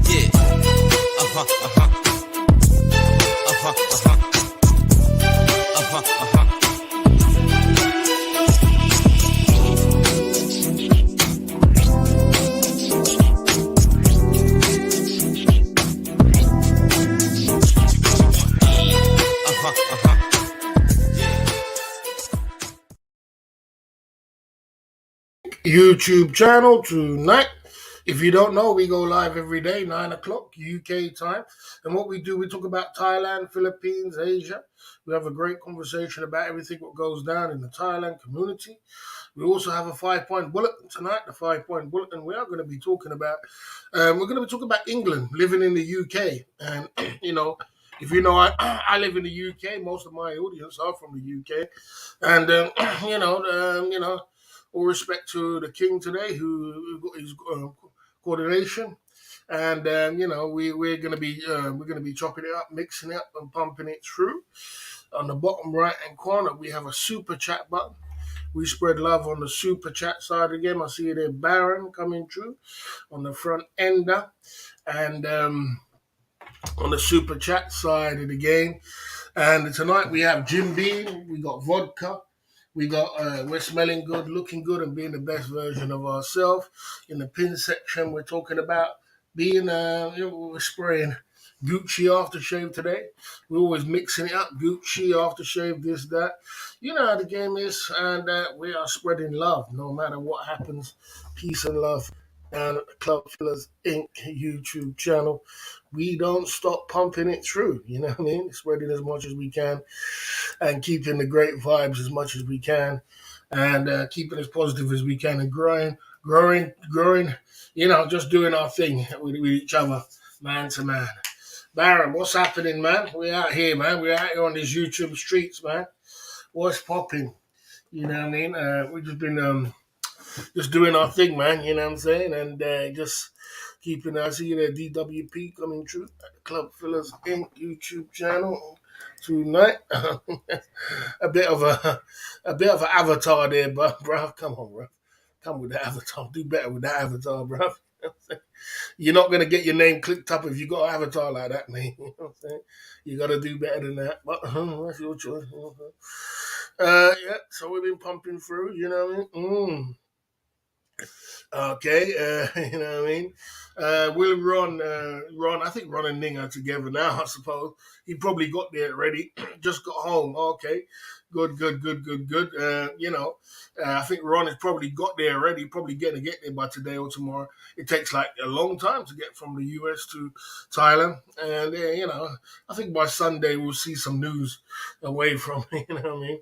Yeah. Uh-huh, uh-huh. Uh-huh, uh-huh. Uh-huh, uh-huh. Uh-huh, uh-huh. YouTube channel tonight. If you don't know, we go live every day, 9 o'clock UK time. And what we do, we talk about Thailand, Philippines, Asia. We have a great conversation about everything what goes down in the Thailand community. We also have a 5-point bulletin tonight. The 5-point bulletin we are going to be talking about. We're going to be talking about England, living in the UK. And, if you know, I live in the UK. Most of my audience are from the UK. And, all respect to the king today, who got his coronation, and we're gonna be chopping it up, mixing it up, and pumping it through. On the bottom right hand corner, we have a super chat button. We spread love on the super chat side again. I see there Baron coming through on the front ender, and on the super chat side of the game. And tonight we have Jim Beam, we got vodka, we're smelling good, looking good, and being the best version of ourselves. In the pin section, we're talking about being, we're spraying Gucci aftershave today. We're always mixing it up, Gucci aftershave, this, that. You know how the game is, and we are spreading love no matter what happens. Peace and love. And at the Club Fillers Inc. YouTube channel, we don't stop pumping it through. You know what I mean? Spreading as much as we can and keeping the great vibes as much as we can, and keeping as positive as we can, and growing. Just doing our thing with each other, man to man. Baron, what's happening, man? We're out here, man. We're out here on these YouTube streets, man. What's popping? You know what I mean? We've just been just doing our thing, man. You know what I'm saying? And just keeping. I see the DWP coming through at the Club Fillers Inc. YouTube channel tonight. a bit of an avatar there, but bro, come on, bro. Come with that avatar. Do better with that avatar, bro. You're not gonna get your name clicked up if you got an avatar like that, man. You know what I'm saying? You gotta do better than that. But that's your choice. Yeah. So we've been pumping through. You know what I mean? Okay, you know what I mean? Will Ron, I think Ron and Ning are together now, I suppose. He probably got there already, just got home. Okay, good, good, good, good, good. I think Ron has probably got there already, probably going to get there by today or tomorrow. It takes like a long time to get from the US to Thailand. And, I think by Sunday we'll see some news away from, you know what I mean?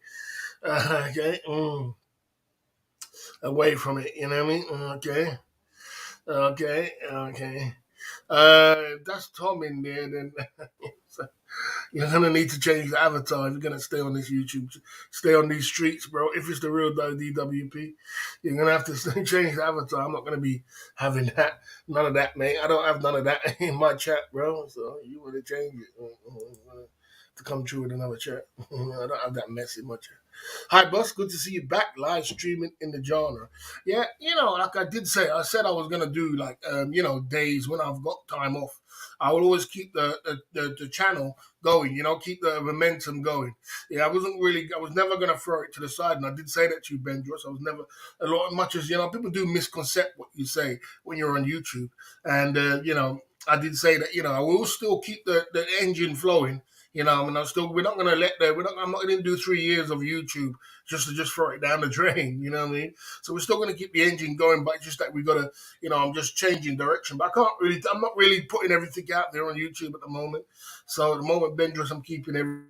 Okay. Away from it, you know what I mean? Okay. Okay, okay. That's Tom in there. Then so you're gonna need to change the avatar if you're gonna stay on this YouTube, stay on these streets, bro. If it's the real DWP, you're gonna have to change the avatar. I'm not gonna be having that, none of that, mate. I don't have none of that in my chat, bro. So you want to change it to come true with another chat. I don't have that mess in my chat. Hi, boss. Good to see you back live streaming in the genre. Yeah, like I did say, I said I was gonna do like days when I've got time off. I will always keep the channel going. Keep the momentum going. Yeah, I was never gonna throw it to the side, and I did say that to you, Bendros. I was never much as people do misconcept what you say when you're on YouTube, and I did say that I will still keep the engine flowing. And we're not gonna I'm not gonna do 3 years of YouTube just throw it down the drain. You know what I mean? So we're still gonna keep the engine going, but it's just that we gotta, I'm just changing direction. But I'm not really putting everything out there on YouTube at the moment. So at the moment, Bendros, I'm keeping everything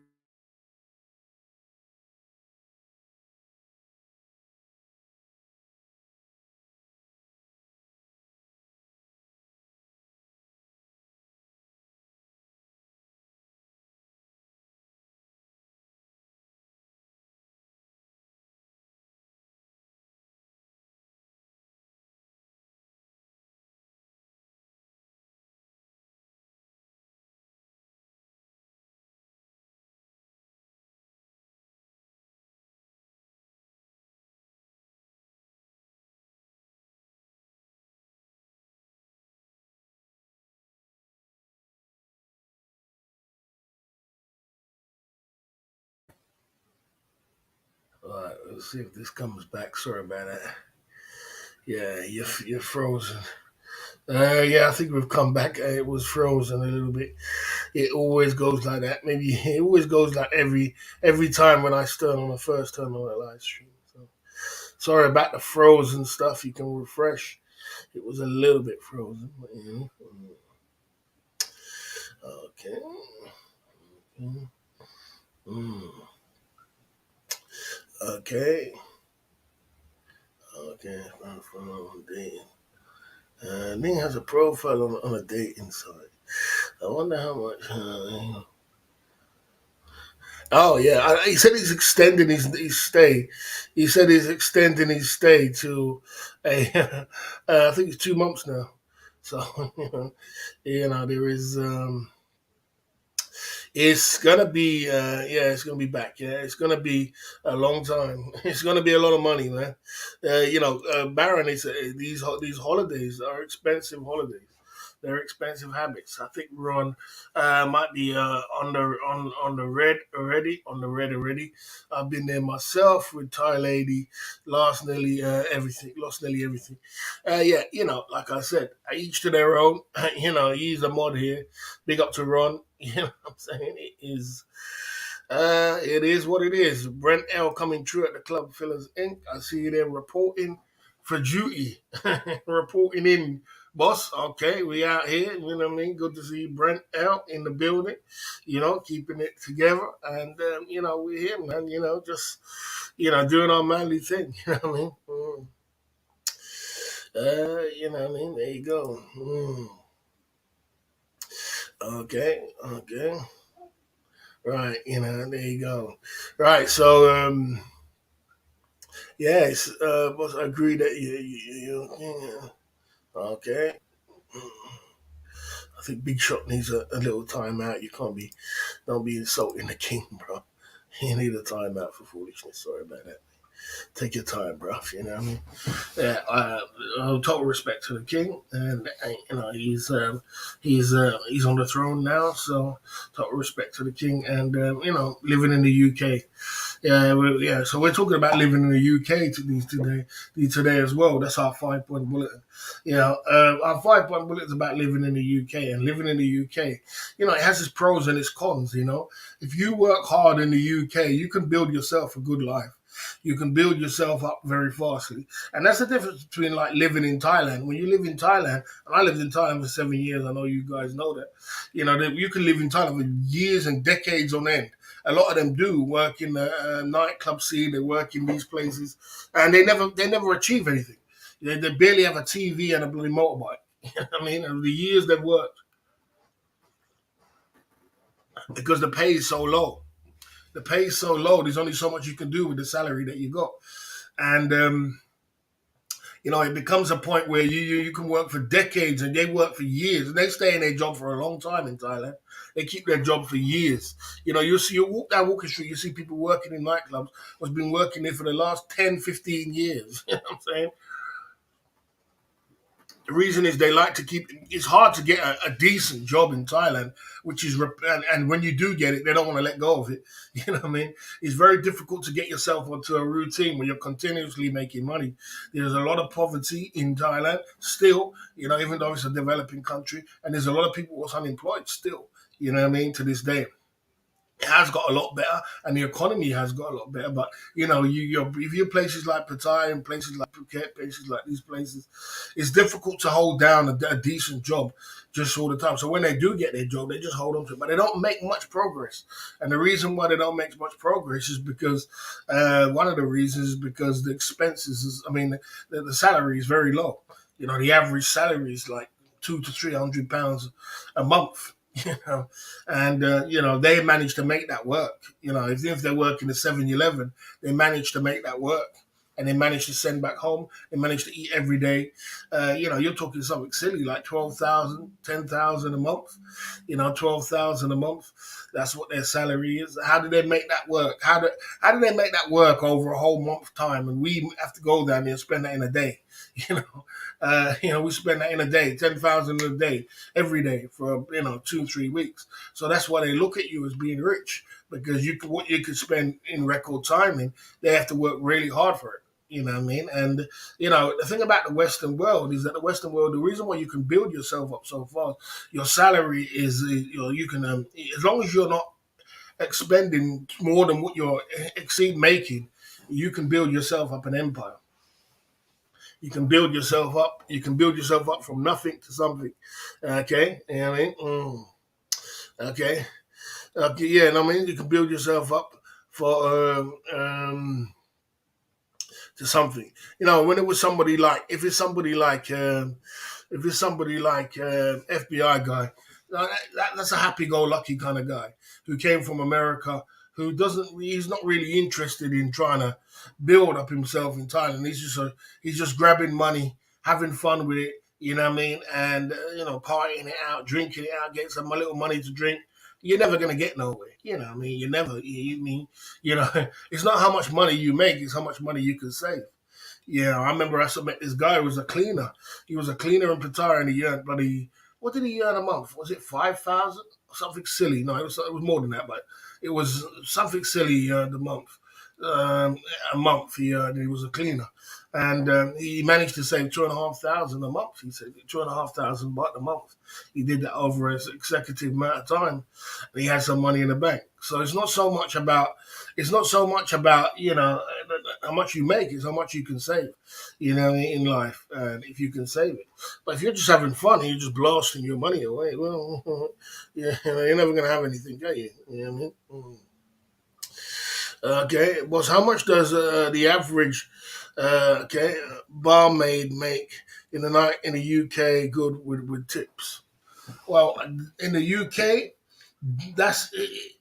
Let's see if this comes back. Sorry about that. Yeah, you're frozen. Yeah, I think we've come back. It was frozen a little bit. It always goes like that. Maybe it always goes like every time when I first turn on a live stream. So sorry about the frozen stuff. You can refresh. It was a little bit frozen. Okay. Mm. Okay. Okay. Dating. Ning has a profile on a dating site. I wonder how much. Oh yeah, he said he's extending his stay. He said he's extending his stay to a, I think it's 2 months now. So there is. It's gonna be, yeah, it's gonna be back. Yeah, it's gonna be a long time. It's gonna be a lot of money, man. Baron is these holidays are expensive holidays. They're expensive habits. I think Ron might be on the red already. On the red already. I've been there myself with Thai lady. Lost nearly everything. Lost nearly everything. Yeah, like I said, each to their own. He's a mod here. Big up to Ron. You know what I'm saying? It is what it is. Brent L coming through at the Club Fillers Inc. I see you there reporting for duty. Reporting in, boss. Okay, we out here. You know what I mean? Good to see Brent L in the building. Keeping it together. And, we're here, man. Just, doing our manly thing. You know what I mean? You know what I mean? There you go. Okay, okay. Right, there you go. Right, so yes, I agree that yeah. Okay. I think Big Shot needs a little timeout. You can't be don't be insulting the king, bro. You need a timeout for foolishness. Sorry about that. Take your time, bro. You know what I mean? Yeah, total respect to the king, and he's on the throne now. So total respect to the king, and living in the UK. Yeah, yeah. So we're talking about living in the UK today as well. That's our 5 point bulletin. Our 5 point bulletin is about living in the UK, and living in the UK. It has its pros and its cons. If you work hard in the UK, you can build yourself a good life. You can build yourself up very fastly, and that's the difference between like living in Thailand. When you live in Thailand, and I lived in Thailand for 7 years, I know you guys know that. That you can live in Thailand for years and decades on end. A lot of them do work in the nightclub scene. They work in these places, and they never achieve anything. They barely have a TV and a bloody motorbike. I mean, and the years they've worked because the pay is so low. The pay is so low. There's only so much you can do with the salary that you got, and it becomes a point where you can work for decades and they work for years and they stay in their job for a long time in Thailand. They keep their job for years. You walk down Walker Street, you see people working in nightclubs who's been working there for the last 10, 15 years. You know what I'm saying? The reason is they like to keep. It's hard to get a decent job in Thailand, and when you do get it, they don't want to let go of it. You know what I mean? It's very difficult to get yourself onto a routine where you're continuously making money. There's a lot of poverty in Thailand still. Even though it's a developing country, and there's a lot of people who's unemployed still. You know what I mean? To this day. It has got a lot better, and the economy has got a lot better. But if you're places like Pattaya and places like Phuket, places like these places, it's difficult to hold down a decent job just all the time. So when they do get their job, they just hold on to it, but they don't make much progress. And the reason why they don't make much progress is because one of the reasons is because the expenses the salary is very low. The average salary is like £200 to £300 a month. you know, and they managed to make that work. If they're working at 7-Eleven, they managed to make that work, and they managed to send back home. They managed to eat every day. You're talking something silly like 12,000, 10,000 a month. 12,000 a month. That's what their salary is. How did they make that work? How did they make that work over a whole month time? And we have to go down there and spend that in a day. We spend that in a day, 10,000 a day, every day for 2-3 weeks. So that's why they look at you as being rich. because what you could spend in record timing, they have to work really hard for it. You know what I mean? And the thing about the Western world is that the Western world, the reason why you can build yourself up so fast, your salary is you can as long as you're not expending more than what you're exceed making, you can build yourself up an empire. You can build yourself up. You can build yourself up from nothing to something. Okay, you know what I mean? Okay, okay, yeah. And I mean, you can build yourself up for to something. When it was somebody like, if it's somebody like FBI guy, that's a happy-go-lucky kind of guy who came from America, who doesn't, he's not really interested in trying to build up himself in Thailand. He's just grabbing money, having fun with it. You know what I mean? And partying it out, drinking it out, getting some little money to drink. You're never gonna get nowhere. You know what I mean? You never. You mean it's not how much money you make; it's how much money you can save. Yeah, I remember I met this guy who was a cleaner. He was a cleaner in Pattaya, and he earned, but what did he earn a month? Was it 5,000? Something silly. No, it was more than that, but it was something silly he earned a month. A month he earned. He was a cleaner, and he managed to save 2,500 a month. He said 2,500 baht a month. He did that over a consecutive amount of time, and he had some money in the bank. So it's not so much about how much you make, it's how much you can save, in life, and if you can save it. But if you're just having fun and you're just blasting your money away, well, yeah, you're never gonna have anything, are you? You know what I mean? Okay, boss. How much does the average barmaid make in the night in the UK? Good with tips. Well, in the UK,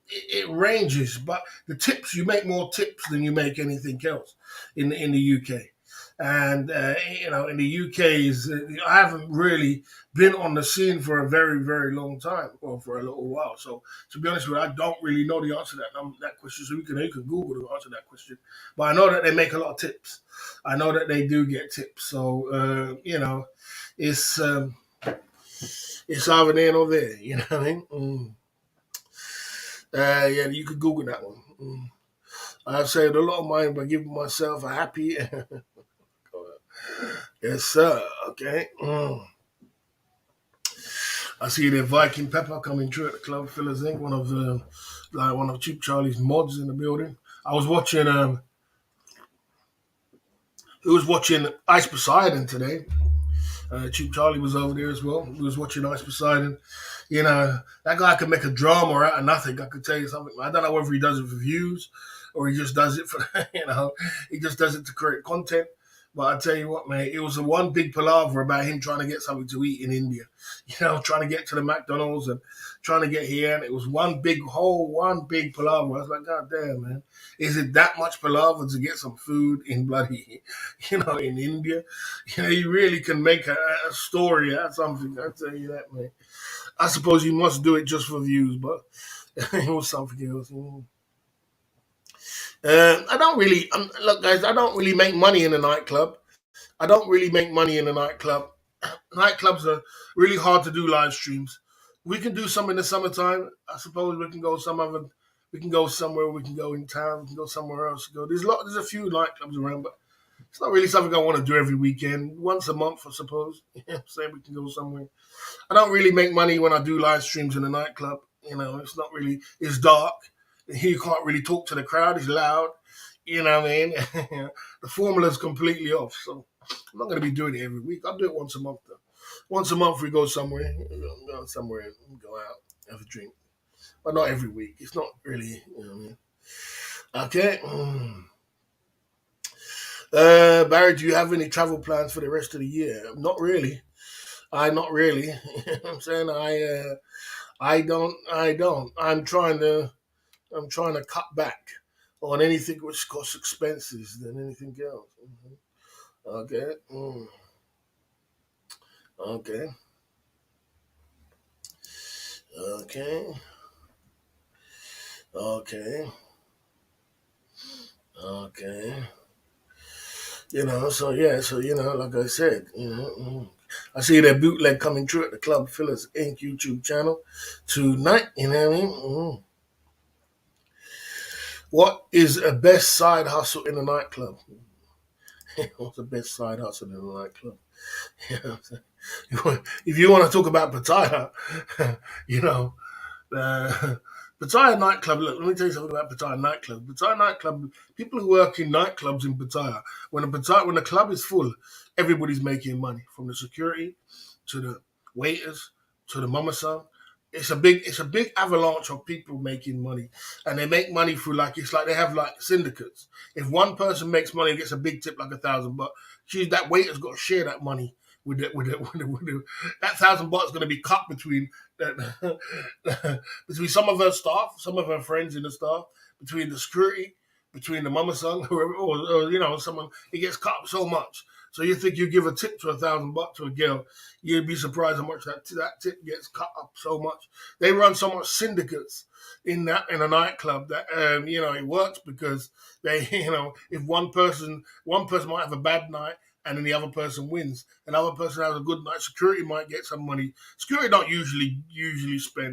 it ranges, but the tips, you make more tips than you make anything else in the UK. And in the UK is I haven't really been on the scene for a very very long time, or for a little while. So to be honest with you, I don't really know the answer to that question. So you can Google the answer to that question. But I know that they make a lot of tips. I know that they do get tips. So it's it's either there or there. You know what I mean? Yeah, you could Google that one. I've saved a lot of money by giving myself a happy. Yes, sir. Okay. I see the Viking Pepper coming through at the Club Fillers Inc. One of Cheap Charlie's mods in the building. I was watching. Who was watching Ice Poseidon today? Cheap Charlie was over there as well. He was watching Ice Poseidon. That guy could make a drama out of nothing. I could tell you something. I don't know whether he does it for views or he just does it for, he just does it to create content. But I tell you what, man, it was a one big palaver about him trying to get something to eat in India. Trying to get to the McDonald's and trying to get here. And it was one big palaver. I was like, God damn, man. Is it that much palaver to get some food in bloody, in India? You really can make a story out of something. I tell you that, man. I suppose you must do it just for views, but it was something else. I don't really, look, guys, I don't really make money in a nightclub. I don't really make money in a nightclub. Nightclubs are really hard to do live streams. We can do some in the summertime. I suppose we can go we can go somewhere. We can go in town. We can go somewhere else. There's a few nightclubs around, but it's not really something I want to do every weekend. Once a month, I suppose. Say we can go somewhere. I don't really make money when I do live streams in a nightclub. It's not really. It's dark. You can't really talk to the crowd. It's loud. You know what I mean? The formula's completely off. So I'm not going to be doing it every week. I'll do it once a month, though. Once a month, we go somewhere. Go somewhere and go out, have a drink. But not every week. It's not really, you know what I mean? Okay. Barry, do you have any travel plans for the rest of the year? Not really. Not really. I'm saying I don't. I'm trying to cut back on anything which costs expenses than anything else. Okay. Okay. Okay. Okay. Okay. Like I said, I see that bootleg coming through at the Club Fillers Inc. YouTube channel tonight. You know what I mean? What is a best side hustle in a nightclub? What's the best side hustle in a nightclub? If you want to talk about Pattaya, you know, uh, Pattaya nightclub. Look, let me tell you something about Pattaya nightclub. Pattaya nightclub. People who work in nightclubs in Pattaya, when the club is full, everybody's making money, from the security to the waiters to the mama son. It's a big avalanche of people making money, and they make money through, like, it's like they have like syndicates. If one person makes money, gets a big tip like $1,000, that waiter's got to share that money that $1,000 is going to be cut between between some of her staff, some of her friends in the staff, between the security, between the mama son, whoever, or someone. It gets cut up so much. So you think you give a tip to $1,000 to a girl, you'd be surprised how much that tip gets cut up so much. They run so much syndicates in a nightclub that it works, because they if one person might have a bad night, and then the other person wins. Another person has a good night. Security might get some money. Security don't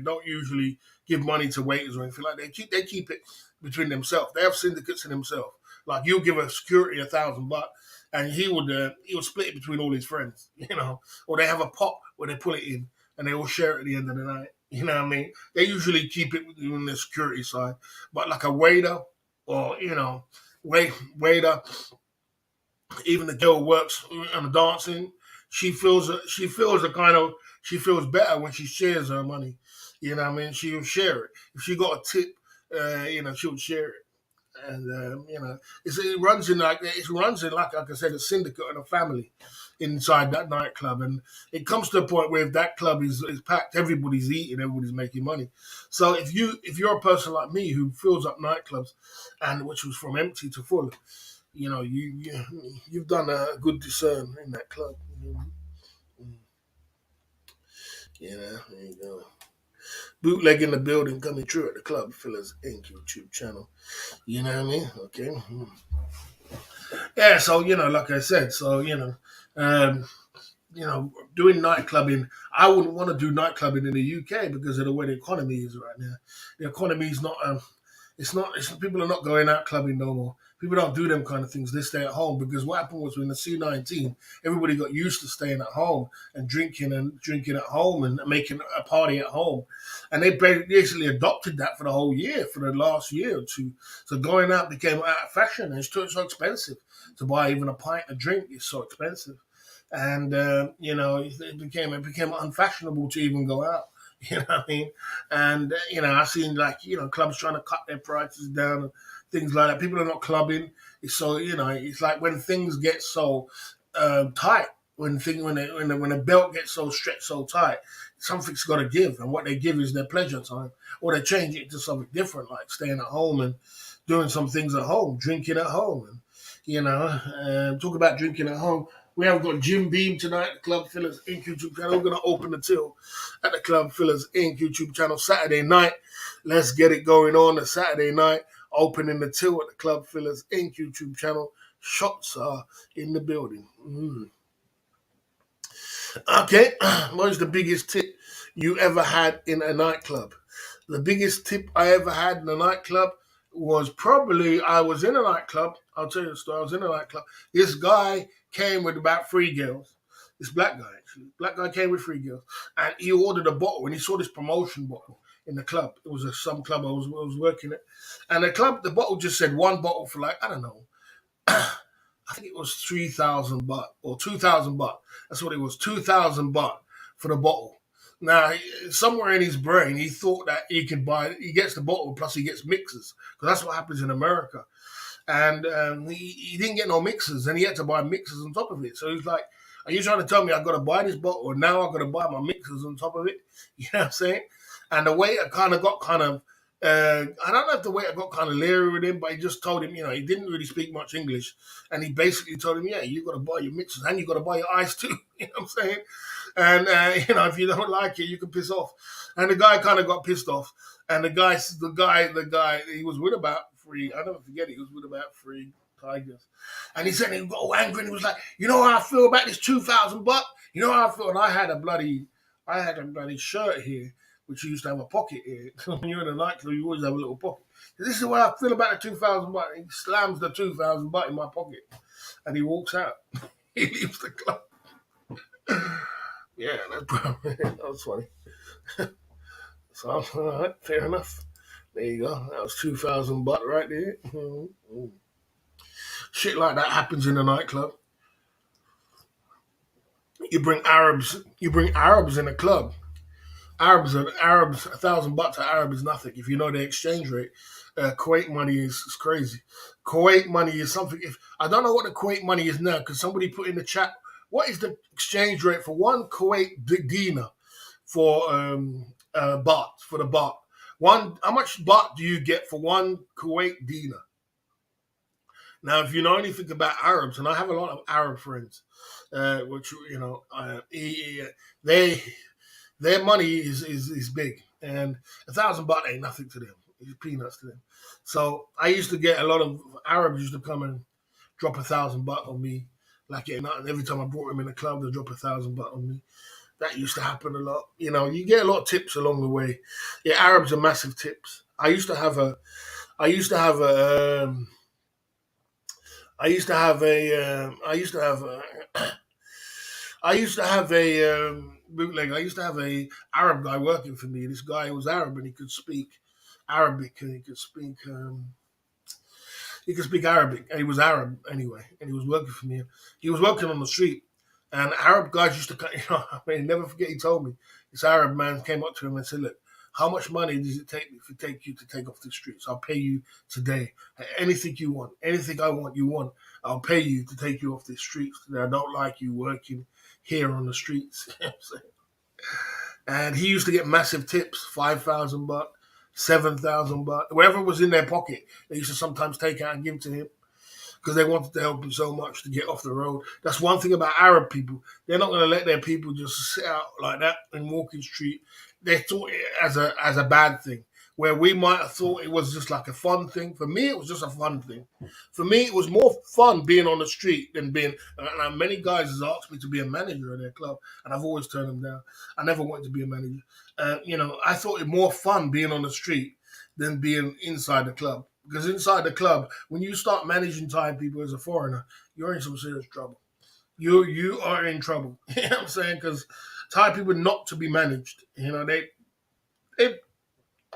don't usually give money to waiters or anything like that. They keep it between themselves. They have syndicates in themselves. Like, you give a security $1,000, and he would split it between all his friends, or they have a pot where they pull it in, and they all share it at the end of the night. You know what I mean? They usually keep it on the security side, but like a waiter, or waiter, even the girl who works on the dancing, she feels better when she shares her money. You know what I mean? She'll share it. If she got a tip, she'll share it. And it runs in like I said, a syndicate and a family inside that nightclub. And it comes to a point where, if that club is packed, everybody's eating, everybody's making money. So if you're a person like me who fills up nightclubs, and which was from empty to full, you've done a good discern in that club. There you go. Bootleg in the building, coming true at the Club Fillers Inc. YouTube channel. You know what I mean? Okay. Yeah. So like I said, um, doing nightclubbing. I wouldn't want to do nightclubbing in the UK because of the way the economy is right now. The economy is not. It's not. People are not going out clubbing no more. People don't do them kind of things. They stay at home, because what happened was, when the C-19, everybody got used to staying at home and drinking at home and making a party at home, and they basically adopted that for the whole year, for the last year or two. So going out became out of fashion, and it's so expensive to buy even a pint of drink. It's so expensive, and it became unfashionable to even go out. You know what I mean? And I've seen, like, clubs trying to cut their prices down and things like that. People are not clubbing. It's like when things get so tight, when the belt gets so stretched so tight, something's got to give, and what they give is their pleasure time, or they change it to something different, like staying at home and doing some things at home, drinking at home, and talk about drinking at home. We have got Jim Beam tonight at the Club Fillers Inc. YouTube channel. We're going to open the till at the Club Fillers Inc. YouTube channel Saturday night. Let's get it going on a Saturday night. Opening the till at the Club Fillers Inc. YouTube channel. Shots are in the building. Okay, what is the biggest tip you ever had in a nightclub? The biggest tip I ever had in a nightclub was, probably, I was in a nightclub. I'll tell you the story. I was in a nightclub. This guy came with about 3 girls. This black guy, actually. Black guy came with 3 girls. And he ordered a bottle, and he saw this promotion bottle in the club. It was some club I was working at. And the bottle just said one bottle for, like, I don't know, I think it was 3,000 baht or 2,000 baht. That's what it was, 2,000 baht for the bottle. Now, somewhere in his brain, he thought that he gets the bottle plus he gets mixers, because that's what happens in America. And he didn't get no mixers, and he had to buy mixers on top of it. So he's like, "Are you trying to tell me I've got to buy this bottle, and now I've got to buy my mixers on top of it?" You know what I'm saying? And the waiter I don't know if the waiter got kind of leery with him, but he just told him, he didn't really speak much English. And he basically told him, yeah, you got to buy your mixers, and you got to buy your ice too. You know what I'm saying? And, if you don't like it, you can piss off. And the guy kind of got pissed off. And the guy, he was with about 3, I never forget it, he was with about 3 tigers. And he said he got all angry, and he was like, you know how I feel about this 2,000 baht? You know how I feel? And I had a bloody shirt here, which used to have a pocket here. When you're in a nightclub, you always have a little pocket. This is what I feel about the 2,000 baht. He slams the 2,000 baht in my pocket and he walks out. He leaves the club. Yeah, that was funny. So I was all right, fair enough. There you go. That was 2,000 baht right there. Mm-hmm. Shit like that happens in a nightclub. You bring Arabs in a club. Arabs, 1,000 baht to Arab is nothing. If you know the exchange rate, Kuwait money is crazy. Kuwait money is something. If I don't know what the Kuwait money is now, because somebody put in the chat, what is the exchange rate for one Kuwait dinar for baht for the baht? How much baht do you get for one Kuwait dinar? Now, if you know anything about Arabs, and I have a lot of Arab friends, which they their money is big, and 1,000 baht ain't nothing to them. It's peanuts to them. So I used to get a lot of Arabs used to come and drop 1,000 baht on me, like it not. And every time I brought them in the club, they drop 1,000 baht on me. That used to happen a lot. You get a lot of tips along the way. Yeah, Arabs are massive tips. I used to have a, I used to have a, I used to have a, I used to have a bootleg. I used to have a Arab guy working for me. This guy was Arab and he could speak Arabic and he could speak Arabic. And he was Arab anyway, and he was working for me. He was working on the street, and Arab guys used to, I mean, never forget. He told me this Arab man came up to him and said, "Look, how much money does it take me to take you to take off the streets? I'll pay you today. Anything you want, anything I want, you want. I'll pay you to take you off the streets. I don't like you working here on the streets." And he used to get massive tips, 5,000 baht, 7,000 baht, whatever was in their pocket. They used to sometimes take out and give to him because they wanted to help him so much to get off the road. That's one thing about Arab people. They're not going to let their people just sit out like that in walking street. They thought it as a bad thing, where we might have thought it was just like a fun thing. For me, it was just a fun thing. For me, it was more fun being on the street than being. And many guys has asked me to be a manager of their club, and I've always turned them down. I never wanted to be a manager. I thought it more fun being on the street than being inside the club. Because inside the club, when you start managing Thai people as a foreigner, you're in some serious trouble. You are in trouble. You know what I'm saying? Because Thai people not to be managed. They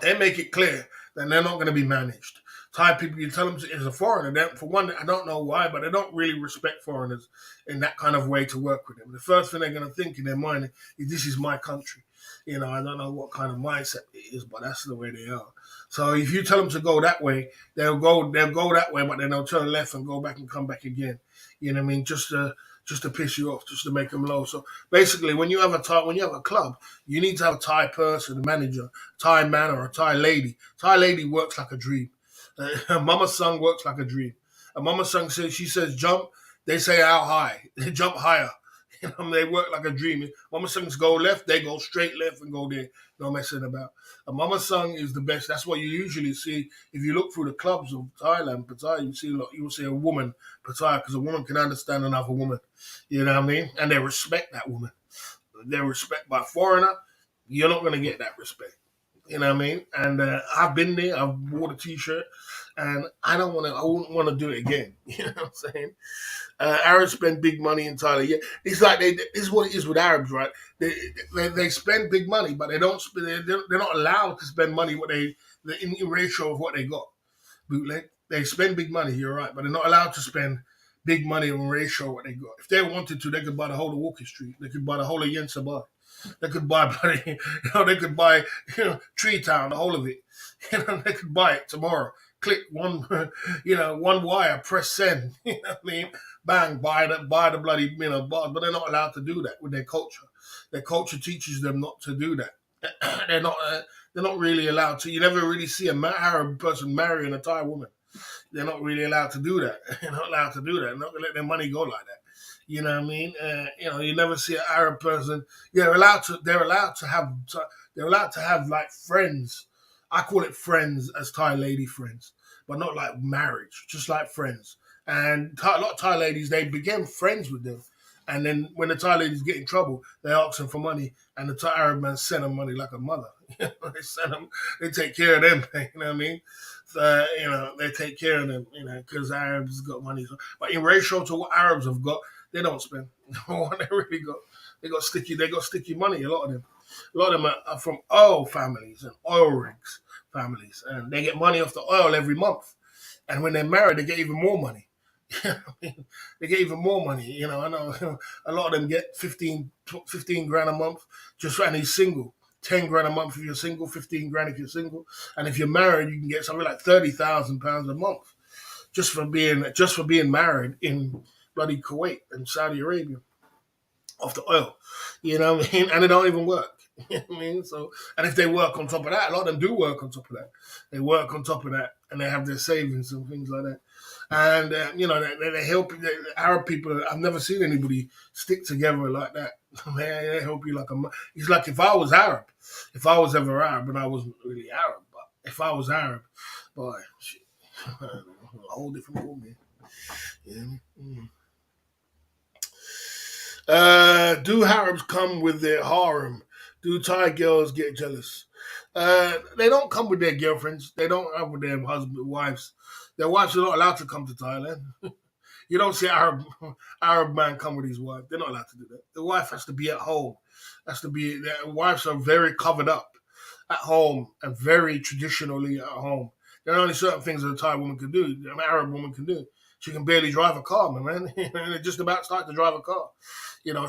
they make it clear that they're not going to be managed. Thai people, you tell them as a foreigner, for one, I don't know why, but they don't really respect foreigners in that kind of way to work with them. The first thing they're going to think in their mind is, this is my country. I don't know what kind of mindset it is, but that's the way they are. So if you tell them to go that way, they'll go that way, but then they'll turn left and go back and come back again. You know what I mean? Just to piss you off, just to make them low. So basically, when you have a club, you need to have a Thai person, a manager, Thai man or a Thai lady. Thai lady works like a dream. Mama Sung works like a dream. A Mama Sung says jump, they say how high. They jump higher. They work like a dream. Mama Sung's go left, they go straight left and go there. No messing about. A Mama Sung is the best. That's what you usually see if you look through the clubs of Thailand. Pattaya, you will see a woman Pattaya because a woman can understand another woman. You know what I mean? And they respect that woman. They respect by foreigner. You're not going to get that respect. You know what I mean? And I've been there. I've bought a T-shirt, and I wouldn't want to do it again. You know what I'm saying? Arabs spend big money in Thailand. Yeah, it's like this is what it is with Arabs, right? They spend big money, but they don't. They're not allowed to spend money in ratio of what they got. Bootleg. They spend big money. You're right, but they're not allowed to spend big money in ratio of what they got. If they wanted to, they could buy the whole of Walking Street. They could buy the whole of Yen Sabah. They could buy they could buy Tree Town, the whole of it. They could buy it tomorrow. Click one, one wire, press send. You know what I mean? Bang, buy the bloody bars. But they're not allowed to do that with their culture. Their culture teaches them not to do that. They're not really allowed to. You never really see a Arab person marrying a Thai woman. They're not really allowed to do that. They're not allowed to do that. They're not going to let their money go like that. You know what I mean? You never see an Arab person. They're allowed to have like friends. I call it friends as Thai lady friends, but not like marriage, just like friends. And a lot of Thai ladies, they became friends with them. And then when the Thai ladies get in trouble, they ask them for money, and the Thai Arab man send them money like a mother. They send them, they take care of them. You know what I mean? So, they take care of them. Because Arabs got money. But in ratio to what Arabs have got, they don't spend. What they really got, they got sticky. They got sticky money. A lot of them. A lot of them are from oil families and oil rigs families, and they get money off the oil every month. And when they're married, they get even more money. They get even more money. I know a lot of them get 15 grand a month just and he's single. 10 grand a month if you're single, 15 grand if you're single. And if you're married, you can get something like £30,000 a month just for being married in bloody Kuwait and Saudi Arabia off the oil. You know what I mean? And they don't even work. You know what I mean? So, and if they work on top of that, a lot of them do work on top of that. They work on top of that, and they have their savings and things like that. And they help the Arab people. I've never seen anybody stick together like that. They help you like a. It's like if I was Arab, if I was ever Arab, and I wasn't really Arab, but if I was Arab, boy, shit, a whole different ballgame. Yeah. Do Arabs come with their harem? Do Thai girls get jealous? They don't come with their girlfriends. They don't have with their wives. Their wives are not allowed to come to Thailand. You don't see Arab man come with his wife. They're not allowed to do that. The wife has to be at home. Their wives are very covered up at home and very traditionally at home. There are only certain things that a Thai woman can do, an Arab woman can do. She can barely drive a car, man. They're just about start to drive a car.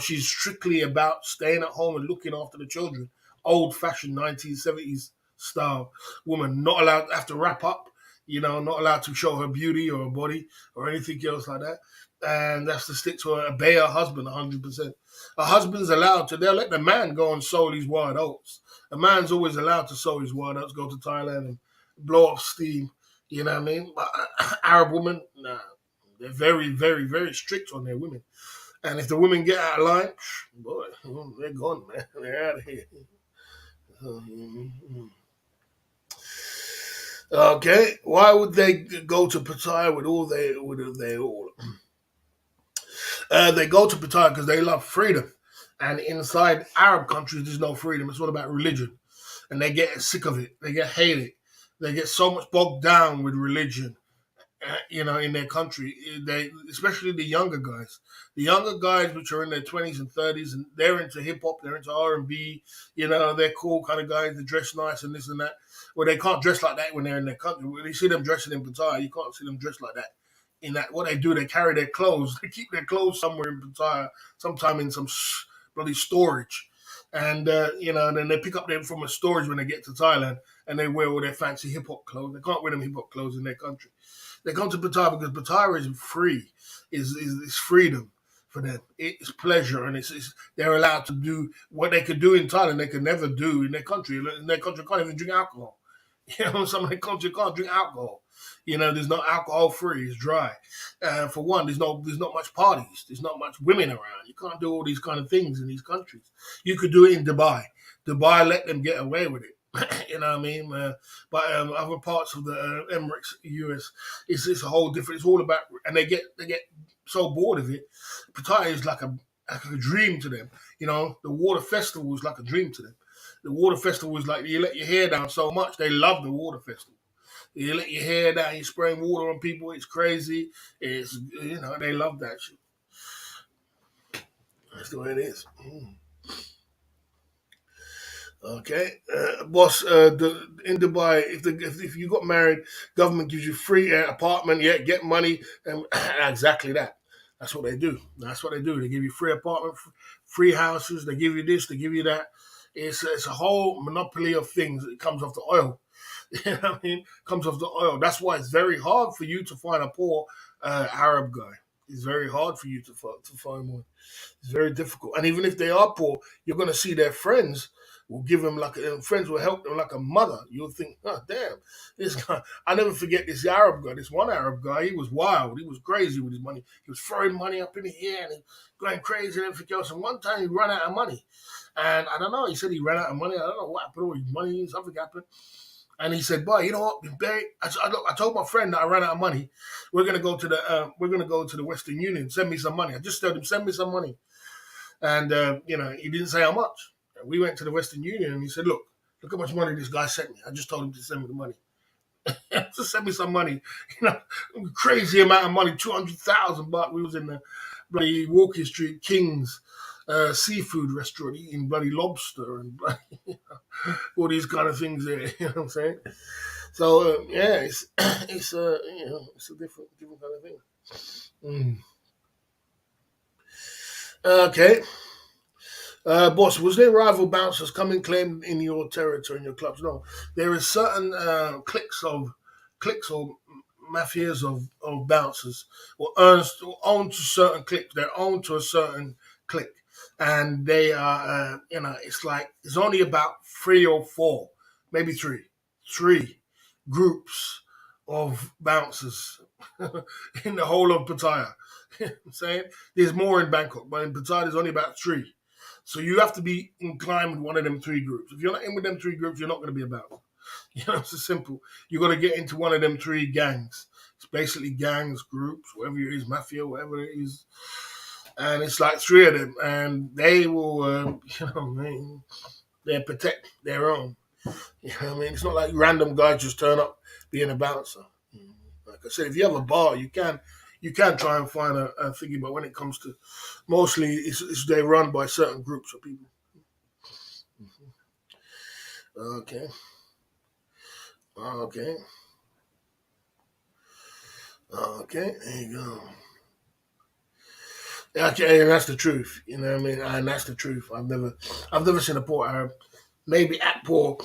She's strictly about staying at home and looking after the children. Old-fashioned 1970s style woman, not allowed to have to wrap up. Not allowed to show her beauty or her body or anything else like that. And that's to stick to her, obey her husband 100%. A husband's allowed to, they'll let the man go and sow these wild oats. A man's always allowed to sow his wild oats, go to Thailand and blow off steam. You know what I mean? But Arab women, nah. They're very, very, very strict on their women. And if the women get out of line, boy, they're gone, man. They're out of here. Okay, why would they go to Pattaya with all they all? They go to Pattaya because they love freedom, and inside Arab countries there's no freedom. It's all about religion, and they get sick of it. They get hated. They get so much bogged down with religion. In their country, especially the younger guys, which are in their 20s and 30s, and they're into hip hop, they're into R&B. They're cool kind of guys. They dress nice and this and that. Well, they can't dress like that when they're in their country. When you see them dressing in Pattaya, you can't see them dressed like that. In that, what they do, they carry their clothes. They keep their clothes somewhere in Pattaya, sometime in some bloody storage. And then they pick up them from a storage when they get to Thailand, and they wear all their fancy hip hop clothes. They can't wear them hip hop clothes in their country. They come to Pattaya because Pattaya is free, is freedom for them. It's pleasure, and they're allowed to do what they could do in Thailand. They could never do in their country. In their country, can't even drink alcohol. Some of their country can't drink alcohol. There's no alcohol free. It's dry. For one, there's not much parties. There's not much women around. You can't do all these kind of things in these countries. You could do it in Dubai. Dubai let them get away with it. You know what I mean? But other parts of the Emirates, US, it's a whole different. It's all about, and they get so bored of it. Pattaya is like a dream to them. The water festival is like a dream to them. The water festival is like you let your hair down so much. They love the water festival. You let your hair down, you're spraying water on people. It's crazy. They love that shit. That's the way it is. Okay, boss. In Dubai, if you got married, government gives you free apartment. Yeah, get money, and exactly that. That's what they do. That's what they do. They give you free apartment, free houses. They give you this. They give you that. It's a whole monopoly of things. It comes off the oil. You know what I mean? Comes off the oil. That's why it's very hard for you to find a poor Arab guy. It's very hard for you to find one. It's very difficult. And even if they are poor, you're going to see their friends will give them friends will help them like a mother. You'll think, oh, damn, this guy. I never forget this Arab guy, this one Arab guy. He was wild. He was crazy with his money. He was throwing money up in the air and going crazy and everything else. And one time he ran out of money. And I don't know, he said he ran out of money. I don't know what happened with his money. Something happened. And he said, "Boy, you know what, Barry? I told my friend that I ran out of money. We're gonna go to the Western Union. Send me some money." I just told him, "Send me some money," and he didn't say how much. And we went to the Western Union, and he said, "Look, Look how much money this guy sent me. I just told him to send me the money. Just send me some money. You know, crazy amount of money, 200,000 baht. We was in the bloody Walking Street King's seafood restaurant eating bloody lobster and bloody, all these kind of things there. You know what I'm saying? So yeah, it's it's a different kind of thing. Mm. Okay. Boss, was there rival bouncers coming claim in your territory in your clubs? No, there is certain cliques or mafias of bouncers or own to certain cliques. They're owned to a certain clique, and they are it's like it's only about three or four, maybe three groups of bouncers in the whole of Pattaya. I'm saying there's more in Bangkok, but in Pattaya there's only about three. So you have to be inclined with one of them three groups. If you're not in with them three groups, you're not going to be a bouncer. You know, it's so simple. You got to get into one of them three gangs. It's basically gangs, groups, whatever it is, mafia, whatever it is. And it's like three of them, and they will, they protect their own. You know what I mean? It's not like random guys just turn up being a bouncer. Like I said, if you have a bar, you can try and find a thingy, but when it comes to mostly, it's they run by certain groups of people. Okay, okay, okay. There you go. Okay, and that's the truth. You know what I mean? And that's the truth. I've never seen a poor Arab, maybe at poor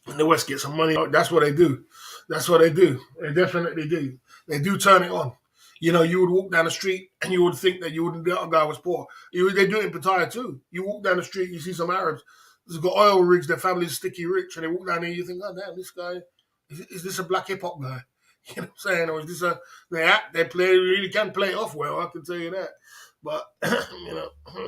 in the West get some money. That's what they do. That's what they do. They definitely do. They do turn it on. You know, you would walk down the street and you would think that you wouldn't the other guy was poor. They do it in Pattaya too. You walk down the street, you see some Arabs. They've got oil rigs. Their family's sticky rich, and they walk down there. You think, oh damn, this guy is this a black hip hop guy? You know what I'm saying? Or is this a they play really can play it off well? I can tell you that. But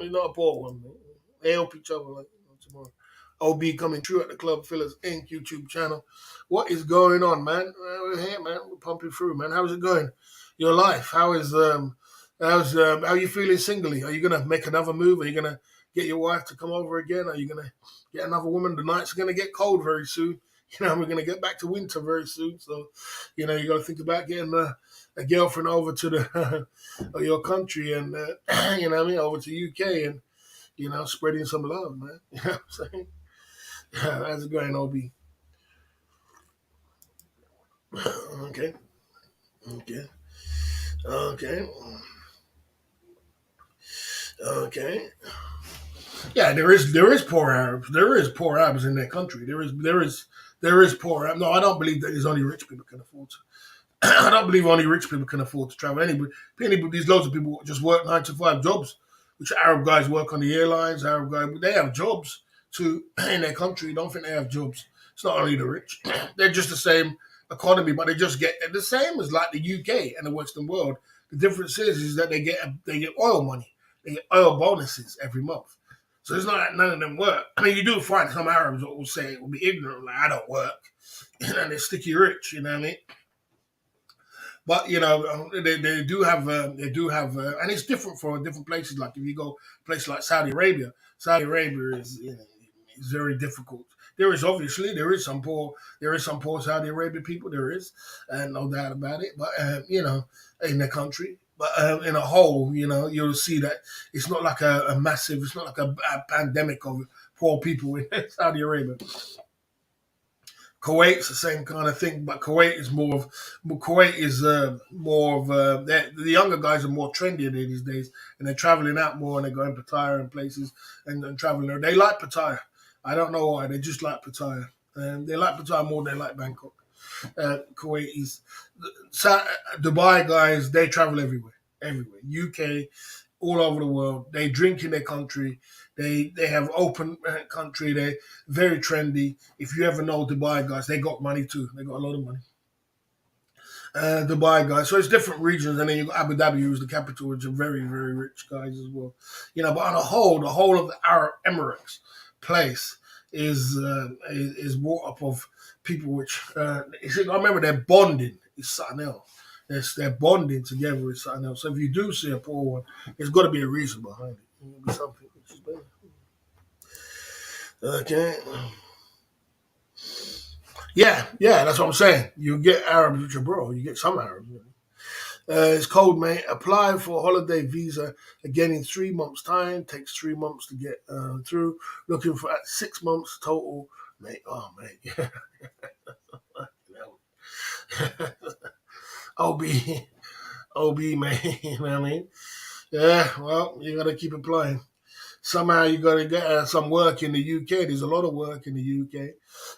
he's not a poor one. Man. They help each other like tomorrow. OB coming true at the Club Fillers Inc. YouTube channel. What is going on, man? We're here, man. We're pumping through, man. How's it going? Your life? How are you feeling singly? Are you gonna make another move? Are you gonna get your wife to come over again? Are you gonna get another woman? The nights are gonna get cold very soon. You know, we're gonna get back to winter very soon. So, you got to think about getting a girlfriend over to the your country and you know what I mean, over to UK and spreading some love, man. You know what I'm saying? How's it going, OB? Okay, okay, okay, okay. Yeah, there is poor Arabs. There is poor Arabs in their country. There is poor Arabs. No, I don't believe that there's only rich people can afford to. I don't believe only rich people can afford to travel. Anybody, these loads of people just work 9 to 5 jobs, which Arab guys work on the airlines. Arab guys, they have jobs too in their country. Don't think they have jobs. It's not only the rich; they're just the same economy, but they just get the same as like the UK and the Western world. The difference is that they get oil money, they get oil bonuses every month. So it's not like none of them work. I mean, you do find some Arabs that will say will be ignorant, like I don't work, and they're sticky rich. You know what I mean? But they do have, and it's different for different places. Like if you go places like Saudi Arabia is very difficult. There is some poor Saudi Arabian people. There is, and no doubt about it. But in the country, but in a whole, you'll see that it's not like a massive. It's not like a pandemic of poor people in Saudi Arabia. Kuwait's the same kind of thing, but Kuwait is more of the younger guys are more trendy these days, and they're traveling out more and they're going Pattaya and places and traveling there. They like Pattaya. I don't know why. They just like Pattaya. And they like Pattaya more than they like Bangkok. Kuwaitis, Dubai guys, they travel everywhere. UK, all over the world. They drink in their country. They have open country. They're very trendy. If you ever know Dubai guys, they got money too. They got a lot of money. Dubai guys. So it's different regions, and then you got Abu Dhabi, who's the capital, which are very very rich guys as well. But on the whole of the Arab Emirates place is brought up of people which I remember their bonding is something else. They're bonding together is something else. So if you do see a poor one, there's got to be a reason behind it. It'll be something which is better. Okay. Yeah, that's what I'm saying. You get Arabs with your bro. You get some Arabs. It's cold, mate. Apply for a holiday visa again in 3 months' time. Takes 3 months to get through. Looking for 6 months total, mate. Oh, mate. Yeah. OB, OB, mate. You know what I mean? Yeah, well, you got to keep applying. Somehow you got to get some work in the UK. There's a lot of work in the UK,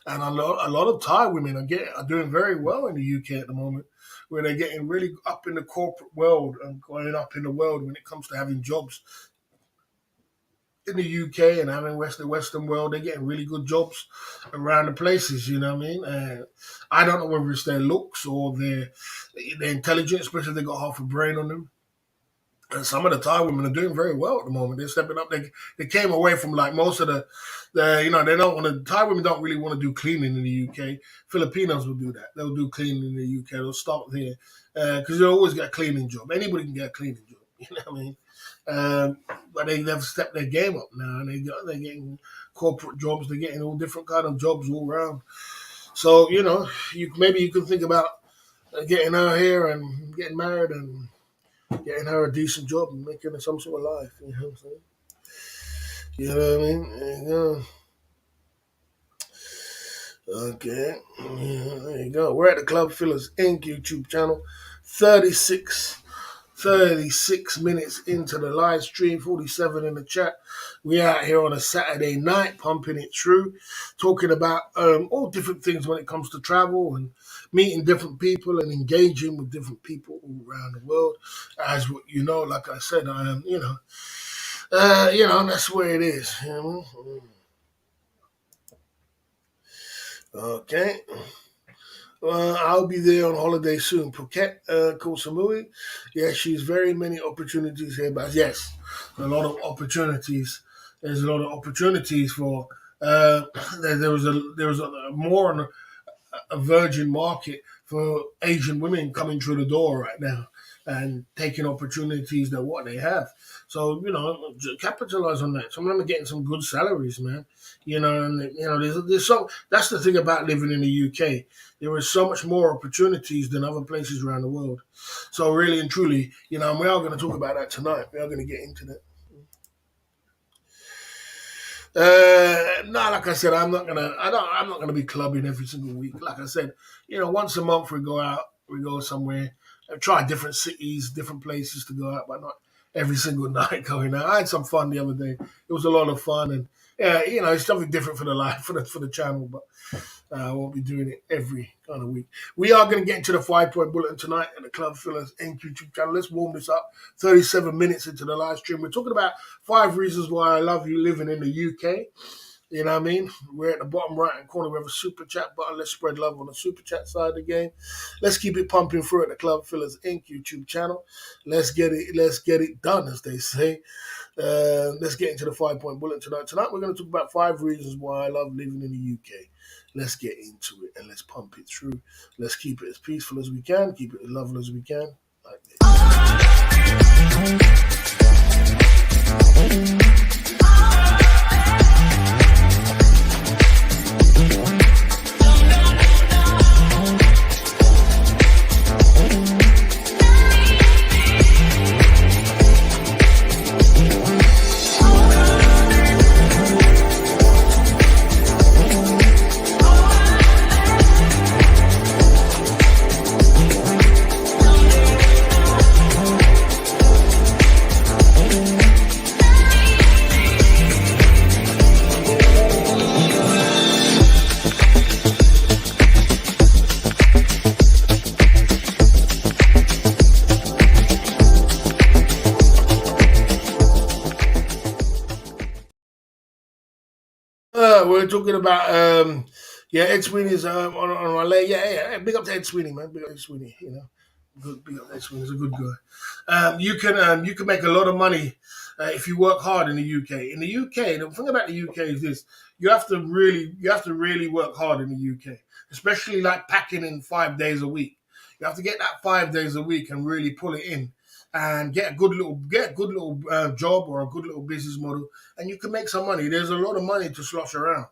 and a lot of Thai women are doing very well in the UK at the moment, where they're getting really up in the corporate world and going up in the world when it comes to having jobs in the UK and having the Western world. They're getting really good jobs around the places. You know what I mean? I don't know whether it's their looks or their intelligence, especially if they got half a brain on them. And some of the Thai women are doing very well at the moment. They're stepping up. They came away from like most of they don't want to. Thai women don't really want to do cleaning in the UK. Filipinos will do that. They'll do cleaning in the UK. They'll start there because they always get a cleaning job. Anybody can get a cleaning job. You know what I mean? But they've stepped their game up now, and they're getting corporate jobs. They're getting all different kind of jobs all around. So maybe you could think about getting her here and getting married and getting her a decent job and making her some sort of life. You know what I'm saying? You know what I mean? There you go. Okay. Yeah, there you go. We're at the Club Fillers Inc. YouTube channel. 36, 36 minutes into the live stream, 47 in the chat. We out here on a Saturday night, pumping it through, talking about all different things when it comes to travel and meeting different people and engaging with different people all around the world. As you know, like I said, I am, that's where it is. You know? Okay. I'll be there on holiday soon. Phuket, Koh Samui. Yeah, she's very many opportunities here, but yes, a lot of opportunities. There's a lot of opportunities for. Uh, there was a more on a virgin market for Asian women coming through the door right now and taking opportunities that what they have. So capitalize on that. Some of them are getting some good salaries, man. And there's so that's the thing about living in the UK. There is so much more opportunities than other places around the world. So really and truly, and we are going to talk about that tonight. We are going to get into that. No, like I said, I'm not gonna be clubbing every single week. Like I said, once a month we go out, we go somewhere, try different cities, different places to go out, but not every single night going out. I had some fun the other day. It was a lot of fun, and yeah, it's something different for the life for the channel, but I won't be doing it every kind of week. We are going to get into the 5 point bulletin tonight at the Club Fillers Inc. YouTube channel. Let's warm this up. 37 minutes into the live stream. We're talking about 5 reasons why I love you living in the UK. You know what I mean? We're at the bottom right hand corner. We have a super chat button. Let's spread love on the super chat side of the game. Let's keep it pumping through at the Club Fillers Inc. YouTube channel. Let's get it done, as they say. Let's get into the 5 point bulletin tonight. Tonight we're going to talk about 5 reasons why I love living in the UK. Let's get into it and let's pump it through. Let's keep it as peaceful as we can, keep it as lovely as we can. Like this. We're talking about Ed Sweeney's on my leg. Yeah. Big up to Ed Sweeney, man. Big up to Ed Sweeney. Good. Big up to Ed Sweeney. He's a good guy. You can make a lot of money if you work hard in the UK. In the UK, the thing about the UK is this: you have to really work hard in the UK, especially like packing in 5 days a week. You have to get that 5 days a week and really pull it in. And get a good little job or a good little business model, and you can make some money. There's a lot of money to slosh around.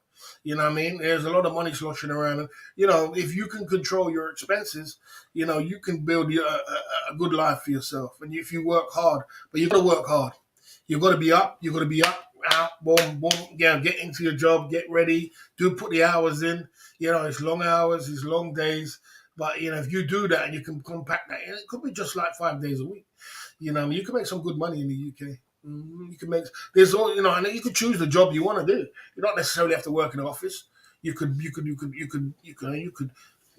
You know what I mean? There's a lot of money sloshing around. And, if you can control your expenses, you can build a good life for yourself. And if you work hard, but you got to work hard. You got to be up. You got to be up, out, boom, boom. Yeah, get into your job, get ready. Do put the hours in. It's long hours, it's long days. But if you do that and you can compact that, and it could be just like 5 days a week. You can make some good money in the UK. You can make there's all and you could choose the job you want to do. You don't necessarily have to work in an office. You could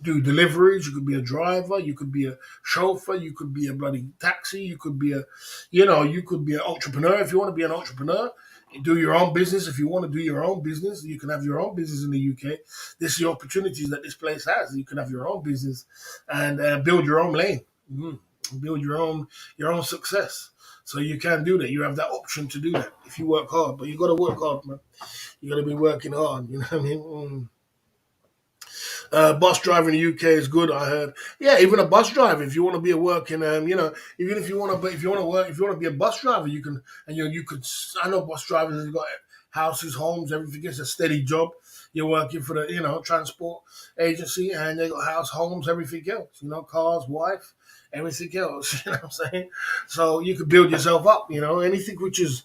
do deliveries. You could be a driver. You could be a chauffeur. You could be a bloody taxi. You could be an entrepreneur if you want to be an entrepreneur. You do your own business if you want to do your own business. You can have your own business in the UK. This is the opportunities that this place has. You can have your own business and build your own lane. Mhm. Build your own success. So you can do that. You have that option to do that if you work hard. But you got to work hard, man. You got to be working hard. You know what I mean? Bus driver in the UK is good. I heard. Yeah, even a bus driver. If you want to be a working, even if you want to, if you want to work, if you want to be a bus driver, you can. And you could. I know bus drivers have got houses, homes, everything. It's a steady job. You're working for the transport agency, and they got house, homes, everything else. Cars, wife, everything else. You know what I'm saying? So you could build yourself up. Anything which has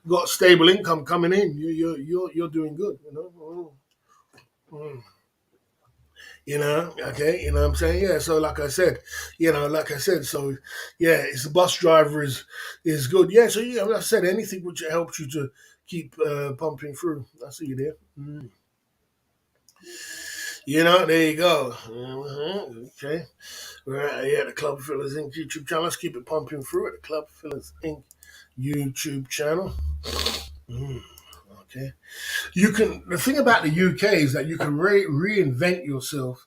got stable income coming in, you're doing good. Mm. Okay, you know what I'm saying? Yeah, so like I said, so yeah, it's the bus driver is good. Yeah, so like I said, anything which helps you to keep pumping through. I see you there. There you go. Okay. Right, yeah, the Club Fillers Inc. YouTube channel. Let's keep it pumping through at the Club Fillers Inc. YouTube channel. Mm, okay. The thing about the UK is that you can reinvent yourself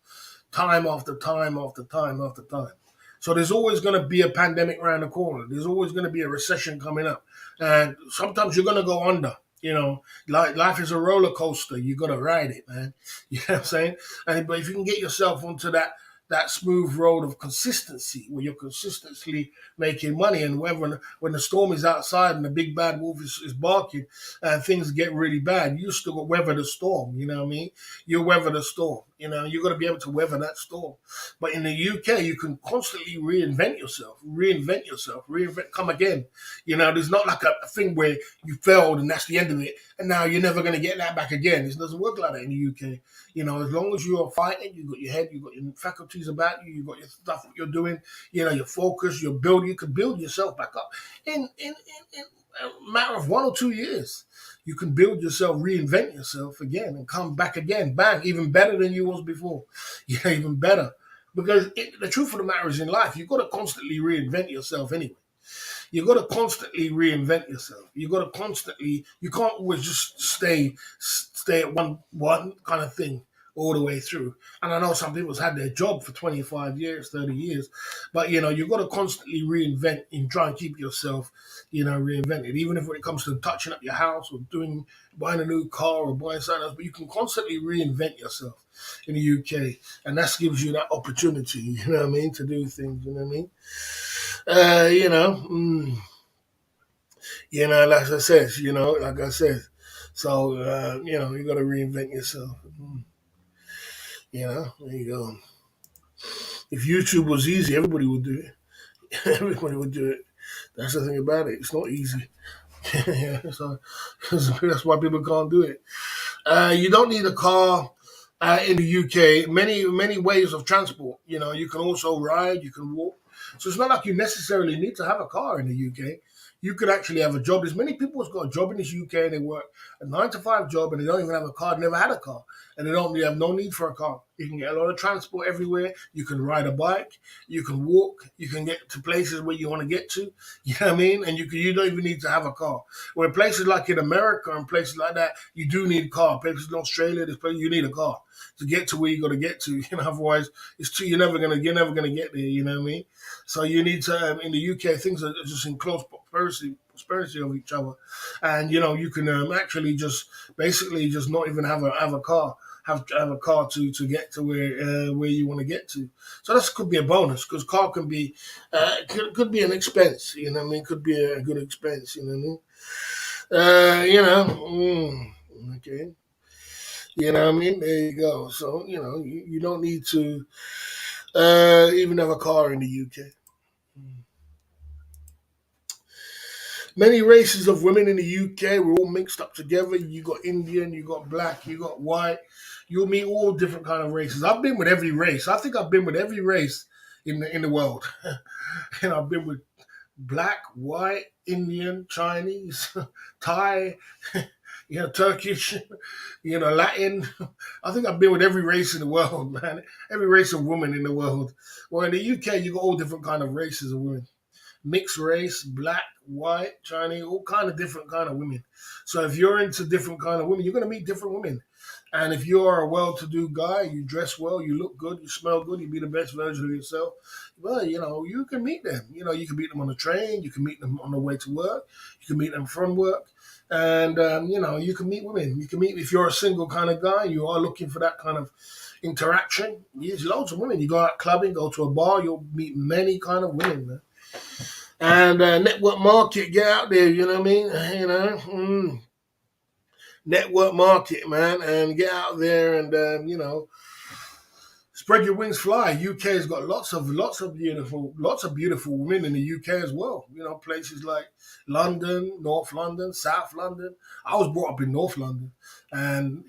time after time after time after time. So there's always going to be a pandemic around the corner. There's always going to be a recession coming up, and sometimes you're going to go under. Like life is a roller coaster. You got to ride it, man. You know what I'm saying? But if you can get yourself onto that smooth road of consistency, where you're consistently making money, and when the storm is outside and the big bad wolf is barking, and things get really bad, you still got to weather the storm. You know what I mean? You weather the storm. You got to be able to weather that storm. But in the UK, you can constantly reinvent yourself, come again. There's not like a thing where you failed and that's the end of it, and now you're never going to get that back again. It doesn't work like that in the UK. As long as you are fighting, you got your head, you got your faculties about you, you got your stuff that you're doing, your focus, you can build yourself back up in a matter of 1 or 2 years. You can build yourself, reinvent yourself again, and come back again, bang, even better than you was before. Yeah, even better. Because the truth of the matter is, in life, you've got to constantly reinvent yourself anyway. You got to constantly reinvent yourself. You got to constantly. You can't always just stay at one kind of thing all the way through. And I know some people's had their job for 25 years, 30 years, but you've got to constantly reinvent and try and keep yourself, reinvented. Even if when it comes to touching up your house or buying a new car or buying something else, but you can constantly reinvent yourself in the UK, and that gives you that opportunity. You know what I mean, to do things. You know what I mean. Uh, you know, mm, like I said. So, you got to reinvent yourself. There you go. If YouTube was easy, everybody would do it. Everybody would do it. That's the thing about it. It's not easy. Yeah, so that's why people can't do it. You don't need a car in the UK. Many ways of transport. You can also ride. You can walk. So it's not like you necessarily need to have a car in the UK. You could actually have a job. There's many people who's got a job in this UK and they work a 9 to 5 job and they don't even have a car, never had a car, and they have no need for a car. You can get a lot of transport everywhere. You can ride a bike, you can walk, you can get to places where you want to get to. You know what I mean? And you don't even need to have a car. Where places like in America and places like that, you do need a car. Places in Australia, you need a car to get to where you got to get to. Otherwise you're never gonna get there. You know what I mean? So you need to in the UK, things are just in close prosperity of each other, and you can actually just basically just not even have a car. Have a car to get to where you want to get to. So this could be a bonus because car can be could be an expense. You know what I mean? Could be a good expense. You know what I mean? Okay. You know what I mean? There you go. So, you don't need to even have a car in the UK. Many races of women in the UK, we're all mixed up together. You got Indian, you got black, you got white. You'll meet all different kind of races. I've been with every race. I think I've been with every race in the world. And I've been with black, white, Indian, Chinese, Thai, Turkish, Latin. I think I've been with every race in the world, man. Every race of women in the world. Well, in the UK, you got all different kind of races of women, mixed race, black, white, Chinese, all kind of different kind of women. So if you're into different kind of women, you're going to meet different women. And if you're a well-to-do guy, you dress well, you look good, you smell good, you be the best version of yourself. Well, you can meet them. You can meet them on the train, you can meet them on the way to work, you can meet them from work, and you can meet women. You can meet if you're a single kind of guy, you are looking for that kind of interaction. There's loads of women. You go out clubbing, go to a bar, you'll meet many kind of women, man. And network market, get out there. You know what I mean? Network market, man, and get out there and spread your wings, fly. UK has got lots of beautiful women in the UK as well. Places like London, North London, South London. I was brought up in North London, and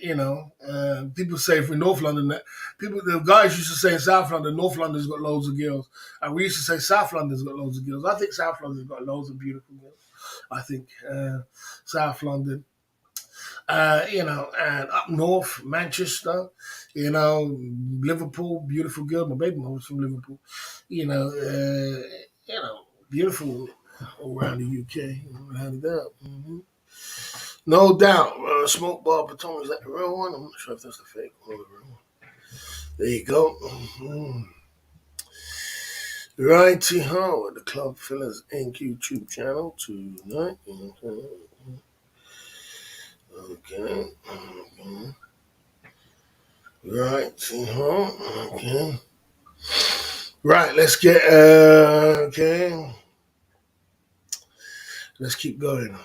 people say for North London that the guys used to say in South London, North London's got loads of girls, and we used to say South London's got loads of girls. I think South London's got loads of beautiful girls. I think South London and up north, Manchester, Liverpool, beautiful girl. My baby mom was from Liverpool, beautiful all around the UK, without a doubt. No doubt. Smoke Bar Baton, is that the real one? I'm not sure if that's the fake one or the real one. There you go. Righty ho, the Club Fillers Inc. YouTube channel tonight. Okay. Righty ho. Okay. Right, let's get okay. Let's keep going.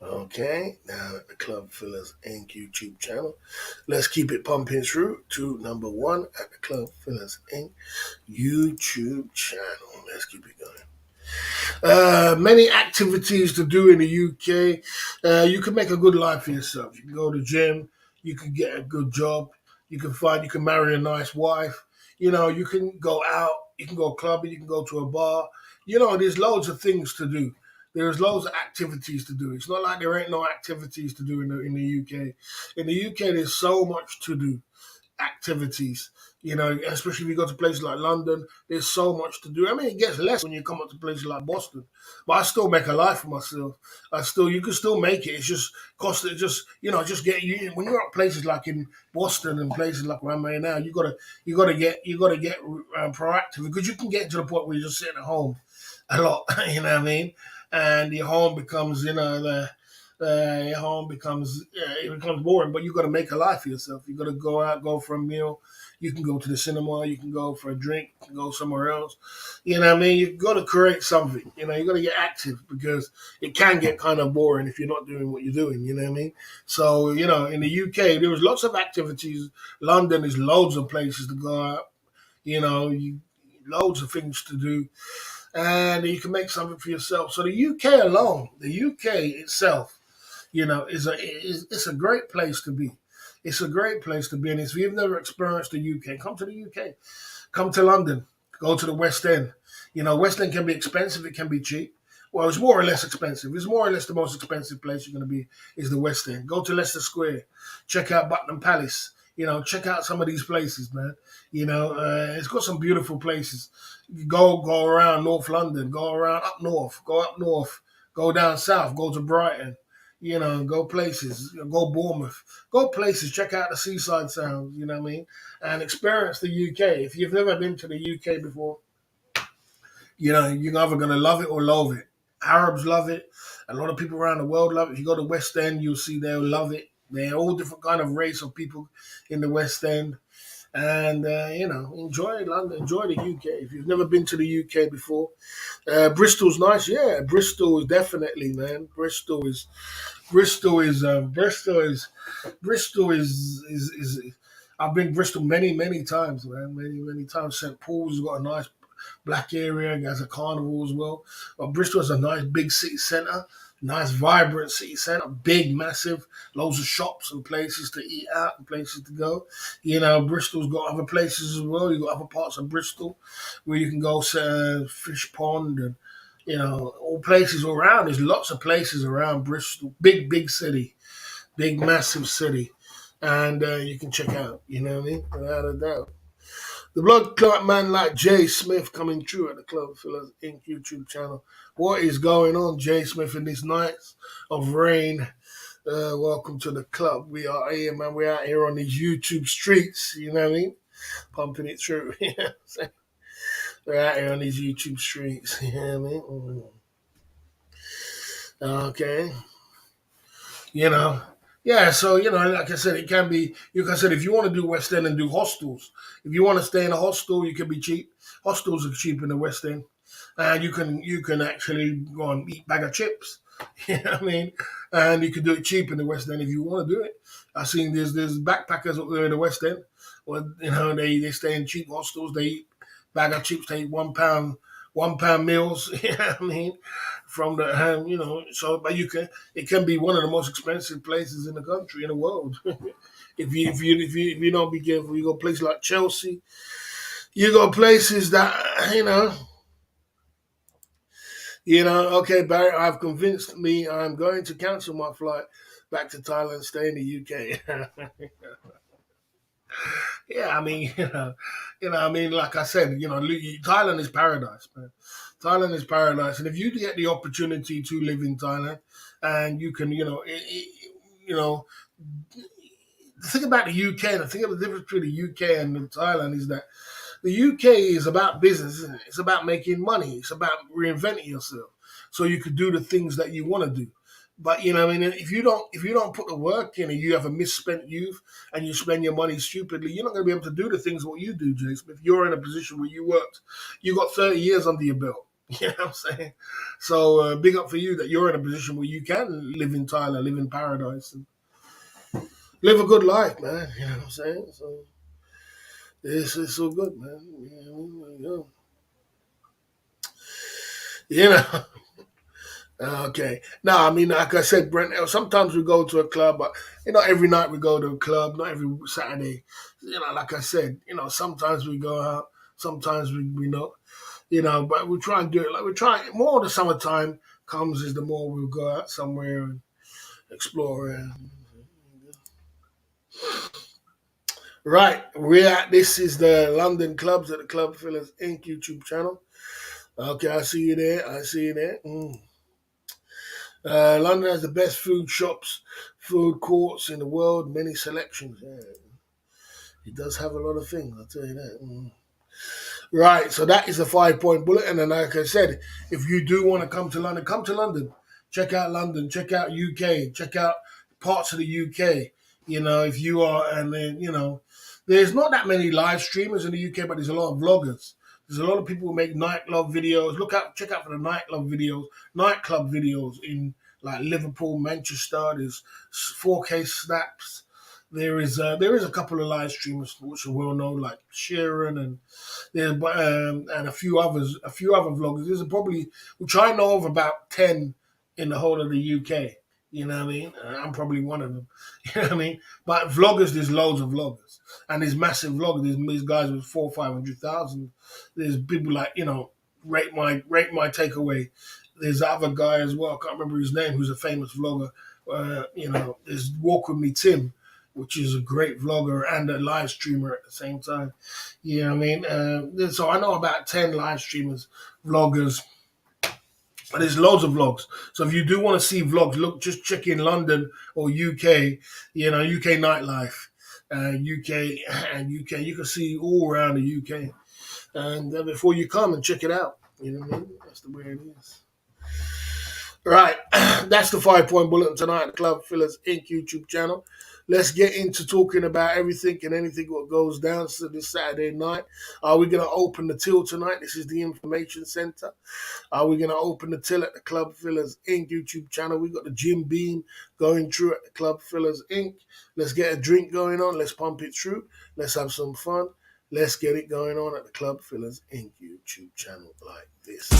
Okay, now at the Club Fillers Inc. YouTube channel. Let's keep it pumping through to number one at the Club Fillers Inc. YouTube channel. Let's keep it going. Many activities to do in the UK. You can make a good life for yourself. You can go to the gym. You can get a good job. You can marry a nice wife. You can go out. You can go clubbing. You can go to a bar. There's loads of things to do. There's loads of activities to do. It's not like there ain't no activities to do in the UK. In the UK, there's so much to do. Activities, especially if you go to places like London, there's so much to do. I mean, it gets less when you come up to places like Boston, but I still make a life for myself. You can still make it. It's just cost. It just get you when you're at places like in Boston and places like where I'm at now. You gotta get proactive because you can get to the point where you're just sitting at home a lot. You know what I mean? And your home becomes, your home becomes it becomes boring. But you got to make a life for yourself. You got to go out, go for a meal. You can go to the cinema. You can go for a drink. You can go somewhere else. You know what I mean? You got to create something. You got to get active because it can get kind of boring if you're not doing what you're doing. You know what I mean? So in the UK, there was lots of activities. London is loads of places to go out. Loads of things to do and you can make something for yourself. So the UK alone, the UK itself, it's a great place to be. It's a great place to be, and if you've never experienced the UK, come to the UK, come to London, go to the West End. West End can be expensive, it can be cheap. Well, it's more or less expensive. It's more or less the most expensive place you're going to be is the West End. Go to Leicester Square, check out Buckingham Palace. Check out some of these places, man. It's got some beautiful places. Go around North London, go around up north, go down south, go to Brighton. Go places, go Bournemouth, go places. Check out the seaside sounds. You know what I mean, and experience the UK. If you've never been to the UK before, you're either going to love it or loathe it. Arabs love it. A lot of people around the world love it. If you go to West End, you'll see they'll love it. They're all different kind of race of people in the West End. and enjoy London, enjoy the UK. If you've never been to the UK before, Bristol's nice. Yeah, Bristol is definitely, man. Bristol is. I've been Bristol many times, man. Many times. St Paul's has got a nice black area. It has a carnival as well. But Bristol has a nice big city centre, nice vibrant city centre, big, massive, loads of shops and places to eat out and places to go. Bristol's got other places as well. You've got other parts of Bristol where you can go to Fish Pond and all places around. There's lots of places around Bristol. Big city, big massive city, and you can check out. You know what I mean? Without a doubt. The blood clot man like Jay Smith coming through at the Club Fillers Inc. YouTube channel. What is going on, Jay Smith, in these nights of rain? Welcome to the club. We are here, man. We're out here on these YouTube streets. You know what I mean? Pumping it through. You know what I'm saying? We're out here on these YouTube streets. You know what I mean? Okay. You know. Yeah, so like I said, it can be. Like I said, if you want to do West End and do hostels, if you want to stay in a hostel, you can be cheap. Hostels are cheap in the West End, and you can actually go and eat bag of chips. You know what I mean? And you can do it cheap in the West End if you want to do it. I've seen there's backpackers up there in the West End. Well, they stay in cheap hostels. They eat bag of chips. They eat £1 meals. You know what I mean? From the so but it can be one of the most expensive places in the country in the world. If you don't be careful, you go places like Chelsea. You go places that okay, Barry, I've convinced me I'm going to cancel my flight back to Thailand, stay in the UK. Yeah, I mean, I mean, like I said, Thailand is paradise, man. Thailand is paradise, and if you get the opportunity to live in Thailand, and you can, the thing about the UK, the thing of the difference between the UK and Thailand is that the UK is about business, isn't it? It's about making money. It's about reinventing yourself, so you could do the things that you want to do. But I mean, if you don't put the work in and you have a misspent youth and you spend your money stupidly, you're not going to be able to do the things what you do, Jason. If you're in a position where you got 30 years under your belt. You know what I'm saying? So big up for you that you're in a position where you can live in Thailand, live in paradise, and live a good life, man. You know what I'm saying? So it's so good, man. You know. Okay. No, I mean, like I said, Brent, sometimes we go to a club, but every night we go to a club, not every Saturday. Like I said, sometimes we go out, sometimes we not, but we try and do it. Like we try more the summertime comes is the more we'll go out somewhere and explore. Right. This is the London Clubs at the Club Fillers Inc. YouTube channel. Okay, I see you there. I see you there. London has the best food shops, food courts in the world, many selections. Yeah. It does have a lot of things, I'll tell you that. Right, so that is a 5 point bullet. And then, like I said, if you do want to come to London, come to London. Check out London, check out UK, check out parts of the UK. If you are, and then, there's not that many live streamers in the UK, but there's a lot of vloggers. There's a lot of people who make nightclub videos. Check out for the nightclub videos in like Liverpool, Manchester. There's 4K snaps. There is a couple of live streamers which are well known, like Sharon and a few other vloggers. There's probably which I know of about 10 in the whole of the UK. You know what I mean? I'm probably one of them. You know what I mean? But vloggers, there's loads of vloggers, and there's massive vloggers. There's these guys with 500,000. There's people like rate my takeaway. There's other guy as well. I can't remember his name. Who's a famous vlogger. There's Walk With Me Tim, which is a great vlogger and a live streamer at the same time. You know what I mean? So I know about 10 live streamers, vloggers. And there's loads of vlogs. So if you do want to see vlogs, just check in London or UK, UK nightlife, UK and UK. You can see all around the UK. And before you come and check it out, you know what I mean? That's the way it is. Right, that's the 5 point bulletin tonight at the Club Fillers Inc. YouTube channel. let's get into talking about everything and anything what goes down so this Saturday night. Are we going to open the till tonight? This is the information center. Are we going to open the till at the Club Fillers Inc. YouTube channel? We got the Jim Beam going through at the Club Fillers Inc. Let's get a drink going on. Let's pump it through. Let's have some fun. Let's get it going on at the Club Fillers Inc. YouTube channel like this.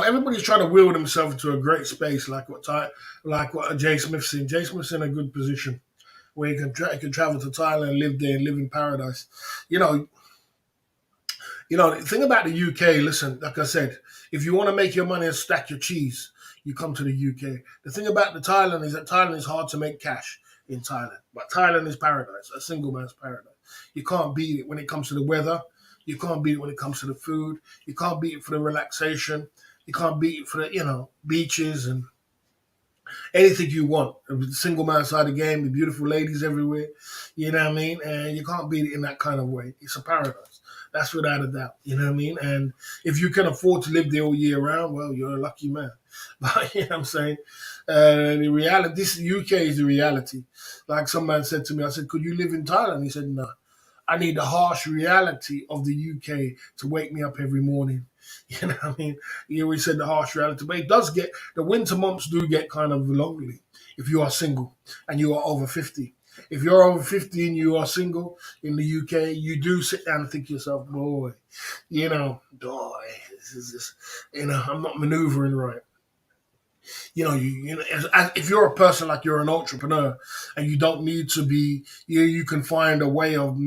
Everybody's trying to will themselves into a great space, like what Jay Smith's in. Jay Smith's in a good position where he can travel to Thailand, live there, and live in paradise. You know, the thing about the UK. Listen, like I said, if you want to make your money and stack your cheese, you come to the UK. The thing about the Thailand is that Thailand is hard to make cash in Thailand, but Thailand is paradise, a single man's paradise. You can't beat it when it comes to the weather. You can't beat it when it comes to the food. You can't beat it for the relaxation. You can't beat it for the, beaches and anything you want. The single man side of the game, the beautiful ladies everywhere. You know what I mean? And you can't beat it in that kind of way. It's a paradise. That's without a doubt. You know what I mean? And if you can afford to live there all year round, well, you're a lucky man. But you know what I'm saying? The reality, this UK is the reality. Like some man said to me, I said, could you live in Thailand? He said, no. I need the harsh reality of the UK to wake me up every morning. You know what I mean? You always said the harsh reality, but the winter months do get kind of lonely if you are single and you are over 50. If you're over 50 and you are single in the UK, you do sit down and think to yourself, boy, this is just, I'm not maneuvering right. If you're a person like you're an entrepreneur and you don't need to be, you can find a way of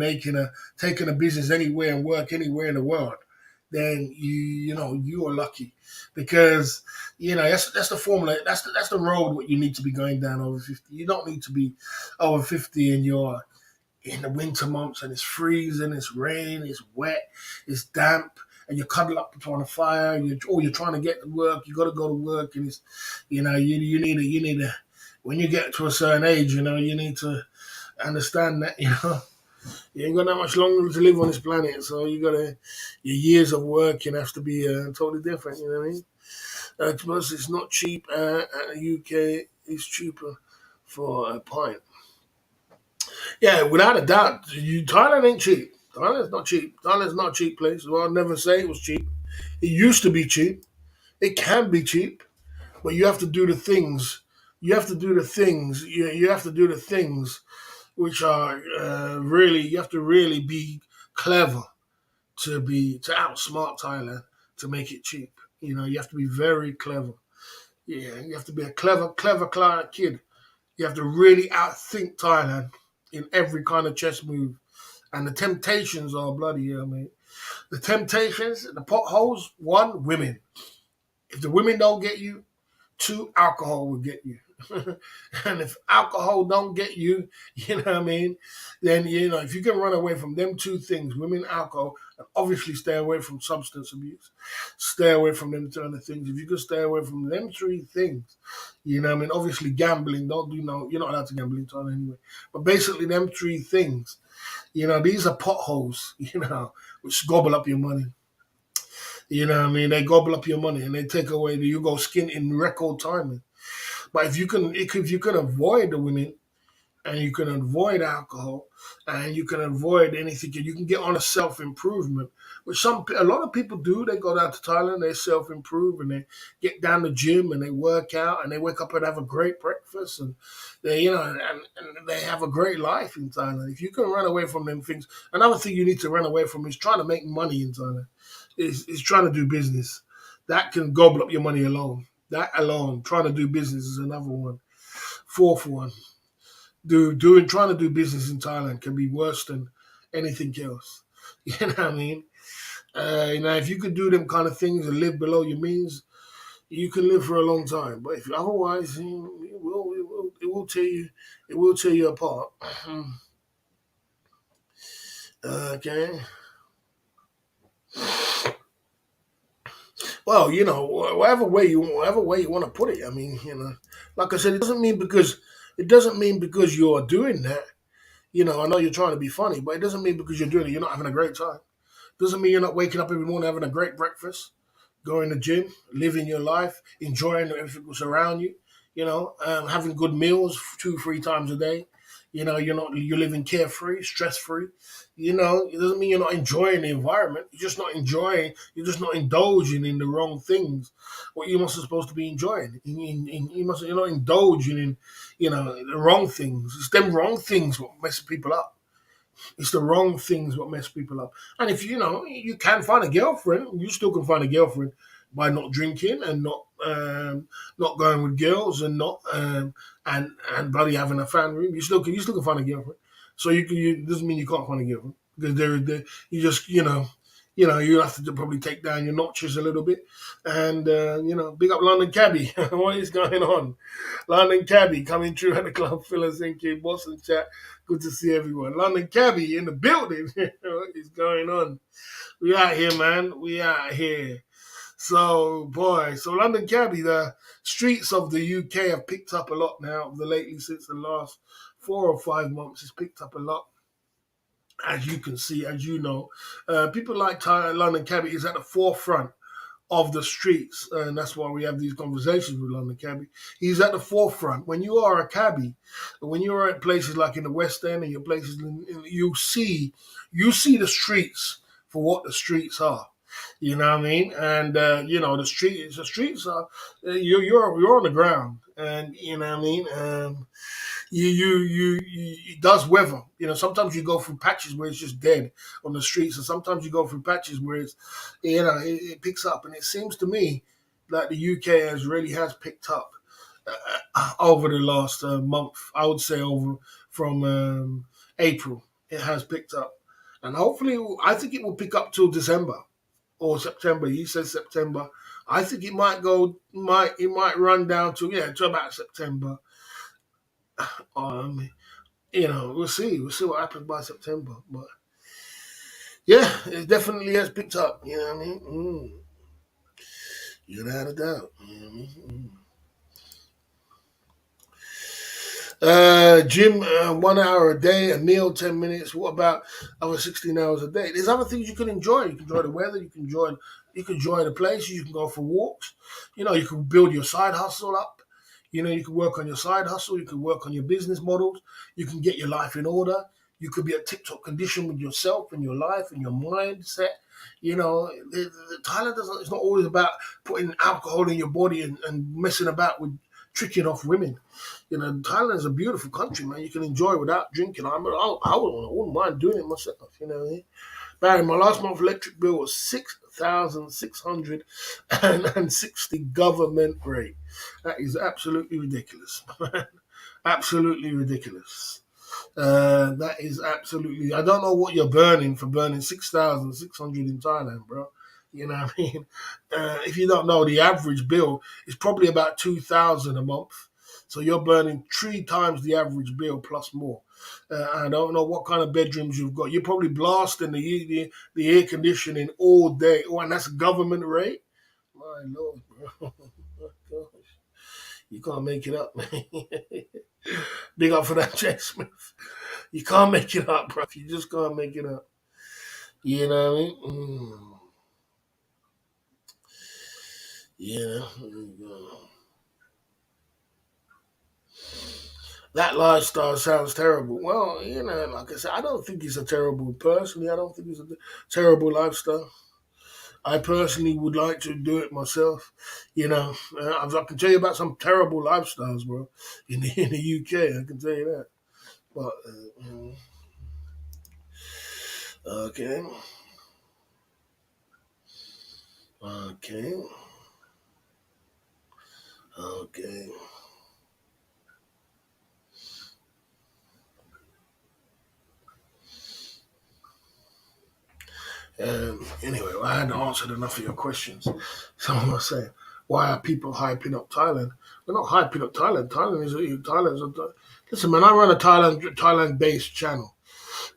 taking a business anywhere and work anywhere in the world. Then you are lucky because that's the formula. That's the road what you need to be going down over 50. You don't need to be over 50 and you're in the winter months and it's freezing, it's rain, it's wet, it's damp, and you cuddle up on a fire, you're trying to get to work, you got to go to work, and it's, you need a, when you get to a certain age, you need to understand that, you ain't got that much longer to live on this planet, so your years of working have to be totally different, you know what I mean? Plus, it's not cheap, UK is cheaper for a pint. Yeah, without a doubt, Thailand ain't cheap. Thailand's not cheap. Thailand's not a cheap place. Well, I'll never say it was cheap. It used to be cheap. It can be cheap, but you have to do the things. You have to do the things. You have to do the things which are really. You have to really be clever to outsmart Thailand to make it cheap. You have to be very clever. Yeah, you have to be a clever client kid. You have to really outthink Thailand in every kind of chess move. And the temptations are bloody hell, mate. The temptations, the potholes, one, women. If the women don't get you, two, alcohol will get you. And if alcohol don't get you, you know what I mean, then, if you can run away from them two things, women, alcohol, and obviously stay away from substance abuse, stay away from them kind of things. If you can stay away from them three things, obviously gambling, you're not allowed to gamble in Thailand anyway. But basically them three things, these are potholes, which gobble up your money. They gobble up your money and they take away you go skin in record timing. But if you can avoid the women and you can avoid alcohol and you can avoid anything, and you can get on a self-improvement, which a lot of people do. They go down to Thailand, they self-improve, and they get down the gym and they work out and they wake up and have a great breakfast, and and they have a great life in Thailand. If you can run away from them things, another thing you need to run away from is trying to make money in Thailand. Is trying to do business. That can gobble up your money alone. That alone, trying to do business is another one. Fourth one, trying to do business in Thailand can be worse than anything else. You know what I mean? If you could do them kind of things and live below your means, you can live for a long time. But if otherwise, it will tear you apart. Okay. Well, whatever way you want to put it. I mean, like I said, it doesn't mean because you're doing that. I know you're trying to be funny, but it doesn't mean because you're doing it, you're not having a great time. Doesn't mean you're not waking up every morning having a great breakfast, going to the gym, living your life, enjoying everything that's around you. Having good meals 2, 3 times a day. You're living carefree, stress free. It doesn't mean you're not enjoying the environment. You're just not enjoying. You're just not indulging in the wrong things. What you must supposed to be enjoying. You're not indulging in, the wrong things. It's them wrong things what mess people up. It's the wrong things what mess people up. And if you can find a girlfriend, you still can find a girlfriend by not drinking and not going with girls and not and bloody having a fan room. You still can find a girlfriend. So doesn't mean you can't find a girlfriend because you just you have to probably take down your notches a little bit and big up London Cabby. What is going on? London Cabby coming through at the Club Filler Zinky Boston chat. Good to see everyone. London Cabby in the building. What is going on? We out here, man. We out here. So London Cabby, the streets of the UK have picked up a lot now. Lately, since the last 4 or 5 months, it's picked up a lot. As you can see, as you know, people like London Cabby is at the forefront of the streets, and that's why we have these conversations with London Cabby. He's at the forefront. When you are a cabbie, when you're at places like in the West End and your places, you see the streets for what the streets are. You know what I mean? And the streets are you're on the ground, and you know what I mean. It does weather. Sometimes you go through patches where it's just dead on the streets, and sometimes you go through patches where it picks up. And it seems to me that the UK has picked up over the last month. I would say over from April, it has picked up, and hopefully, I think it will pick up till December or September. He says September. I think it might run down to about September. Um, we'll see. We'll see what happens by September. But yeah, it definitely has picked up. You know what I mean? Without a doubt. You know what I mean? Gym, 1 hour a day, a meal, 10 minutes. What about other 16 hours a day? There's other things you can enjoy. You can enjoy the weather. You can enjoy the places. You can go for walks. You can build your side hustle up. You can work on your side hustle. You can work on your business models. You can get your life in order. You could be at tip-top condition with yourself and your life and your mindset. Thailand doesn't. It's not always about putting alcohol in your body and messing about with tricking off women. Thailand is a beautiful country, man. You can enjoy without drinking. I wouldn't mind doing it myself. Barry, my last month's electric bill was 6,660 government rate. That is absolutely ridiculous. Absolutely ridiculous. That is absolutely. I don't know what you're burning for burning 6,600 in Thailand, bro. You know what I mean? If you don't know, the average bill is probably about 2,000 a month. So you're burning 3 times the average bill plus more. I don't know what kind of bedrooms you've got. You're probably blasting the air conditioning all day. Oh, and that's government rate. My lord, bro. Gosh, you can't make it up, man. Big up for that, Jay Smith. You can't make it up, bro. You just can't make it up. You know what I mean? Yeah. That lifestyle sounds terrible. Well, like I said, I don't think it's a terrible. Personally, I don't think it's a terrible lifestyle. I personally would like to do it myself. I can tell you about some terrible lifestyles, bro, in the UK. I can tell you that. But okay, okay. Okay. Anyway, well, I hadn't answered enough of your questions. So I'm gonna say, why are people hyping up Thailand? We're not hyping up Thailand. Thailand's a, listen, man. I run a Thailand based channel,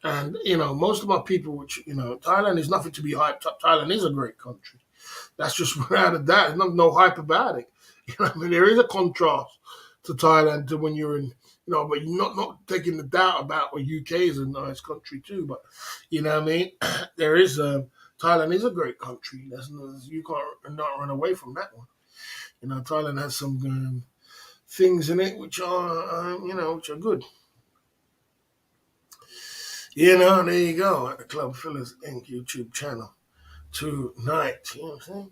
and most of my people, which Thailand is nothing to be hyped up. Thailand is a great country. That's just without a doubt. There's no hype about it. I mean, there is a contrast to Thailand to when you're in, but you're not taking the doubt about what UK is a nice country too. But you know what I mean? There is Thailand is a great country. You can't not run away from that one. Thailand has some things in it which are which are good. There you go at the Club Fillers Inc. YouTube channel tonight. You know what I'm saying?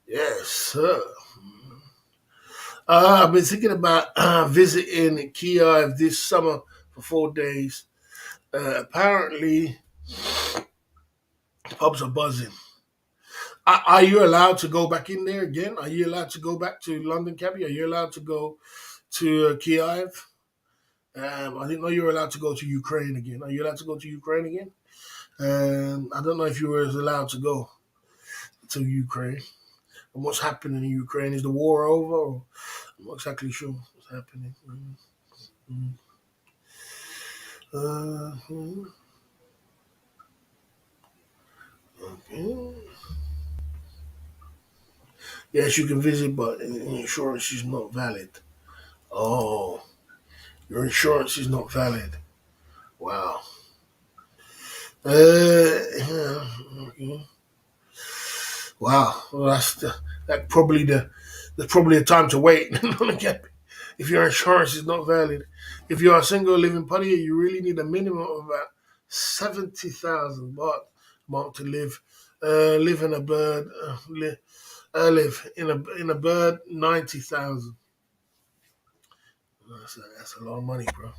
Yes, sir. I've been thinking about visiting Kiev this summer for 4 days. Apparently, pubs are buzzing. Are you allowed to go back in there again? Are you allowed to go back to London, Cabby? Are you allowed to go to Kiev? I didn't know you were allowed to go to Ukraine again. Are you allowed to go to Ukraine again? I don't know if you were allowed to go to Ukraine. And what's happening in Ukraine? Is the war over? Or I'm not exactly sure what's happening. Mm. Uh, okay. Yes, you can visit, but insurance is not valid. Oh, your insurance is not valid. Wow. Yeah, okay. Wow. Well, that probably there's probably a time to wait if your insurance is not valid. If you're a single living party, you really need a minimum of about 70,000 baht a month to live in a bird. Live in a bird 90,000. That's a lot of money, bro.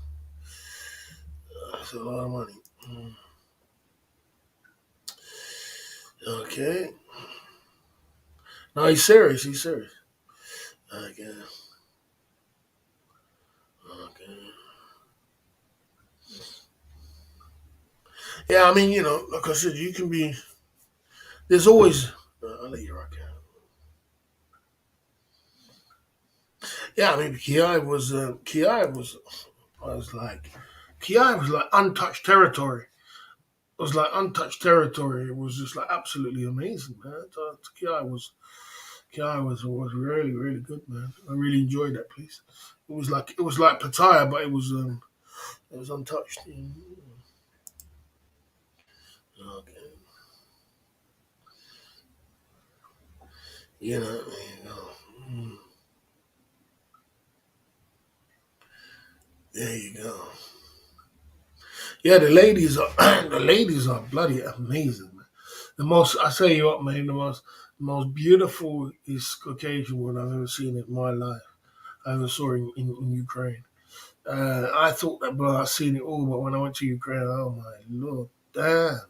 That's a lot of money. Mm. Okay. No, he's serious. He's serious. Okay. Okay. Yeah, I mean, like I said, you can be. There's always. I'll let you rock out. Yeah, I mean, Kiev was like, Kiev was like untouched territory. It was like untouched territory. It was just like absolutely amazing, man. Kiev was really really good, man. I really enjoyed that place. It was like Pattaya, but it was untouched. Okay. There you go. Mm, there you go. Yeah, the ladies are bloody amazing, man. I say you what, man, the most beautiful is Caucasian one I've ever seen in my life. I ever saw in Ukraine. I thought that, bro, I've seen it all, but when I went to Ukraine, oh my lord, damn.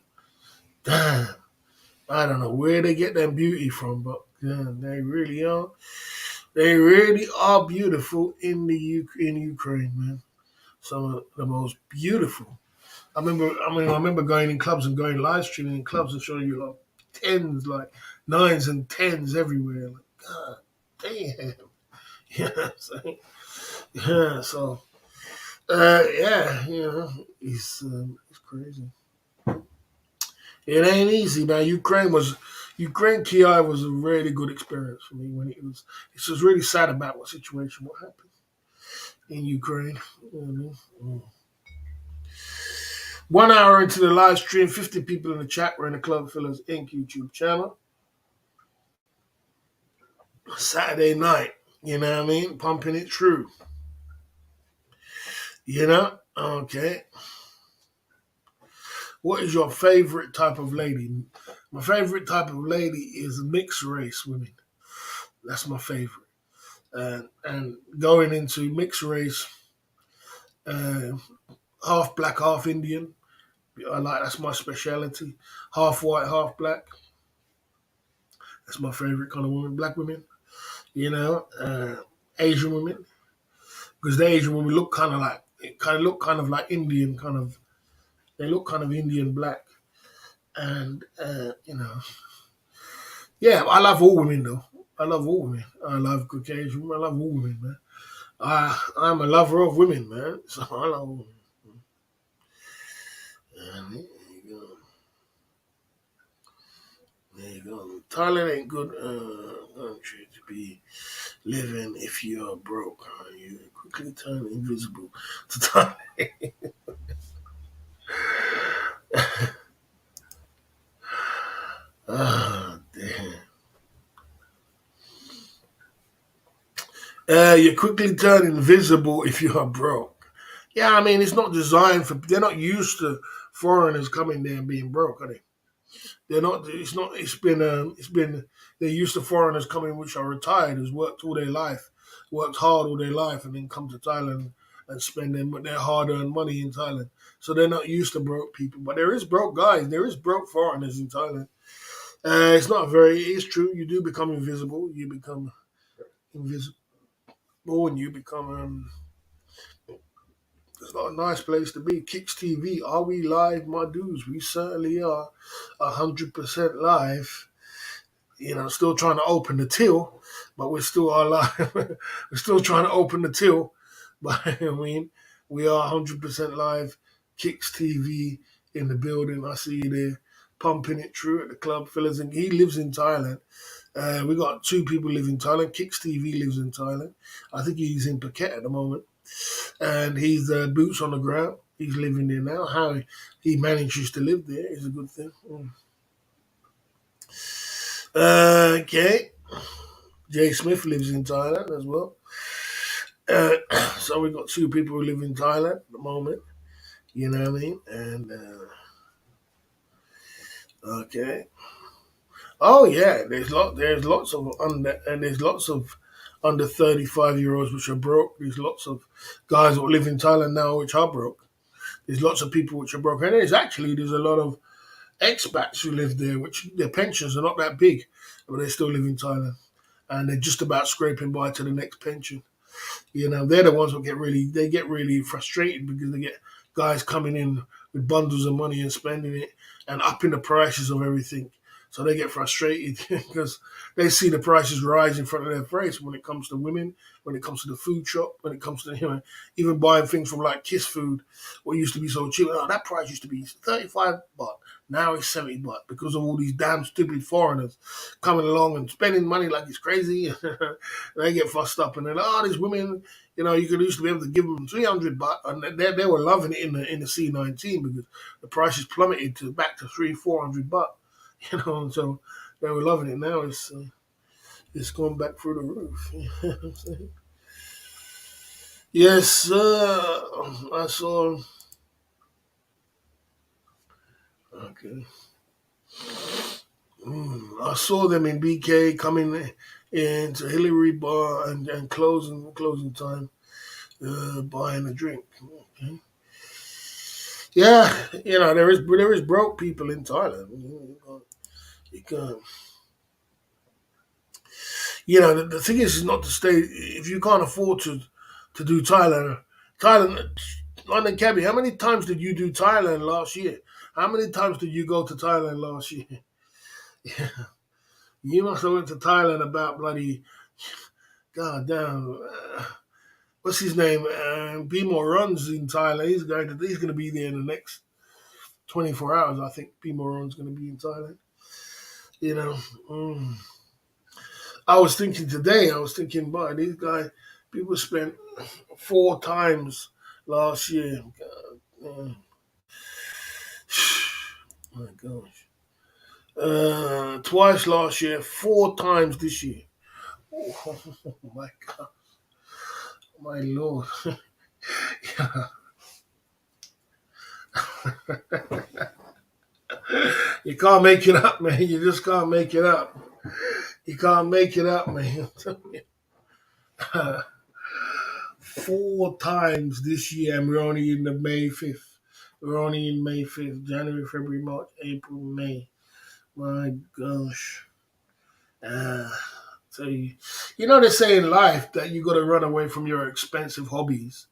I don't know where they get their beauty from, but yeah, they really are. They really are beautiful in Ukraine, man. Some of the most beautiful. I remember going in clubs and going live streaming in clubs and showing you like tens, like nines and tens everywhere. Like, God damn. You know what I'm saying? Yeah, so yeah, it's crazy. It ain't easy, man. Ukraine Kiev was a really good experience for me when it was. It's just really sad about what happened in Ukraine. You know what I mean? 1 hour into the live stream, 50 people in the chat. We're in the Club Fillers Inc. YouTube channel. Saturday night, you know what I mean? Pumping it through. Okay. What is your favorite type of lady? My favorite type of lady is mixed race women. That's my favorite. And going into mixed race, uh, half black, half Indian. That's my specialty. Half white, half black. That's my favorite kind of woman. Black women. you know, Asian women, because the Asian women look kind of like Indian, kind of they look kind of Indian black, and yeah, I love all women though. I love all women. I love Caucasian women. I love all women, man. I'm a lover of women, man. So I love women. And there you go. Thailand ain't good country to be living if you're broke. You quickly turn invisible to Thailand. Ah, damn. You quickly turn invisible if you are broke. Yeah, I mean it's not designed for. They're not used to foreigners coming there and being broke, are they? They're not. It's not. It's been. It's been. They're used to foreigners coming, which are retired, who's worked all their life, worked hard all their life, and then come to Thailand and spend their hard-earned money in Thailand. So they're not used to broke people. But there is broke guys. There is broke foreigners in Thailand. It's not very. It's true. You do become invisible. You become invisible, and you become. It's not a nice place to be. Kicks TV. Are we live, my dudes? We certainly are. 100% live. Still trying to open the till, but we're still alive. We're still trying to open the till, but I mean, we are 100% live. Kicks TV in the building. I see you there, pumping it true at the club, fellas. And he lives in Thailand. We got two people live in Thailand. Kicks TV lives in Thailand. I think he's in Phuket at the moment, and he's boots on the ground. He's living there now. How he manages to live there is a good thing. Okay. Jay Smith lives in Thailand as well. Uh, so we've got two people who live in Thailand at the moment. You know what I mean? And okay. Oh yeah, there's lots of under 35-year-olds which are broke. There's lots of guys that live in Thailand now which are broke. There's lots of people which are broke, and there's a lot of expats who live there, which their pensions are not that big, but they still live in Thailand, and they're just about scraping by to the next pension. They're the ones who get really frustrated because they get guys coming in with bundles of money and spending it and upping the prices of everything. So they get frustrated because they see the prices rise in front of their face when it comes to women, when it comes to the food shop, when it comes to even buying things from like Kiss Food, what used to be so cheap. Oh, that price used to be 35 baht. Now it's 70 baht because of all these damn stupid foreigners coming along and spending money like it's crazy. They get fussed up and they're like, oh, these women, you could used to be able to give them 300 baht, and they were loving it in the C19 because the prices plummeted to back to 400 baht. So they were loving it. Now it's going back through the roof. You know what I'm saying? Yes, sir. I saw. Okay. I saw them in BK coming into Hillary Bar and closing time, buying a drink. Okay. Yeah, there is broke people in Thailand. You can't. The thing is not to stay if you can't afford to do Thailand. Thailand, London Cabby. How many times did you do Thailand last year? How many times did you go to Thailand last year? You must have went to Thailand about bloody goddamn. What's his name? Bimo runs in Thailand. He's going to be there in the next 24 hours. I think Bimo runs going to be in Thailand. You know. Mm. I was thinking today. I was thinking, boy, these guys. People spent 4 times last year. God, my gosh. Twice last year, 4 times this year. Oh, my God, my Lord. You can't make it up, man. You just can't make it up. You can't make it up, man. 4 times this year, and we're only in the May 5th. We're only in May 5th, January, February, March, April, May. My gosh. So you know they say in life that you got to run away from your expensive hobbies.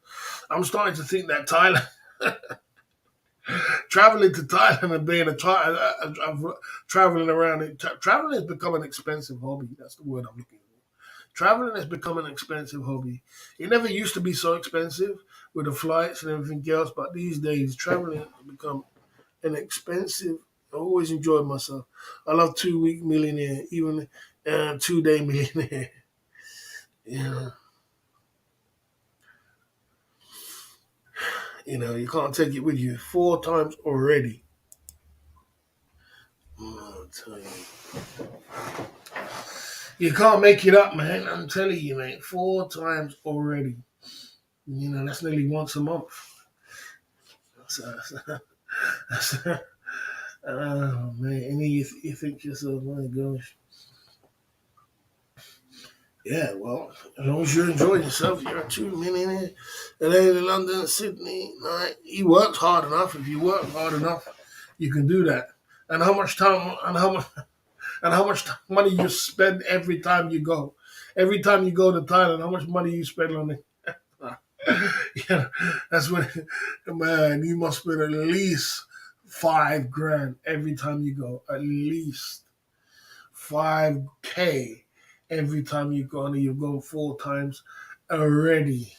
I'm starting to think that Thailand, traveling to Thailand and being traveling around, traveling has become an expensive hobby. That's the word I'm looking for. Traveling has become an expensive hobby. It never used to be so expensive with the flights and everything else, but these days traveling has become an expensive. I always enjoyed myself. I love 2 week millionaire, even 2 day millionaire. Yeah, you can't take it with you 4 times already. I'll tell you can't make it up, man. I'm telling you, mate. 4 times already. That's nearly once a month. So, that's, oh man, and then you think to yourself, my gosh. Yeah, well, as long as you're enjoying yourself, you're a 2 millionaire. LA, London, Sydney, right? You worked hard enough. If you work hard enough, you can do that. And how much time and how much money you spend every time you go. Every time you go to Thailand, how much money you spend on it? Yeah, that's what, man, you must spend at least 5 grand every time you go. At least 5K every time you go, and you go 4 times already.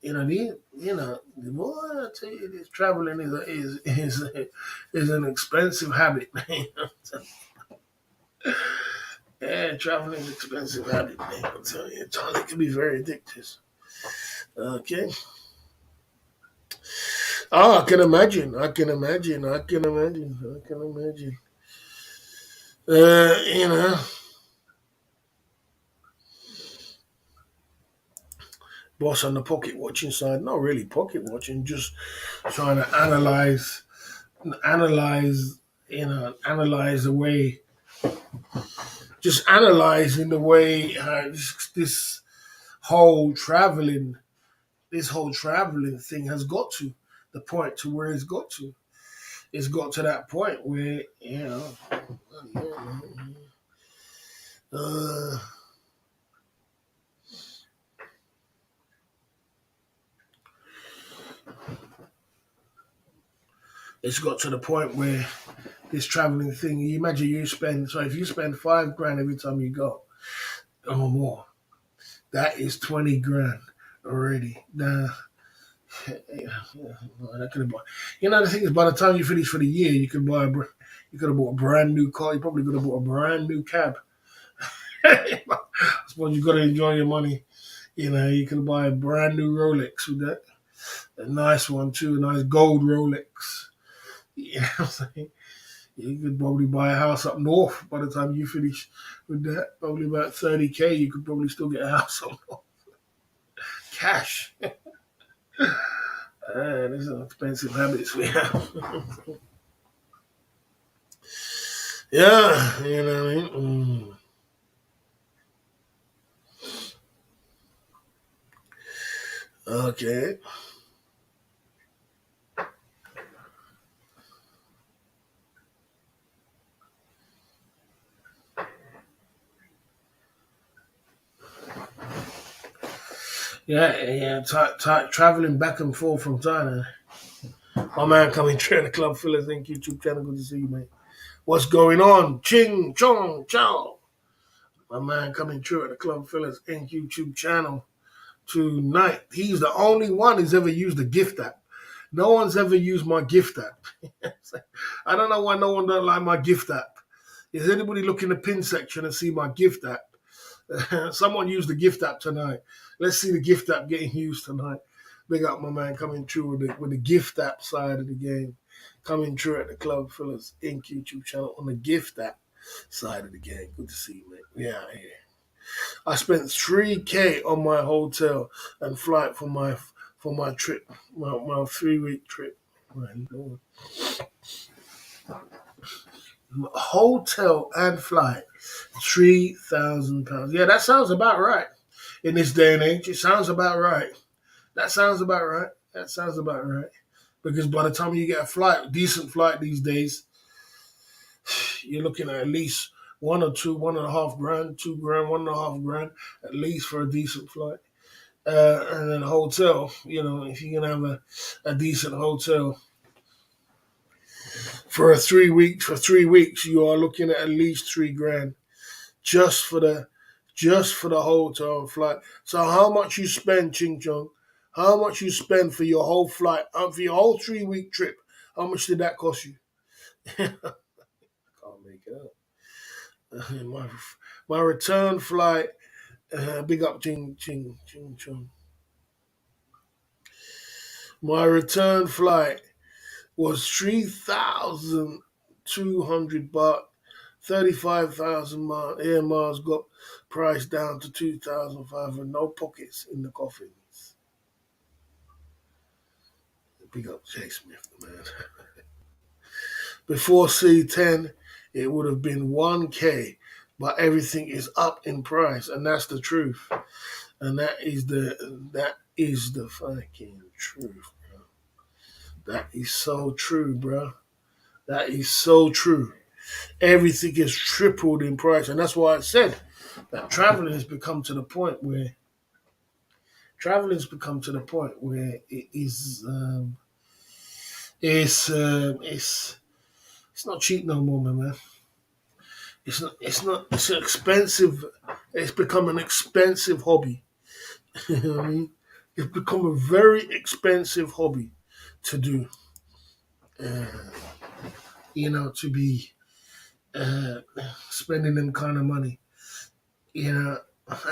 Boy, I tell you, this traveling is an expensive habit. Yeah, traveling is an expensive habit, man. I'm telling you, Charlie can be very addictive. Okay. Oh, I can imagine. I can imagine. I can imagine. I can imagine. Uh, you know, boss on the pocket watching side, not really pocket watching, just trying to analyze, analyze the way, just analyzing the way this whole traveling, this whole traveling thing has got to the point to where it's got to. It's got to that point where uh, it's got to the point where this traveling thing. You imagine if you spend 5 grand every time you go or more, that is 20 grand already. Now, that could have bought. The thing is, by the time you finish for the year, you could have bought a brand new car. You probably could have bought a brand new cab. I suppose you got to enjoy your money. You can buy a brand new Rolex with that, a nice one too, a nice gold Rolex. You know what I'm saying? You could probably buy a house up north by the time you finish with that. Probably about 30K. You could probably still get a house up north. Cash. These are expensive habits we have. Yeah, you know what I mean? Okay. Yeah. Traveling back and forth from China. My man coming through the Club Fillers Inc. YouTube channel. Good to see you, mate. What's going on? Ching, chong, chow. My man coming through at the Club Fillers Inc. YouTube channel tonight. He's the only one who's ever used a gift app. No one's ever used my gift app. I don't know why no one don't like my gift app. Is anybody look in the pin section and see my gift app? Someone used the gift app tonight. Let's see the gift app getting used tonight. Big up my man coming through with the gift app side of the game. Coming through at the Club Fillers Inc. YouTube channel on the gift app side of the game. Good to see you, mate. We out here. I spent 3K on my hotel and flight for my trip, my 3 week trip. Hotel and flight, £3,000. Yeah, that sounds about right. In this day and age, it sounds about right. That sounds about right. That sounds about right. Because by the time you get a decent flight these days, you're looking at least one or two, 1.5 grand, 2 grand, 1.5 grand at least for a decent flight. And then a hotel, if you can have a decent hotel for 3 weeks, you are looking at least 3 grand just for the hotel and flight. So how much you spend, Ching Chong? How much you spend for your whole flight, for your whole 3 week trip? How much did that cost you? Can't make it up. My return flight, big up Ching Chong. My return flight was 3,200 baht. 35,000 air miles got priced down to 2,500. No pockets in the coffins. Big up Jay Smith, man. Before C10, it would have been 1K, but everything is up in price, and that's the truth. And that is the fucking truth, bro. That is so true, bro. That is so true. Everything is tripled in price, and that's why I said that traveling has become to the point where it is it's not cheap no more, man. It's an expensive. It's become an expensive hobby. You know what I mean? It's become a very expensive hobby to do. Uh, to be uh, spending them kind of money. You know,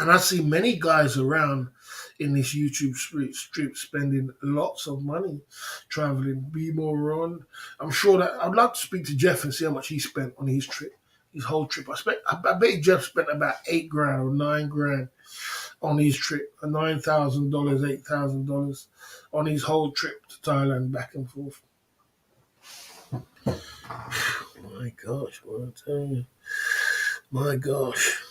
and I see many guys around in this YouTube strip spending lots of money traveling. Be more on. I'm sure that I'd like to speak to Jeff and see how much he spent on his trip, his whole trip. I bet Jeff spent about 8 grand or 9 grand on his trip, $9,000, $8,000 on his whole trip to Thailand back and forth. My gosh, what I tell you, my gosh.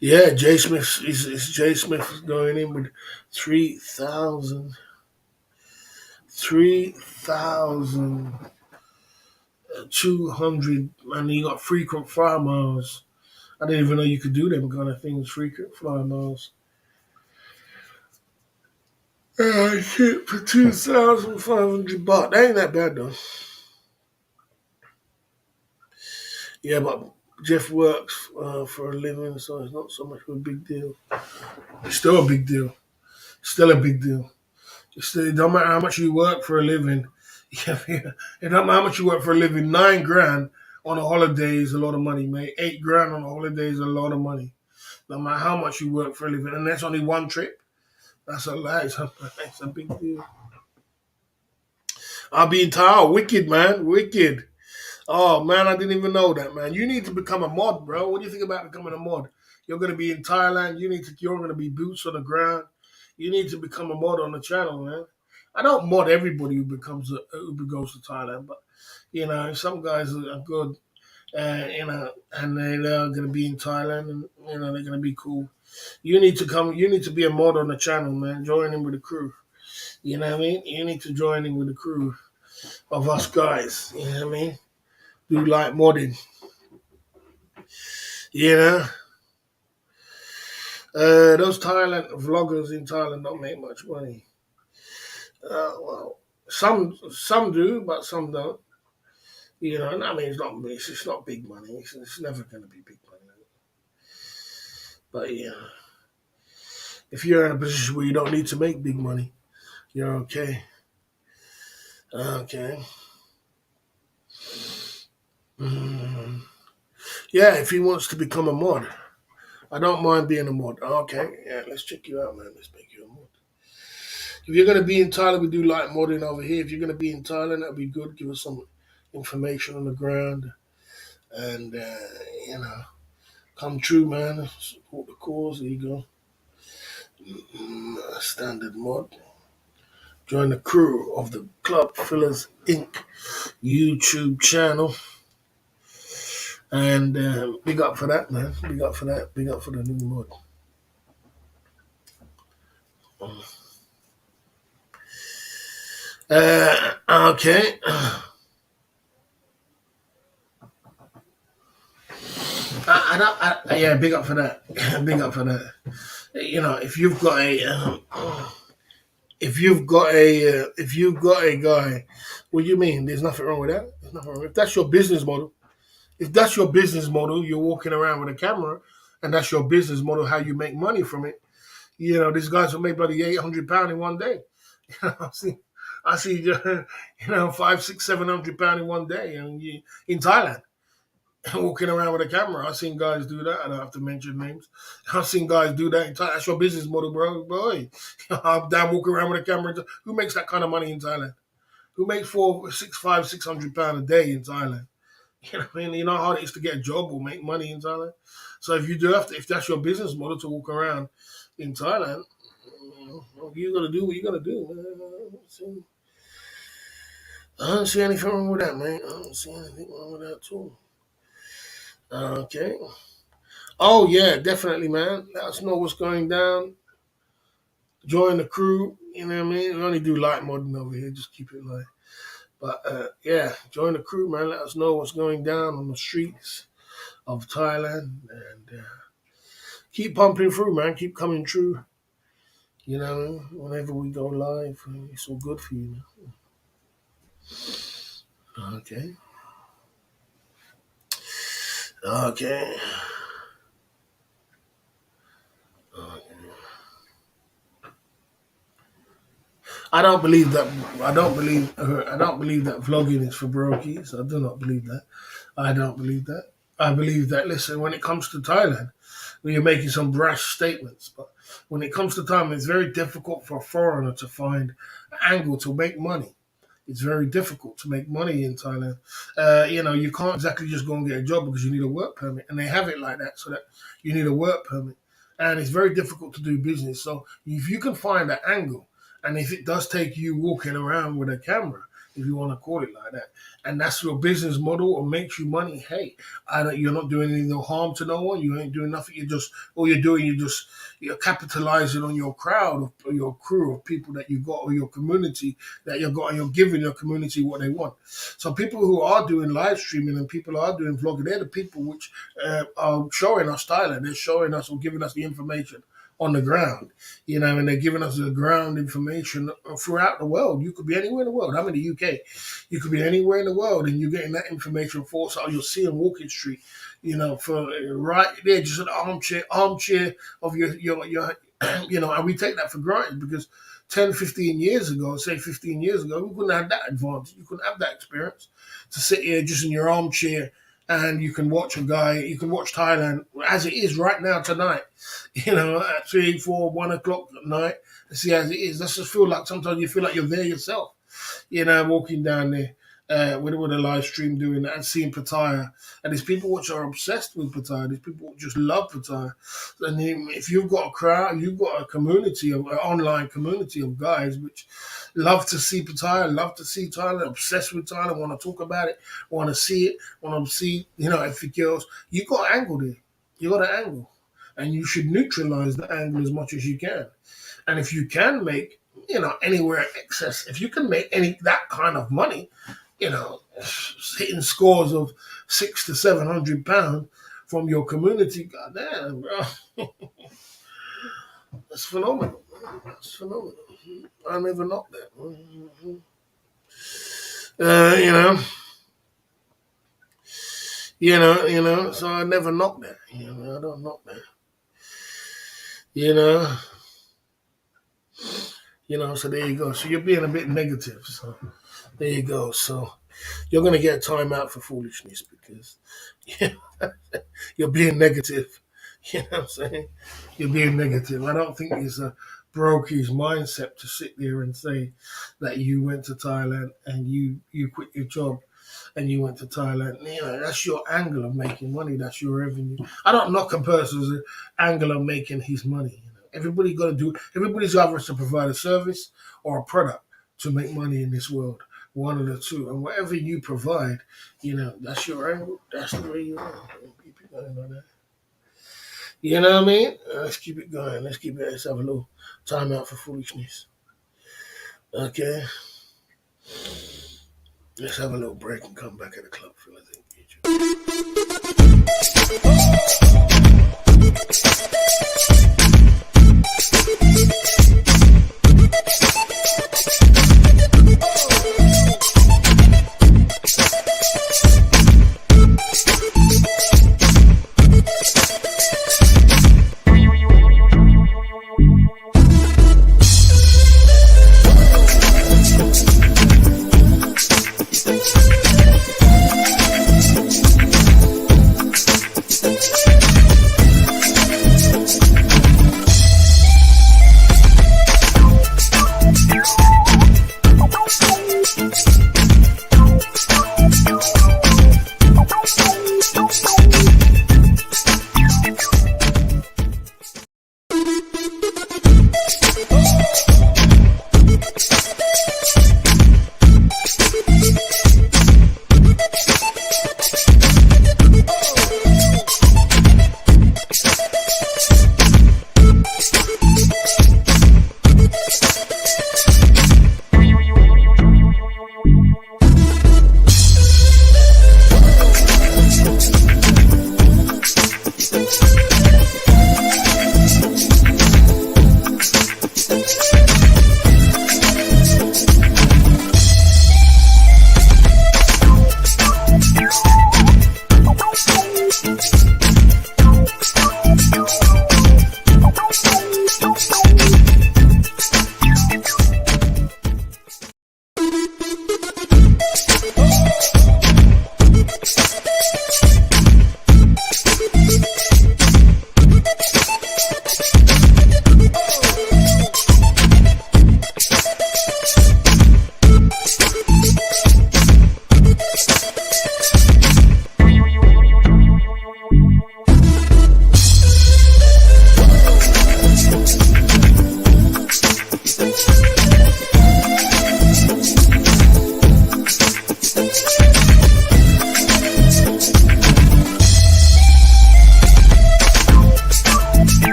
Yeah, Jay Smith is going in with 3,200, and he got frequent flyer miles. I didn't even know you could do them kind of things, frequent flyer miles. Shit, for 2,500 baht. That ain't that bad though. Yeah, but Jeff works for a living, so it's not so much of a big deal. It's still a big deal. Still a big deal. It don't matter how much you work for a living. It don't matter how much you work for a living. 9 grand on a holiday is a lot of money, mate. 8 grand on a holiday is a lot of money. No matter how much you work for a living, and that's only one trip. That's a lie. It's a big deal. I'll be in Thailand. Wicked, man. Wicked. Oh man, I didn't even know that, man. You need to become a mod, bro. What do you think about becoming a mod? You're gonna be in Thailand. You're gonna be boots on the ground. You need to become a mod on the channel, man. I don't mod everybody who goes to Thailand, but some guys are good, and they're gonna be in Thailand, and they're gonna be cool. You need to come. You need to be a mod on the channel, man. Join in with the crew. You know what I mean? You need to join in with the crew of us guys. You know what I mean? Do like modding. You know, those Thailand vloggers in Thailand don't make much money. Well, some do, but some don't. And I mean, it's not big money. It's never going to be big money. But if you're in a position where you don't need to make big money, you're okay. Okay. Yeah, if he wants to become a mod, I don't mind being a mod. Okay, yeah, let's check you out, man. Let's make you a mod. If you're going to be in Thailand, we do like modding over here. If you're going to be in Thailand, that'd be good. Give us some information on the ground. And, come true, man. Support the cause. There you go. Standard mod. Join the crew of the Club Fillers Inc. YouTube channel. And big up for that, man. Big up for that. Big up for the new mod. Okay. Yeah, big up for that. Big up for that. If you've got a, if you've got a guy, what do you mean? There's nothing wrong with that. There's nothing wrong. If that's your business model, you're walking around with a camera, and that's your business model, how you make money from it. These guys will make bloody £800 in one day. I see, five, six, £700 in one day, and in Thailand, walking around with a camera. I've seen guys do that. I don't have to mention names. I've seen guys do that in Thailand. That's your business model, bro. Boy, I'm down walking around with a camera. Who makes that kind of money in Thailand? Who makes £600 a day in Thailand? You know how hard it is to get a job or make money in Thailand. So if that's your business model to walk around in Thailand, you gotta do what you gotta do, man. I don't see anything wrong with that, man. I don't see anything wrong with that too. Okay. Oh yeah, definitely, man. Let us know what's going down. Join the crew. You know what I mean? We only do light modding over here. Just keep it light. But yeah, join the crew, man. Let us know what's going down on the streets of Thailand, and keep pumping through, man. Keep coming through. Whenever we go live, it's all good for you. Okay. Okay. I don't believe that. I don't believe that vlogging is for brokies. I do not believe that. I don't believe that. I believe that. Listen, when it comes to Thailand, when you're making some brash statements, but when it comes to Thailand, it's very difficult for a foreigner to find an angle to make money. It's very difficult to make money in Thailand. You can't exactly just go and get a job because you need a work permit, and they have it like that, so that you need a work permit, and it's very difficult to do business. So if you can find an angle, and if it does take you walking around with a camera, if you want to call it like that, and that's your business model or makes you money, hey, you're not doing any no harm to no one. You ain't doing nothing. You're capitalizing on your crowd or your crew of people that you got, or your community that you got, and you're giving your community what they want. So people who are doing live streaming and people who are doing vlogging, they're the people which are showing us Thailand. They're showing us or giving us the information on the ground, and they're giving us the ground information throughout the world. You could be anywhere in the world. I'm in the UK. You could be anywhere in the world, and you're getting that information for us. So you'll see on Walking Street, for right there, just an armchair of your and we take that for granted because 10, 15 years ago, say 15 years ago, we couldn't have that advantage. You couldn't have that experience to sit here just in your armchair and you can watch you can watch Thailand as it is right now tonight, at 3, 4, 1 o'clock at night, and see as it is. That's just feel like sometimes you feel like you're there yourself, walking down there with a live stream doing that and seeing Pattaya. And there's people which are obsessed with Pattaya. There's people who just love Pattaya. And if you've got a crowd, you've got a community, an online community of guys which love to see Pattaya, love to see Thailand, obsessed with Thailand, want to talk about it, want to see it, want to see, if it goes, you got an angle there. You got an angle. And you should neutralize the angle as much as you can. And if you can make, anywhere excess, if you can make that kind of money, hitting scores of £600 to £700 from your community, goddamn, bro. That's phenomenal. That's phenomenal. I never knocked that. So I never knocked that. I don't knock that. So there you go. So you're being a bit negative. So there you go. So you're going to get a timeout for foolishness because you're being negative. You know what I'm saying? You're being negative. I don't think it's a brokie's mindset to sit there and say that you went to Thailand and you quit your job and you went to Thailand. That's your angle of making money. That's your revenue. I don't knock a person's angle of making his money. Everybody's either to provide a service or a product to make money in this world. One of the two. And whatever you provide, that's your angle. That's the way you are. Keep it going on that. You know what I mean? Let's keep it going. Let's have a little time out for foolishness. Okay. Let's have a little break and come back at the club, fellas.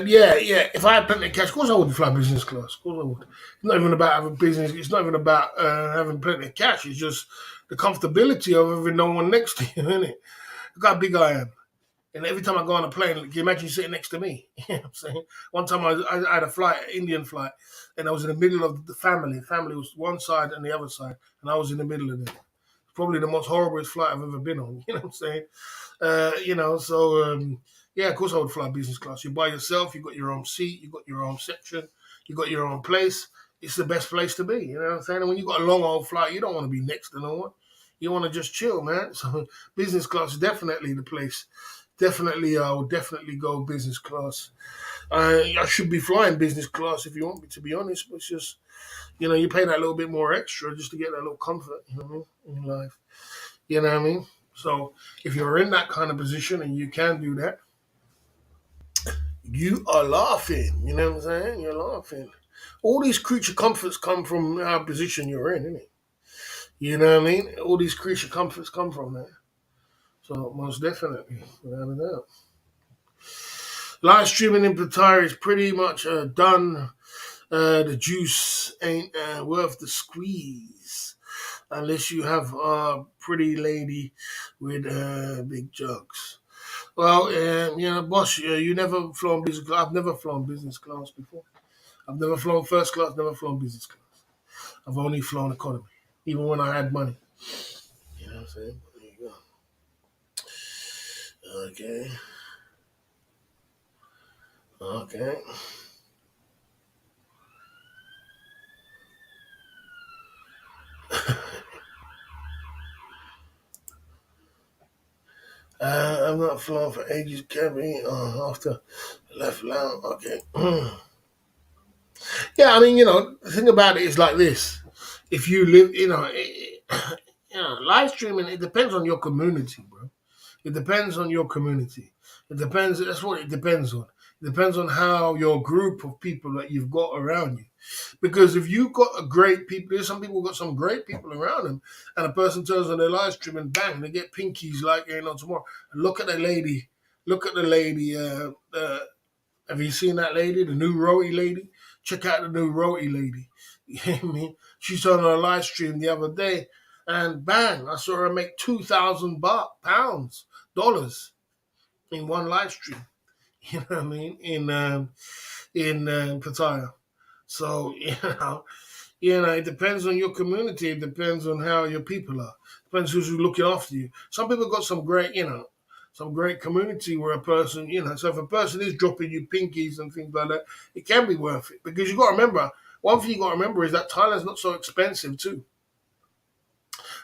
Yeah. If I had plenty of cash, of course I would fly business class. Of course I would. It's not even about having business. It's not even about having plenty of cash. It's just the comfortability of having no one next to you, isn't it? Look how big I am. And every time I go on a plane, can you imagine sitting next to me? You know what I'm saying? One time I had a flight, an Indian flight, and I was in the middle of the family. The family was one side and the other side, and I was in the middle of them. Probably the most horriblest flight I've ever been on. You know what I'm saying? Yeah, of course I would fly business class. You're by yourself, you got your own seat, you got your own section, you got your own place. It's the best place to be. You know what I'm saying? And when you got a long old flight, you don't want to be next to no one. You want to just chill, man. So business class is definitely the place. Definitely, I would definitely go business class. I should be flying business class if you want me to be honest, but it's just, you pay that little bit more extra just to get that little comfort, what I mean, in life. You know what I mean? So if you're in that kind of position and you can do that, you are laughing. You know what I'm saying? You're laughing. All these creature comforts come from our position you're in, isn't it? You know what I mean? All these creature comforts come from that. So most definitely, without a doubt. Live streaming in Pattaya is pretty much done. The juice ain't worth the squeeze unless you have a pretty lady with big jugs. Well, boss, you never flown business class. I've never flown business class before. I've never flown first class, never flown business class. I've only flown economy, even when I had money. You know what I'm saying? There you go. Okay. Okay. I'm not flown for ages, Kevin. After left lounge. Okay. Yeah, I mean, the thing about it is like this. If you live, live streaming, it depends on your community, bro. It depends on your community. It depends. That's what it depends on. It depends on how your group of people that you've got around you. Because if you've got a great people, there's some people got some great people around them, and a person turns on their live stream and bang, they get pinkies like ain't no tomorrow. And look at that lady. Look at the lady. Have you seen that lady, the new roti lady? Check out the new roti lady. You know what I mean? She's on a live stream the other day, and bang, I saw her make 2,000 pounds, dollars in one live stream. You know what I mean? In Pattaya. So it depends on your community. It depends on how your people are. Depends who's looking after you. Some people got some great community where a person, so if a person is dropping you pinkies and things like that, it can be worth it. Because you got to remember, one thing you got to remember is that Thailand's not so expensive too.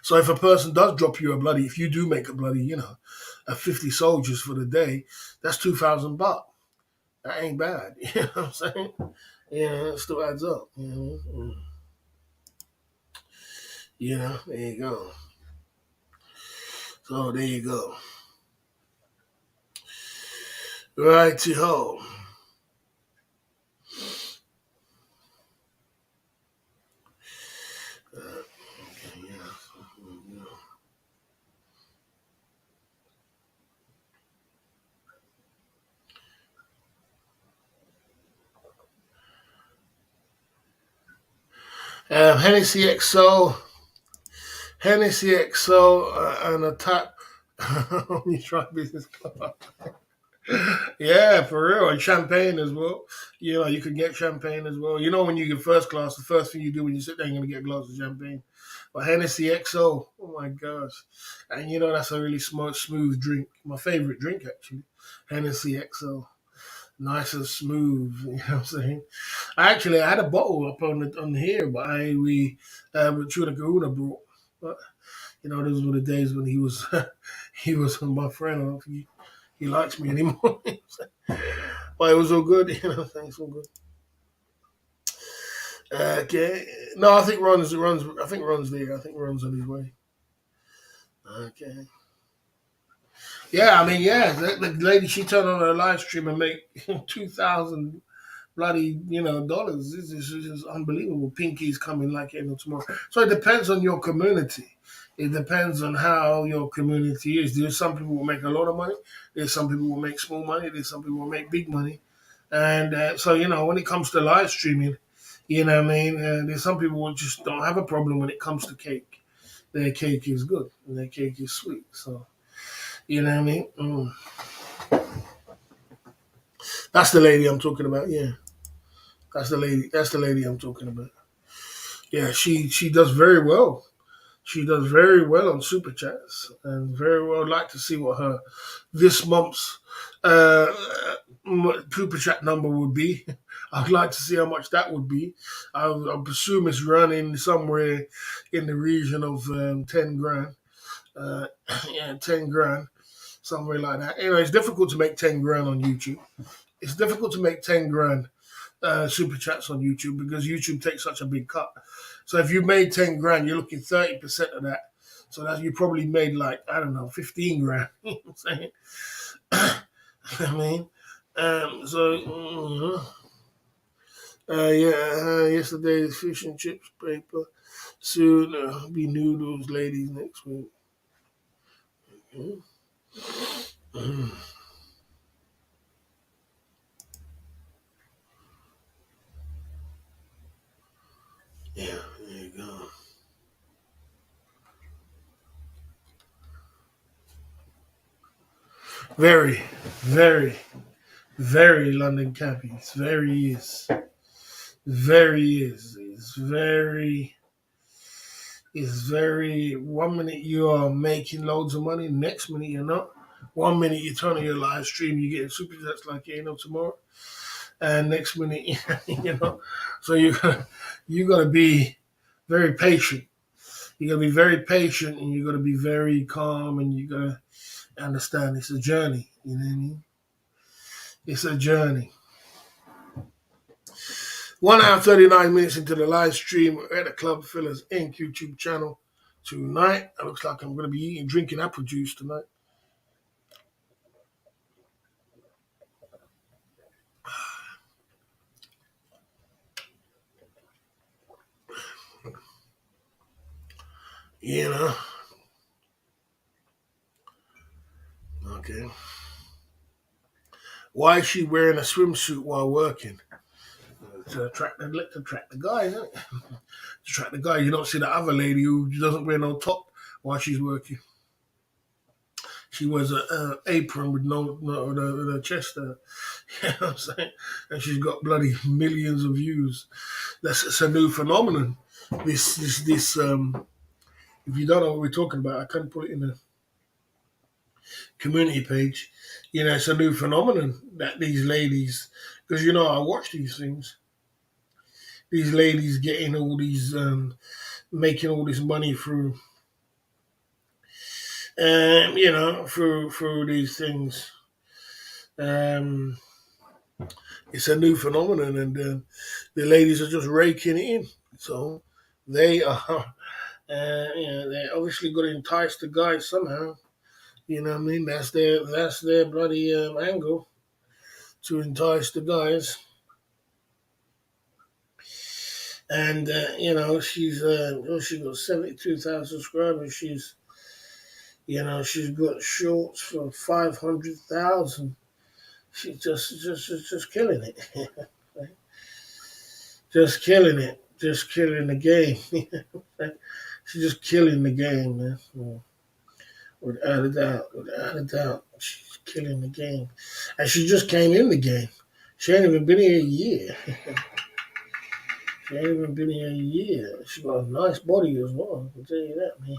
So if a person does drop you if you do make a bloody, a 50 soldiers for the day, that's 2,000 baht. That ain't bad. You know what I'm saying? Yeah, it still adds up. There you go. So there you go. Righty ho. Hennessy XO, and a top on your truck business club. Yeah, for real. And champagne as well. You can get champagne as well. When you get first class, the first thing you do when you sit there, you're going to get a glass of champagne. But Hennessy XO, oh my gosh. And that's a really smooth drink. My favorite drink, actually. Hennessy XO. Nice and smooth, you know what I'm saying? I had a bottle up on here, but Chuna Kahuna brought. But, those were the days when he was he was my friend. I don't think he likes me anymore. But it was all good, it's all good. Okay. No, I think Ron's there. I think Ron's on his way. Okay. Yeah, I mean, yeah, the lady, she turned on her live stream and make 2,000 bloody, dollars. This is unbelievable. Pinky's coming like tomorrow. So it depends on your community. It depends on how your community is. There's some people who make a lot of money. There's some people who make small money. There's some people who make big money. And so, when it comes to live streaming, what I mean? There's some people who just don't have a problem when it comes to cake. Their cake is good and their cake is sweet. So, you know what I mean? That's the lady I'm talking about. Yeah, that's the lady. That's the lady I'm talking about. Yeah, she does very well. She does very well on super chats, and very well. I'd like to see what her this month's uh, super chat number would be. I'd like to see how much that would be. I presume it's running somewhere in the region of 10 grand. Uh, yeah, 10 grand, somewhere like that. It's difficult to make 10 grand on YouTube. It's difficult to make 10 grand super chats on YouTube because YouTube takes such a big cut. So if you made 10 grand, you're looking 30% of that. So that you probably made like, I don't know, 15 grand. You know what I'm saying? I mean, yesterday's fish and chips paper. Soon be noodles, ladies, next week. Yeah, there you go. Very, very, very London cappy. It's very is. Very is. It's very 1 minute you are making loads of money, next minute you're not. 1 minute you turn on your live stream, you get super chats like you know tomorrow. And next minute so you gotta be very patient. You gotta be very patient and you gotta be very calm and you gotta understand it's a journey, you know what I mean? It's a journey. 1 hour 39 minutes into the live stream at the Club Fillers Inc. YouTube channel tonight. It looks like I'm going to be drinking apple juice tonight. You know. Okay. Why is she wearing a swimsuit while working? To attract the guy, isn't it? To attract the guy. You don't see the other lady who doesn't wear no top while she's working. She wears a apron with no chest out. You know what I'm saying? And she's got bloody millions of views. It's a new phenomenon. This. If you don't know what we're talking about, I can put it in the community page. You know, it's a new phenomenon that these ladies, because you know I watch these things. These ladies getting all these, making all this money through, through these things. Um, it's a new phenomenon, and the ladies are just raking it in. So they are, they obviously got to entice the guys somehow. You know what I mean? That's their bloody angle to entice the guys. And she's got 72,000 subscribers. She's got shorts for 500,000. She's just killing it. Just killing it. Just killing the game. She's just killing the game, man. Without a doubt. Without a doubt. She's killing the game. And she just came in the game. She ain't even been here a year. She ain't even been here a year. She got a nice body as well. I can tell you that, man.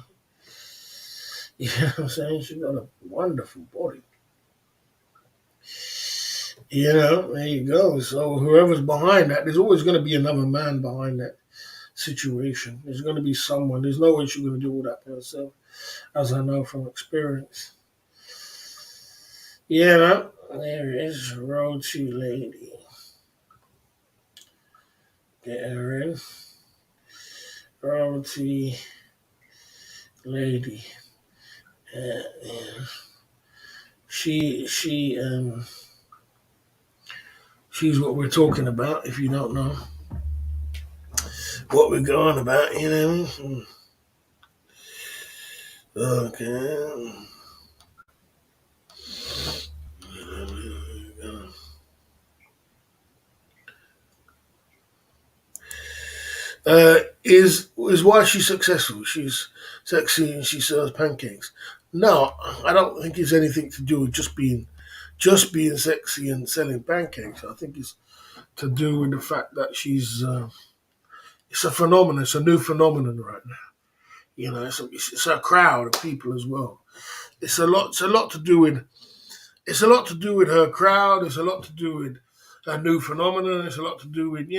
You know what I'm saying? She got a wonderful body. There you go. So whoever's behind that, there's always going to be another man behind that situation. There's going to be someone. There's no way she's going to do all that by herself, as I know from experience. There is Road to Lady. Get her in. Road to Lady. She's what we're talking about. If you don't know what we're going about, Okay. Is why she's successful. She's sexy and she sells pancakes. No, I don't think it's anything to do with just being sexy and selling pancakes. I think it's to do with the fact that it's a phenomenon. It's a new phenomenon right now. It's a crowd of people as well. It's a lot. It's a lot to do with. It's a lot to do with her crowd. It's a lot to do with her new phenomenon. It's a lot to do with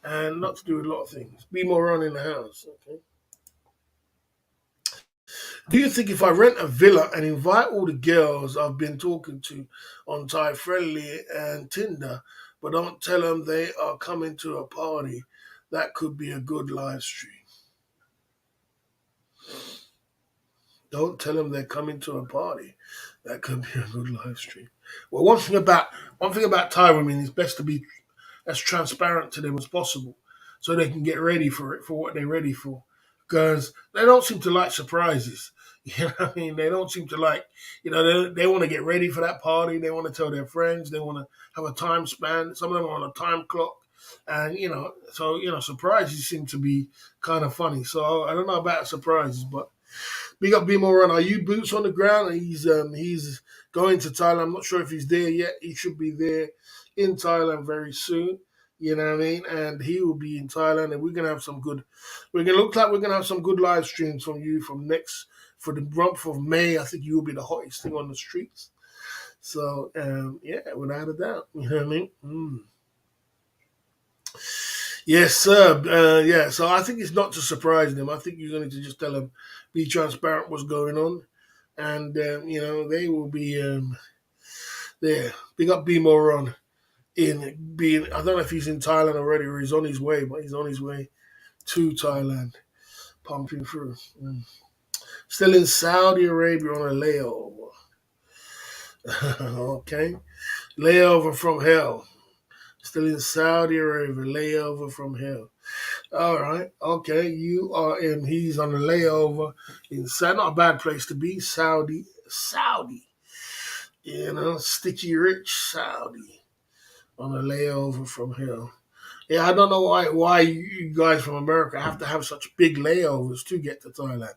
and not to do with a lot of things. Be more on in the house. Okay. Do you think if I rent a villa and invite all the girls I've been talking to on Thai Friendly and Tinder, but don't tell them they are coming to a party, that could be a good live stream? Don't tell them they're coming to a party. That could be a good live stream. Well, one thing about Thai women is best to be as transparent to them as possible, so they can get ready for it, for what they're ready for. Because they don't seem to like surprises. You know what I mean? They don't seem to like, they want to get ready for that party. They want to tell their friends. They want to have a time span. Some of them are on a time clock. And, surprises seem to be kind of funny. So I don't know about surprises, but big up Bimo Run. Are you boots on the ground? He's going to Thailand. I'm not sure if he's there yet. He should be there in Thailand very soon. You know what I mean? And he will be in Thailand, and we're gonna have some good. We're gonna look like we're gonna have some good live streams from you for the month of May. I think you will be the hottest thing on the streets. So without a doubt. You know what I mean? Yes, sir. So I think it's not to surprise them. I think you're going to just tell them, be transparent what's going on, and they will be there. Big up B Moron in being. I don't know if he's in Thailand already or he's on his way, but he's on his way to Thailand, pumping through. Still in Saudi Arabia on a layover. Okay, layover from hell. Still in Saudi Arabia, layover from hell. All right, okay. You are in. He's on a layover in Saudi. Not a bad place to be. Saudi. Sticky Rich Saudi on a layover from here. Yeah, I don't know why you guys from America have to have such big layovers to get to Thailand.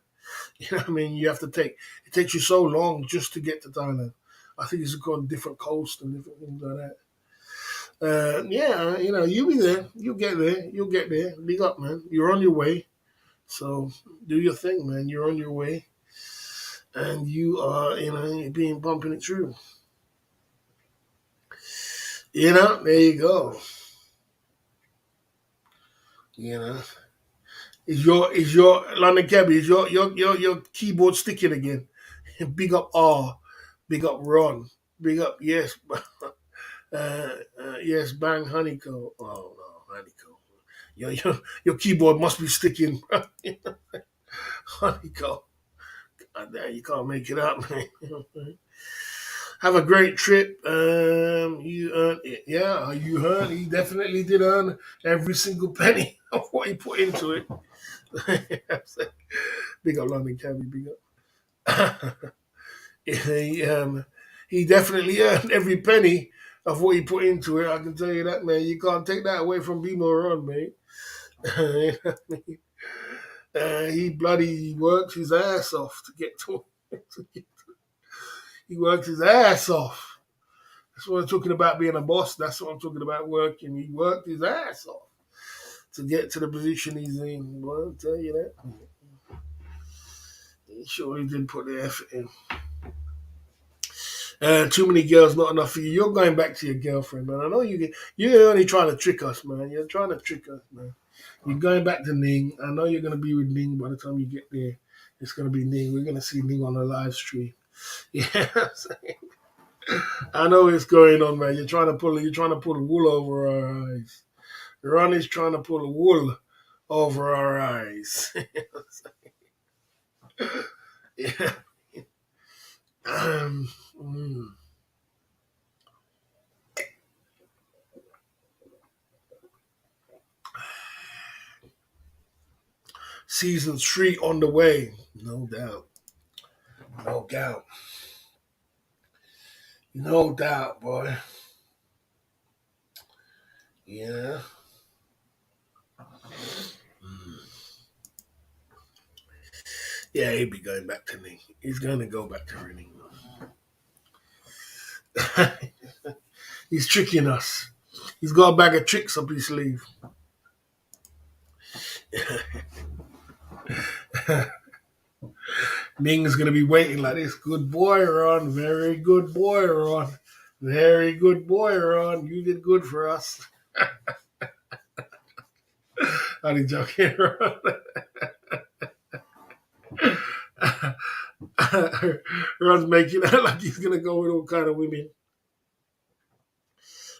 You know what I mean? You have to it takes you so long just to get to Thailand. I think it's on different coasts and different things like that. Yeah, you'll be there. You'll get there. You'll get there. Big up, man. You're on your way. So do your thing, man. You're on your way. And you are, you're being bumping it through. There you go. You know. Is your London Cabby, is your keyboard sticking again? Big up R, big up Ron, big up yes, yes, bang honeycomb. Oh no, honeycomb. Your keyboard must be sticking. Honeycomb. You can't make it up, man. Have a great trip. You earned it. Yeah, you earned. You definitely did earn every single penny of what you put into it. Big up London Cabby, big up. He definitely earned every penny of what he put into it. I can tell you that, man. You can't take that away from Bimo Ron, mate. He bloody works his ass off to get to. He works his ass off. That's what I'm talking about being a boss. That's what I'm talking about working. He worked his ass off to get to the position he's in. Well, I'll tell you that. He surely did put the effort in. Too many girls, not enough for you. You're going back to your girlfriend, man. I know you're only trying to trick us, man. You're trying to trick us, man. You're going back to Ning. I know you're going to be with Ning by the time you get there. It's going to be Ning. We're going to see Ning on the live stream. Yeah, I know what's going on, man. You're trying to pull the wool over our eyes. Ronnie's trying to pull the wool over our eyes. Yeah. Um, mm. Season 3 on the way. No doubt. No doubt. No doubt, boy. Yeah. Yeah, he'll be going back to me. He's going to go back to running. He's tricking us. He's got a bag of tricks up his sleeve. Ming's going to be waiting like this. Good boy, Ron. Very good boy, Ron. Very good boy, Ron. You did good for us. I'm joking, Ron. Ron's making it like he's going to go with all kind of women.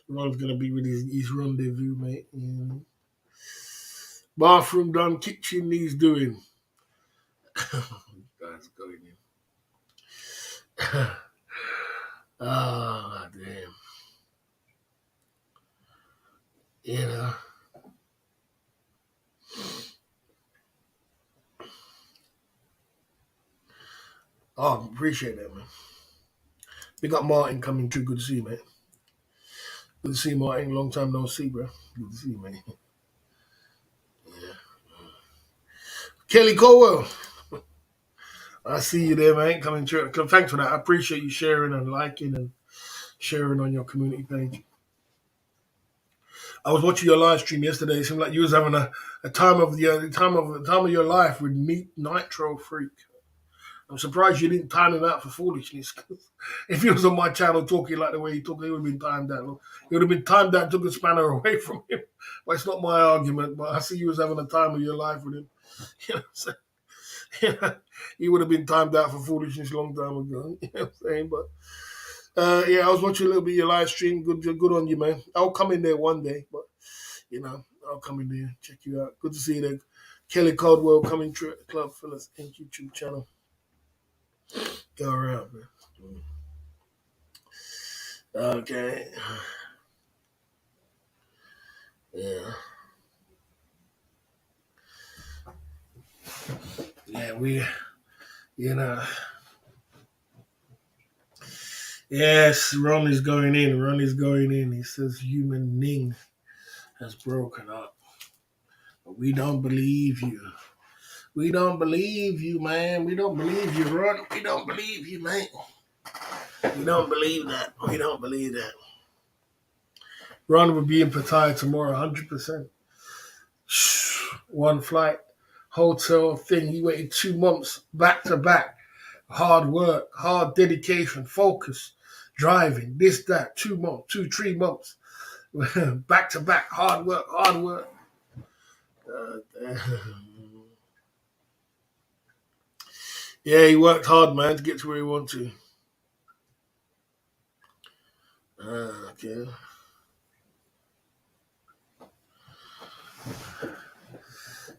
Ron's going to be with his rendezvous, mate. Yeah. Bathroom done, kitchen needs doing. Guys going in. Ah, damn. Oh, appreciate that, man. We got Martin coming through. Good to see you, man. Good to see you, Martin. Long time no see, bro. Good to see you, man. Yeah. Kelly Colwell. I see you there, man. Coming through. Thanks for that. I appreciate you sharing and liking and sharing on your community page. I was watching your live stream yesterday. It seemed like you was having a time of your life with Meat Nitro Freak. I'm surprised you didn't time him out for foolishness. If he was on my channel talking like the way he talked, he would have been timed out. He would have been timed out, took a spanner away from him. But it's not my argument. But I see you was having a time of your life with him. You know what I'm saying? He would have been timed out for foolishness a long time ago. You know what I'm saying? But yeah, I was watching a little bit of your live stream. Good on you, man. I'll come in there one day, but I'll come in there, check you out. Good to see you there. Kelly Caldwell coming through at the Club Fellas Inc. YouTube channel. Go around, man. Okay. Yeah. Yeah, Yes, Ron is going in. Ron is going in. He says human Ning has broken up. But we don't believe you. We don't believe you, man. We don't believe you, Ron. We don't believe you, man. We don't believe that. We don't believe that. Ron will be in Pattaya tomorrow, 100%. One flight, hotel thing. He waited 2 months back to back. Hard work, hard dedication, focus, driving, this, that, 2 months, 3 months. Back to back, hard work, hard work. Uh, yeah, he worked hard, man, to get to where he wanted to. Okay.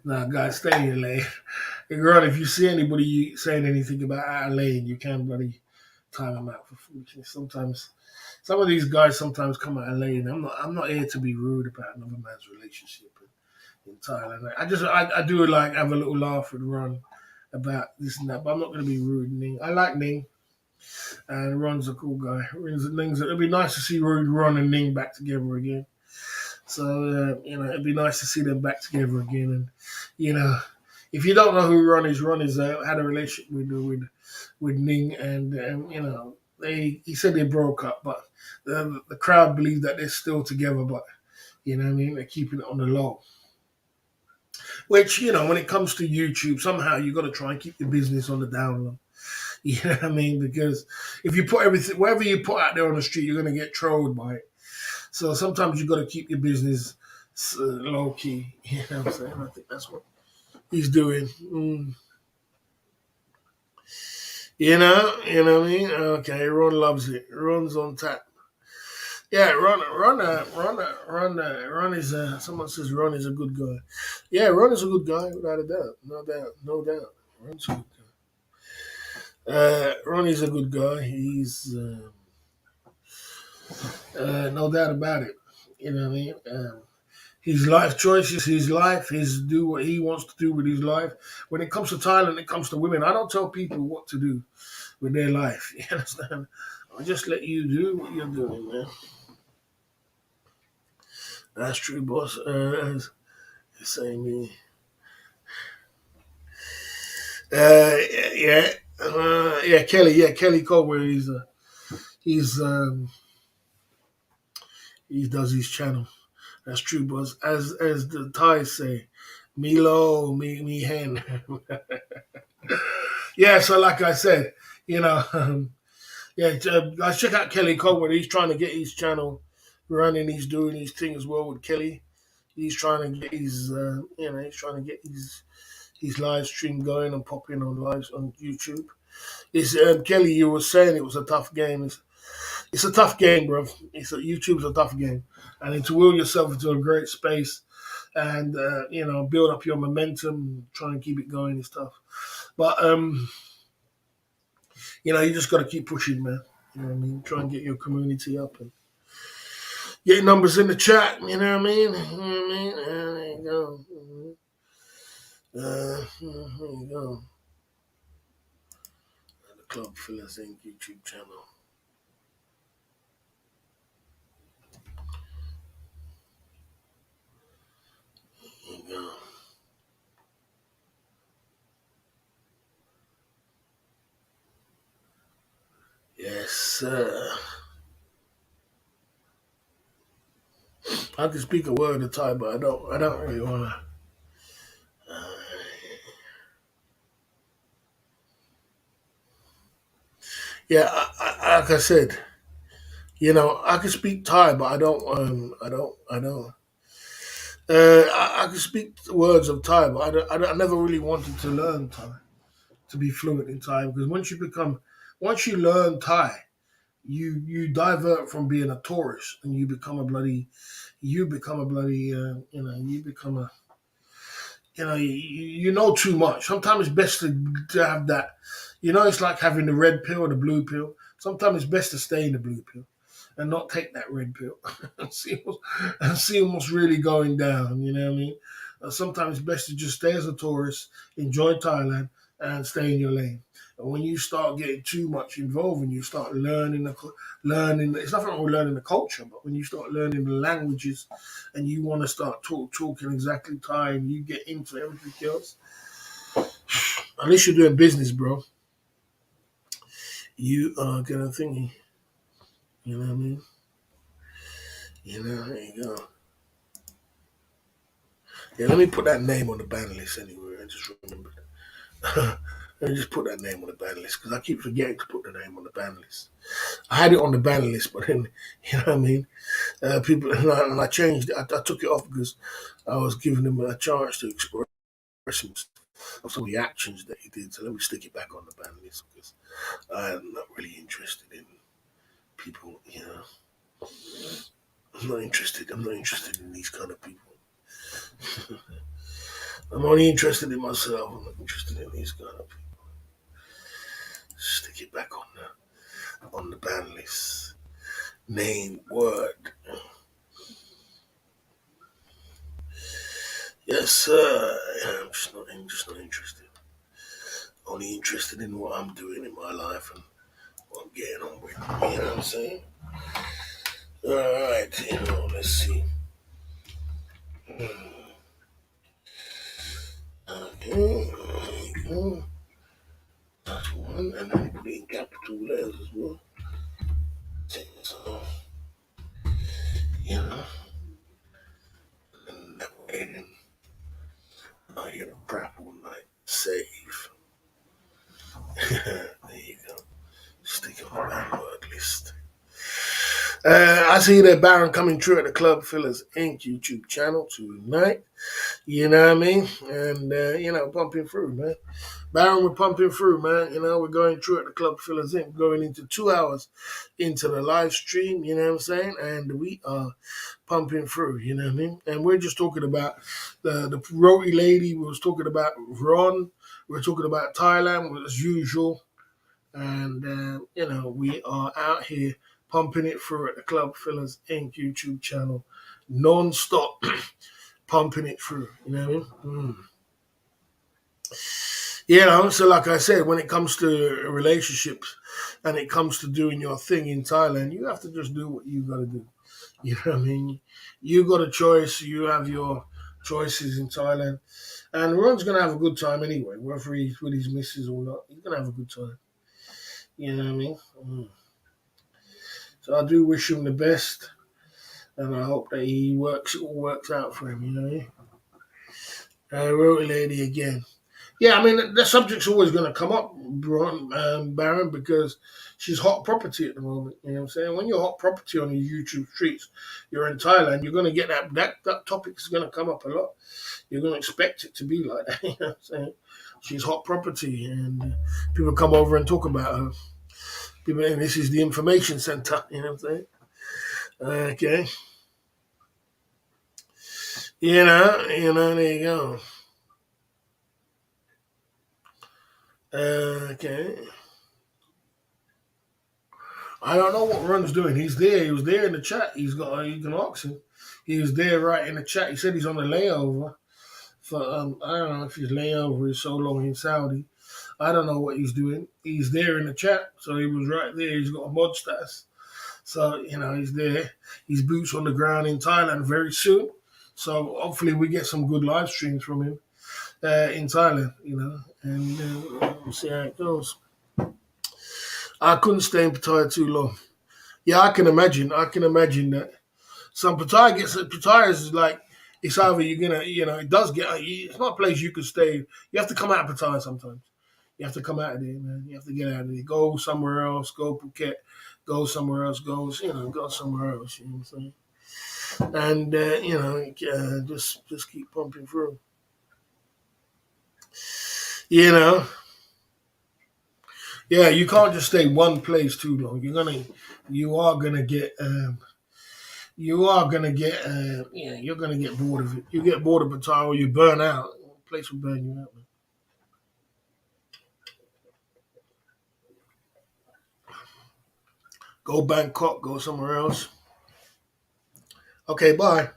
Nah, guys, stay in your lane. Hey, girl, if you see anybody saying anything about out of lane, you can bloody time them out for foolishness. Sometimes, some of these guys sometimes come out of lane. I'm not here to be rude about another man's relationship in Thailand. I do like have a little laugh with Ron about this and that, but I'm not going to be rude. Ning. I like Ning, and Ron's a cool guy. It'd be nice to see Ron and Ning back together again. So it'd be nice to see them back together again. And you know, if you don't know who Ron is had a relationship with Ning, and he said they broke up, but the crowd believe that they're still together. But you know what I mean, they're keeping it on the low. Which when it comes to YouTube, somehow you got to try and keep your business on the down low. You know what I mean? Because if you put everything, whatever you put out there on the street, you're going to get trolled by it. So sometimes you got to keep your business low key. You know what I'm saying? I think that's what he's doing. You know what I mean? Okay, Ron loves it. Ron's on tap. Yeah, Ron is. Someone says Ron is a good guy. Yeah, Ron is a good guy, without a doubt. No doubt, no doubt. Ron's a good guy. Ron is a good guy. He's no doubt about it. You know what I mean? His life choices, his life, his do what he wants to do with his life. When it comes to Thailand, it comes to women. I don't tell people what to do with their life. You understand? I just let you do what you're doing, man. That's true, boss. Saying me. Yeah, yeah, Kelly. Yeah, Kelly Cole. He's he does his channel. That's true, boss. As the Thais say, Milo, me hen. Yeah, so like I said, you know, yeah, guys, check out Kelly Coleman. He's trying to get his channel running. He's doing his thing as well with Kelly. He's trying to get he's trying to get his live stream going and popping on lives on YouTube. It's Kelly. You were saying it was a tough game. It's a tough game, bro. YouTube's a tough game, and to will yourself into a great space and build up your momentum, try and keep it going is tough. But you just got to keep pushing, man. You know what I mean? Try and get your community up and get numbers in the chat. You know what I mean? You know what I mean? There you go. There you go. The Club Fillers Inc. YouTube channel. There you go. Yes, sir. I can speak a word of Thai, but I don't really want to. Yeah, like I said, I can speak Thai, but I don't. I don't. I can speak words of Thai, but I never really wanted to learn Thai to be fluent in Thai because once you learn Thai, you divert from being a tourist and you become a bloody, you become a, you know too much. Sometimes it's best to have that. It's like having the red pill or the blue pill. Sometimes it's best to stay in the blue pill and not take that red pill and see what's really going down. You know what I mean? Sometimes it's best to just stay as a tourist, enjoy Thailand, and stay in your lane. And when you start getting too much involved and you start learning, it's nothing wrong with learning the culture, but when you start learning the languages and you want to start talking exactly Thai and you get into everything else, at least you're doing business, bro. You are gonna thingy. You know what I mean? There you go. Yeah, let me put that name on the ban list anyway. I just remembered. Let me just put that name on the ban list because I keep forgetting to put the name on the ban list. I had it on the ban list, but then, you know what I mean? People, and I changed it. I took it off because I was giving him a chance to express of some of the actions that he did. So let me stick it back on the ban list because I'm not really interested in people, I'm not interested. I'm not interested in these kind of people. I'm only interested in myself. I'm not interested in these kind of people. Stick it back on the ban list. Name, word. Yes, sir. Yeah, I'm just not interested. Only interested in what I'm doing in my life and what I'm getting on with. You know what I'm saying? All right. Let's see. Okay. There you go. That's one, and then put it in capital letters as well. So, you know, and that way, then I hear the crap all night. Save. There you go. Stick it on that word list. I see that Baron coming through at the Club Fillers Inc. YouTube channel tonight. You know what I mean? And, pumping through, man. Baron, we're pumping through, man. We're going through at the Club Fillers Inc. Going into 2 hours into the live stream, you know what I'm saying? And we are pumping through, you know what I mean? And we're just talking about the roti lady. We was talking about Ron. We're talking about Thailand, as usual. And, we are out here pumping it through at the Club Fillers Inc. YouTube channel, non-stop pumping it through, you know what I mean? So like I said, when it comes to relationships and it comes to doing your thing in Thailand, you have to just do what you got to do. You know what I mean? You got a choice. You have your choices in Thailand. And Ron's going to have a good time anyway, whether he's with his missus or not. He's going to have a good time. You know what I mean? So I do wish him the best. And I hope that it all works out for him, you know what I mean? Roti lady again. Yeah, I mean, the subject's always going to come up, Baron, because she's hot property at the moment. You know what I'm saying? When you're hot property on the YouTube streets, you're in Thailand, you're going to get that topic is going to come up a lot. You're going to expect it to be like that. You know what I'm saying? She's hot property, and people come over and talk about her. People, and this is the information center. You know what I'm saying? Okay. There you go. Okay. I don't know what Ron's doing. He's there. He was there in the chat. You can ask him. He was there right in the chat. He said he's on a layover. For I don't know if his layover is so long in Saudi. I don't know what he's doing. He's there in the chat, so he was right there. He's got a mod status. So, he's there. He's boots on the ground in Thailand very soon. So hopefully we get some good live streams from him in Thailand, and we'll see how it goes. I couldn't stay in Pattaya too long. Yeah, I can imagine. I can imagine that some Pattaya is like it's either you're gonna it does get it's not a place you could stay. You have to come out of Pattaya sometimes. You have to come out of there, man. You have to get out of there. Go somewhere else. Go Phuket. Go somewhere else. Go somewhere else. You know what I'm saying? And just keep pumping through. You know, yeah. You can't just stay one place too long. You are gonna get. You're gonna get bored of it. You get bored of Pattaya or you burn out. The place will burn you out, man. Go Bangkok, go somewhere else. Okay, bye.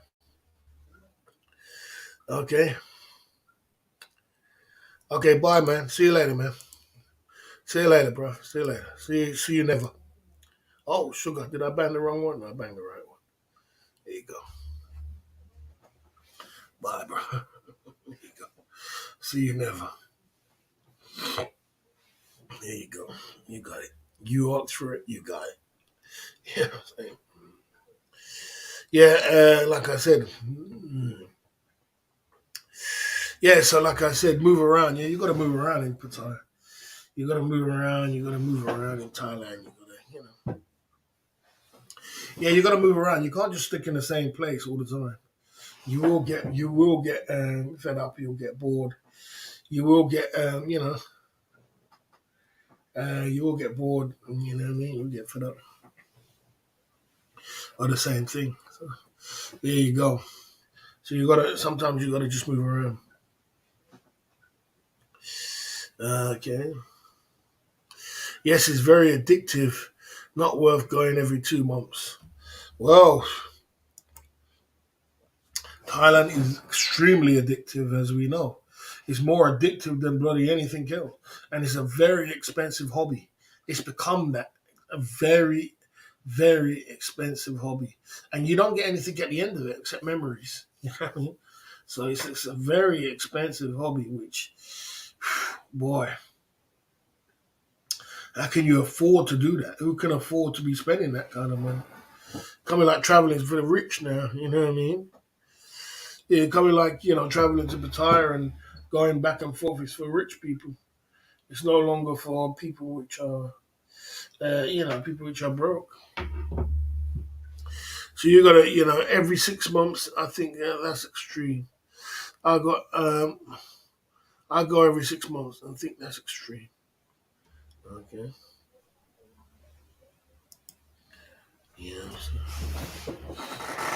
Okay. Okay, bye, man. See you later, man. See you later, bro. See you later. See you never. Oh, sugar. Did I bang the wrong one? No, I banged the right one. There you go. Bye, bro. There you go. See you never. There you go. You got it. You asked for it. You got it. Yeah, I'm saying. Yeah, like I said. Yeah, so like I said, move around. Yeah, you got to move around in Pattaya. You got to move around. You got to move around in Thailand. You got to, yeah, you got to move around. You can't just stick in the same place all the time. You will get fed up. You'll get bored. You will get, you will get bored. You know what I mean? You'll get fed up of the same thing. So there you go. So sometimes you gotta just move around. Okay. Yes, it's very addictive. Not worth going every 2 months. Well, Thailand is extremely addictive, as we know. It's more addictive than bloody anything else. And it's a very expensive hobby. It's become that. A very, very expensive hobby. And you don't get anything at the end of it except memories. You know what I mean? So it's a very expensive hobby, which, boy, how can you afford to do that? Who can afford to be spending that kind of money? Coming like traveling for the rich now, you know what I mean? Yeah, coming like, traveling to Pattaya and going back and forth is for rich people. It's no longer for people which are, people which are broke. So you gotta, every 6 months. I think that's extreme. I got, I go every 6 months. I think that's extreme. Okay. Yeah.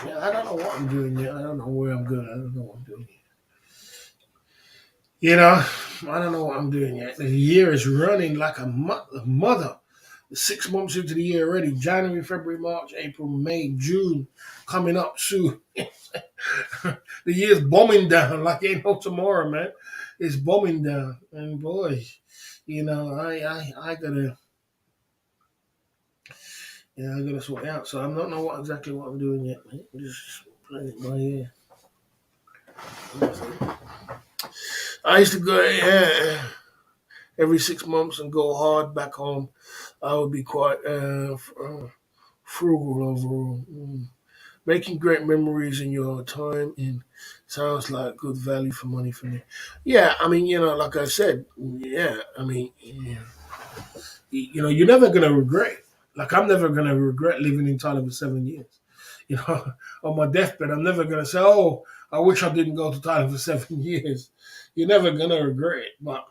Yeah. I don't know what I'm doing yet. I don't know where I'm going. I don't know what I'm doing. I don't know what I'm doing yet. The year is running like a mother. 6 months into the year already. January, February, March, April, May, June, coming up soon. The year's bombing down like ain't no tomorrow, man. It's bombing down, and boy, I gotta sort it out. So I don't know exactly what I'm doing yet, man. I'm just playing it by ear. I used to go, every 6 months and go hard back home. I would be quite frugal overall. Making great memories in your time in sounds like good value for money for me. Yeah, I mean, like I said, yeah, I mean, yeah, you're never gonna regret it. Like I'm never gonna regret living in Thailand for 7 years. You know, on my deathbed, I'm never gonna say, "Oh, I wish I didn't go to Thailand for 7 years." You're never gonna regret it, but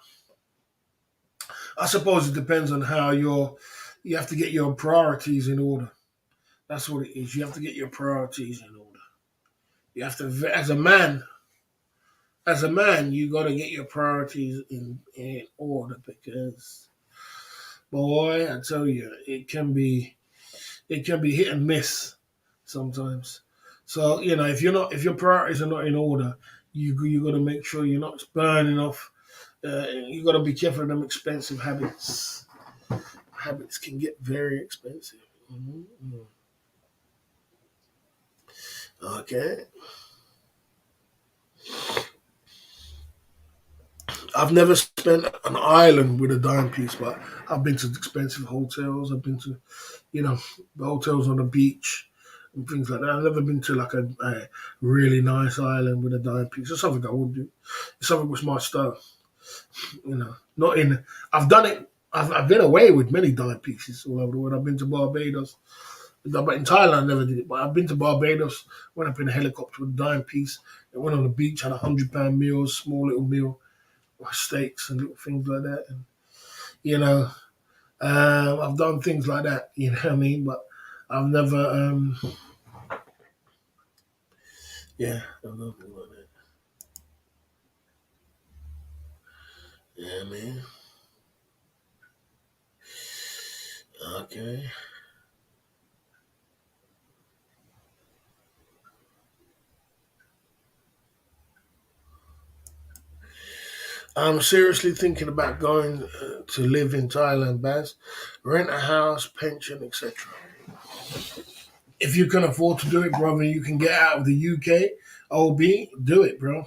I suppose it depends on how you have to get your priorities in order. That's what it is. You have to get your priorities in order. You have to, as a man, you got to get your priorities in order because, boy, I tell you, it can be hit and miss sometimes. So if your priorities are not in order, you got to make sure you're not burning off. You got to be careful of them expensive habits. Habits can get very expensive. Mhm. Okay. I've never spent an island with a dime piece, but I've been to expensive hotels. I've been to, the hotels on the beach and things like that. I've never been to like a really nice island with a dime piece. It's something I would do. It's something which my style. Not in. I've done it. I've been away with many dime pieces all over the world. I've been to Barbados. But in Thailand, I never did it. But I've been to Barbados, went up in a helicopter with a dime piece, and went on the beach, had £100 meals, small little meal, steaks and little things like that. And, you know, I've done things like that, you know what I mean? But I've never, I've done things like that. Yeah, man. Okay. I'm seriously thinking about going to live in Thailand, Baz. Rent a house, pension, etc. If you can afford to do it, brother, you can get out of the UK, OB, do it, bro.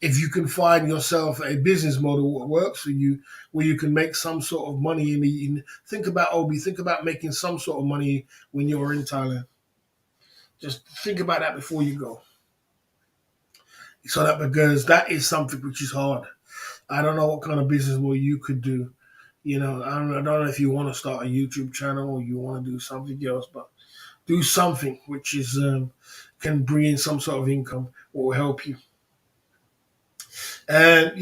If you can find yourself a business model that works for you, where you can make some sort of money think about OB, think about making some sort of money when you're in Thailand. Just think about that before you go. So that because that is something which is hard. I don't know what kind of business model you could do. I don't know if you want to start a YouTube channel or you want to do something else, but do something which is can bring in some sort of income or will help you. And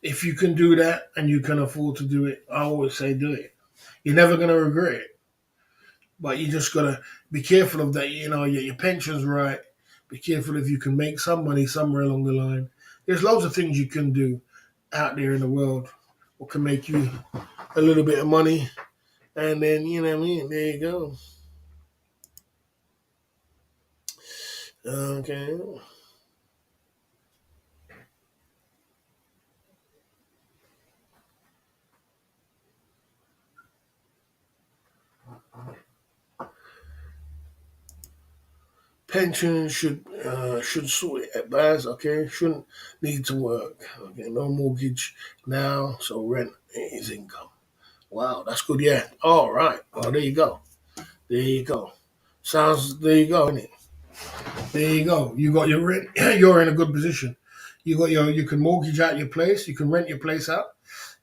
if you can do that and you can afford to do it, I always say do it. You're never gonna regret it, but you just gotta be careful of that. Your pension's right. Be careful if you can make some money somewhere along the line. There's loads of things you can do out there in the world what can make you a little bit of money, and then you know what I mean. There you go. Okay. Pension should sort it advise, okay? Shouldn't need to work. Okay, no mortgage now, so rent is income. Wow, that's good, yeah. All right. Well there you go. There you go. Sounds there you go, isn't it? There you go. You got your rent, you're in a good position. You can mortgage out your place, you can rent your place out.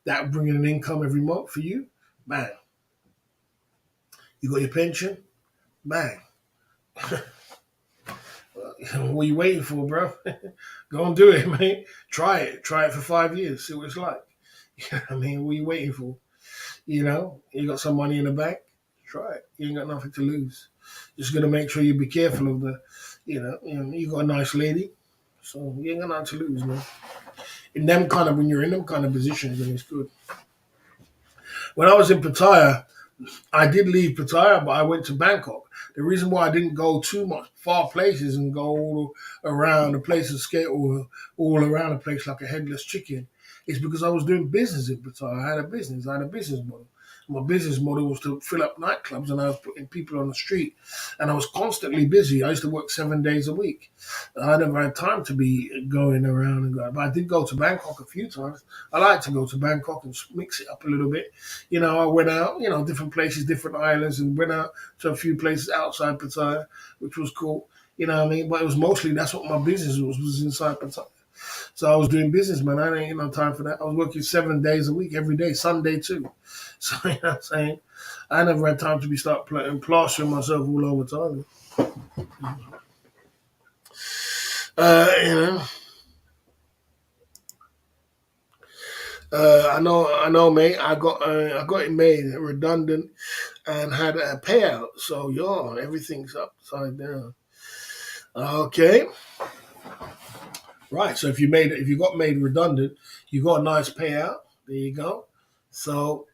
That'll bring in an income every month for you. Bang. You got your pension, bang. What are you waiting for, bro? Go and do it, mate. Try it. Try it for 5 years. See what it's like. I mean, what are you waiting for? You got some money in the bank. Try it. You ain't got nothing to lose. Just gotta make sure you be careful of you got a nice lady, so you ain't got nothing to lose, man. When you're in them kind of positions, then it's good. When I was in Pattaya, I did leave Pattaya, but I went to Bangkok. The reason why I didn't go too much far places and go all around the place and skate all around the place like a headless chicken is because I was doing business in Pattaya. I had a business. I had a business model. My business model was to fill up nightclubs, and I was putting people on the street, and I was constantly busy. I used to work 7 days a week. I never had time to be going around and going. But I did go to Bangkok a few times. I like to go to Bangkok and mix it up a little bit. I went out, different places, different islands, and went out to a few places outside Pattaya, which was cool. You know what I mean? But it was mostly that's what my business was inside Pattaya. So I was doing business, man. I didn't have no time for that. I was working 7 days a week, every day, Sunday too. So you know what I'm saying? I never had time to be start playing, plastering myself all over time. Uh, you know, I know, mate. I got it made redundant and had a payout. So everything's upside down. Okay, right. So if you got made redundant, you got a nice payout. There you go. So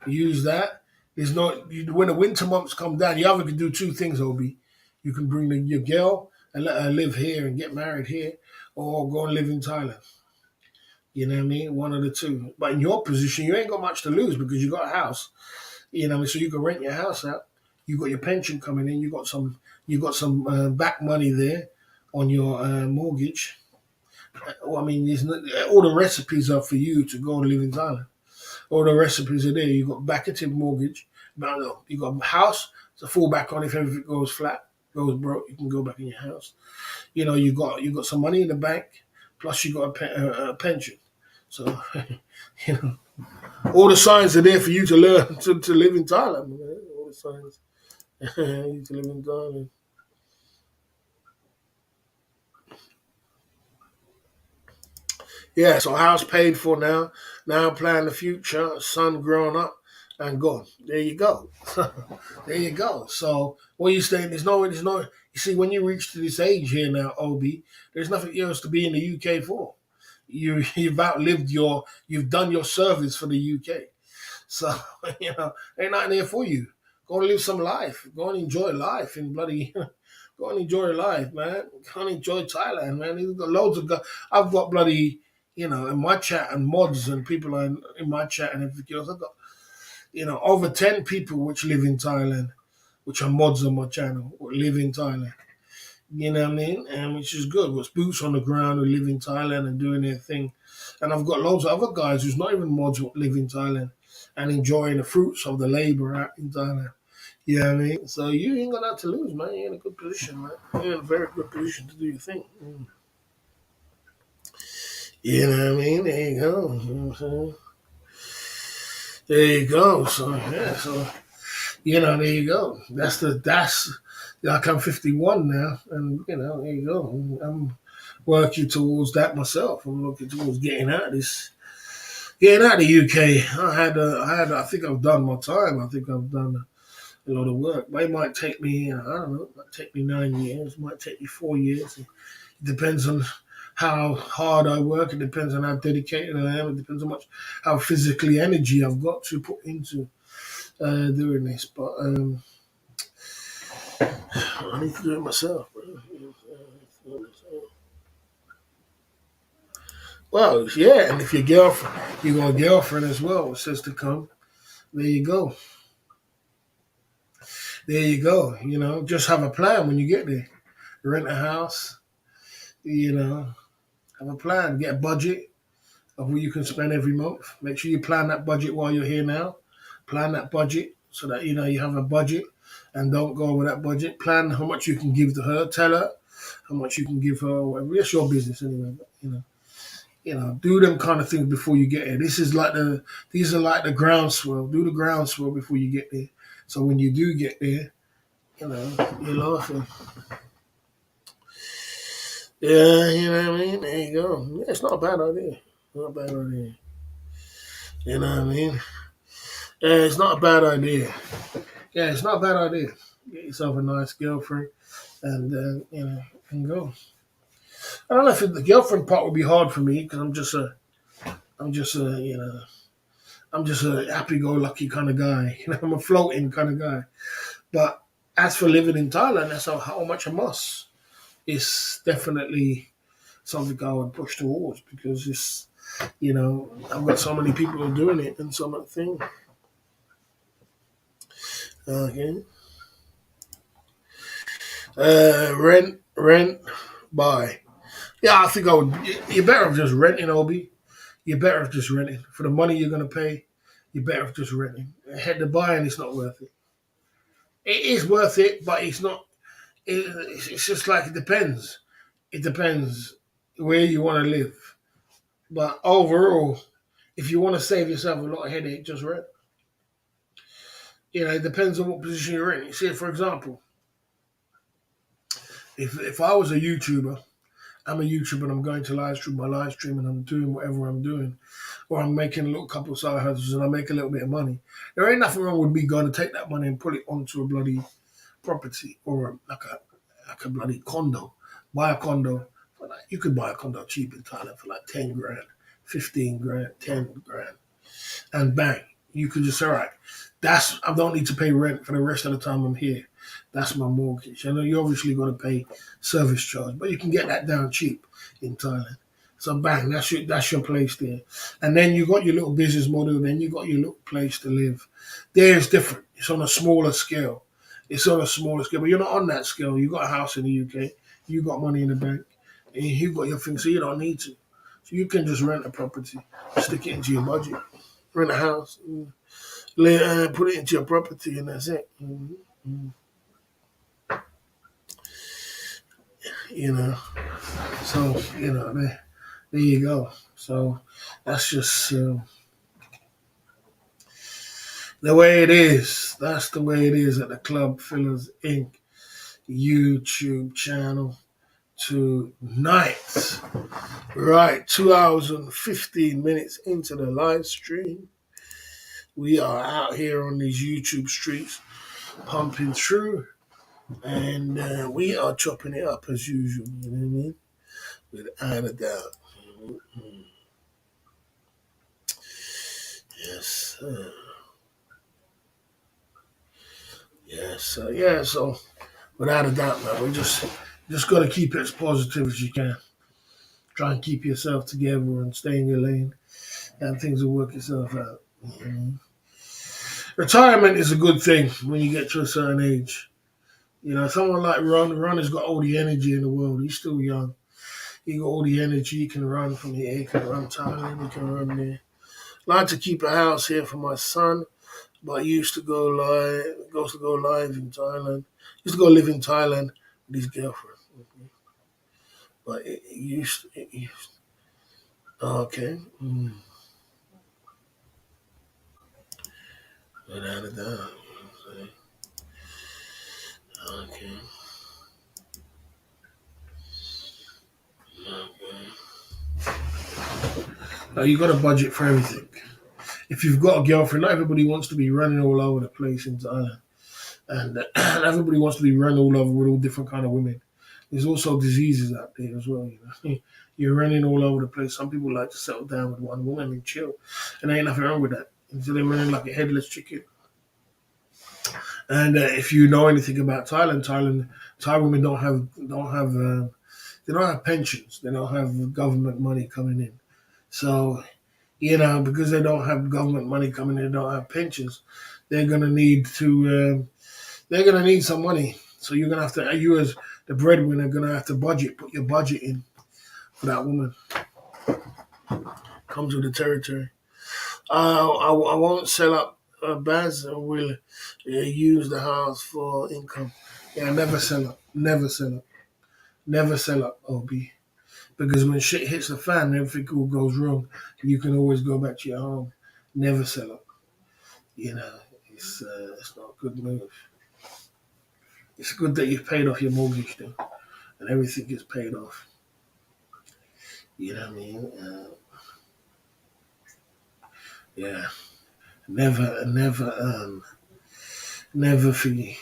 use that. When the winter months come down, you either can do two things, Obi. You can bring your girl and let her live here and get married here, or go and live in Thailand. You know what I mean? One of the two. But in your position, you ain't got much to lose because you got a house. So you can rent your house out. You got your pension coming in. You got some back money there on your mortgage. Well, I mean, all the recipes are for you to go and live in Thailand. All the recipes are there. You got back at your mortgage. You got a house to fall back on if everything goes flat, goes broke. You can go back in your house. You got some money in the bank, plus you got a pension. So you know all the signs are there for you to learn to live in Thailand. Man. All the signs you to live in Thailand. Yeah, so house paid for now. Now plan the future. Son grown up and gone. There you go. There you go. So what you saying? There's no. You see, when you reach to this age here now, Obi, there's nothing else to be in the UK for. You've outlived you've done your service for the UK. So ain't nothing there for you. Go and live some life. Go and enjoy life in bloody Go and enjoy life, man. Go and enjoy Thailand, man. You've got loads of I've got bloody, in my chat and mods and people in my chat and everything else. I've got, over 10 people which live in Thailand, which are mods on my channel, or live in Thailand. You know what I mean? And which is good. With boots on the ground who live in Thailand and doing their thing. And I've got loads of other guys who's not even mods who live in Thailand and enjoying the fruits of the labor out in Thailand. You know what I mean? So you ain't got nothing to lose, man. You're in a good position, man. You're in a very good position to do your thing. You know what I mean? There you go. You know what I'm saying? There you go. So yeah, there you go. That's like I'm 51 now, and there you go. I'm working towards that myself. I'm looking towards getting out of the UK. I think I've done my time. I think I've done a lot of work. But it might take me, I don't know, it might take me 9 years, it might take me 4 years. It depends on how hard I work. It depends on how dedicated I am. It depends on how physically energy I've got to put into doing this. But I need to do it myself. Well, yeah, and if you got a girlfriend as well, it says to come. There you go. There you go. Just have a plan when you get there. Rent a house. You know, have a plan. Get a budget of what you can spend every month. Make sure you plan that budget while you're here now. Plan that budget so that you have a budget and don't go over that budget. Plan how much you can give to her. Tell her how much you can give her. Or whatever. It's your business anyway. But, do them kind of things before you get there. These are like the groundswell. Do the groundswell before you get there. So when you do get there, you're laughing. Yeah, you know what I mean? There you go. Yeah, it's not a bad idea. Not a bad idea. You know what I mean? Yeah, it's not a bad idea. Yeah, it's not a bad idea. Get yourself a nice girlfriend and go. I don't know if the girlfriend part would be hard for me because I'm just a, I'm just a happy-go-lucky kind of guy. I'm a floating kind of guy. But as for living in Thailand, that's how much a must. It's definitely something I would push towards because I've got so many people who are doing it and so much thing. Okay. Rent, buy. Yeah, I think I would. You're better off just renting, Obi. You're better off just renting. For the money you're going to pay, you're better off just renting. Head to buying, it's not worth it. It is worth it, but it's not. It's just like it depends. It depends where you want to live. But overall, if you want to save yourself a lot of headache, just rent. It depends on what position you're in. You see, for example, if I was a YouTuber, I'm a YouTuber and I'm going to live stream my live stream and I'm doing whatever I'm doing, or I'm making a little couple of side hustles and I make a little bit of money. There ain't nothing wrong with me going to take that money and put it onto a bloody property or like a bloody condo. Buy a condo. You could buy a condo cheap in Thailand for like 10 grand, 15 grand, 10 grand. And bang, you could just say, all right, I don't need to pay rent for the rest of the time I'm here. That's my mortgage. I know you're obviously going to pay service charge, but you can get that down cheap in Thailand. So bang, that's your place there. And then you got your little business model, then you got your little place to live. There it's different. It's on a smaller scale. It's on a smaller scale, but you're not on that scale. You got a house in the UK, you got money in the bank, and you got your things, so you don't need to. So you can just rent a property, stick it into your budget, rent a house, put it into your property, and that's it. You know, so there you go. So that's just the way it is. That's the way it is at the Club Fillers Inc. YouTube channel tonight. Right, 2 hours and 15 minutes into the live stream. We are out here on these YouTube streets, pumping through, and we are chopping it up as usual. You know what I mean? Without a doubt. Yes. Yes. Yeah. So without a doubt, man. We just got to keep it as positive as you can. Try and keep yourself together and stay in your lane, and things will work itself out. Mhm. Retirement is a good thing when you get to a certain age. Someone like Ron. Ron has got all the energy in the world. He's still young. He got all the energy. He can run from here. He can run Thailand. He can run there. Like to keep a house here for my son, but he used to go live. Goes to go live in Thailand. Used to go live in Thailand with his girlfriend. But it used. Okay. Without a doubt. Okay. Now you got to budget for everything. If you've got a girlfriend, not everybody wants to be running all over the place in Thailand, and everybody wants to be running all over with all different kind of women. There's also diseases out there as well. You're running all over the place. Some people like to settle down with one woman and chill, and there ain't nothing wrong with that. Until they're running like a headless chicken. And if you know anything about Thailand, Thai women they don't have pensions. They don't have government money coming in. So because they don't have government money coming in, they don't have pensions. They're gonna need to. They're gonna need some money. So you're gonna have to. You as the breadwinner, gonna have to put your budget in for that woman. Comes with the territory. I won't sell up Baz and will use the house for income. Yeah, never sell up. Never sell up. Never sell up, OB. Because when shit hits the fan, everything all goes wrong. You can always go back to your home. Never sell up. You know, it's not a good move. It's good that you've paid off your mortgage though, and everything is paid off. You know what I mean? Yeah. Never forget.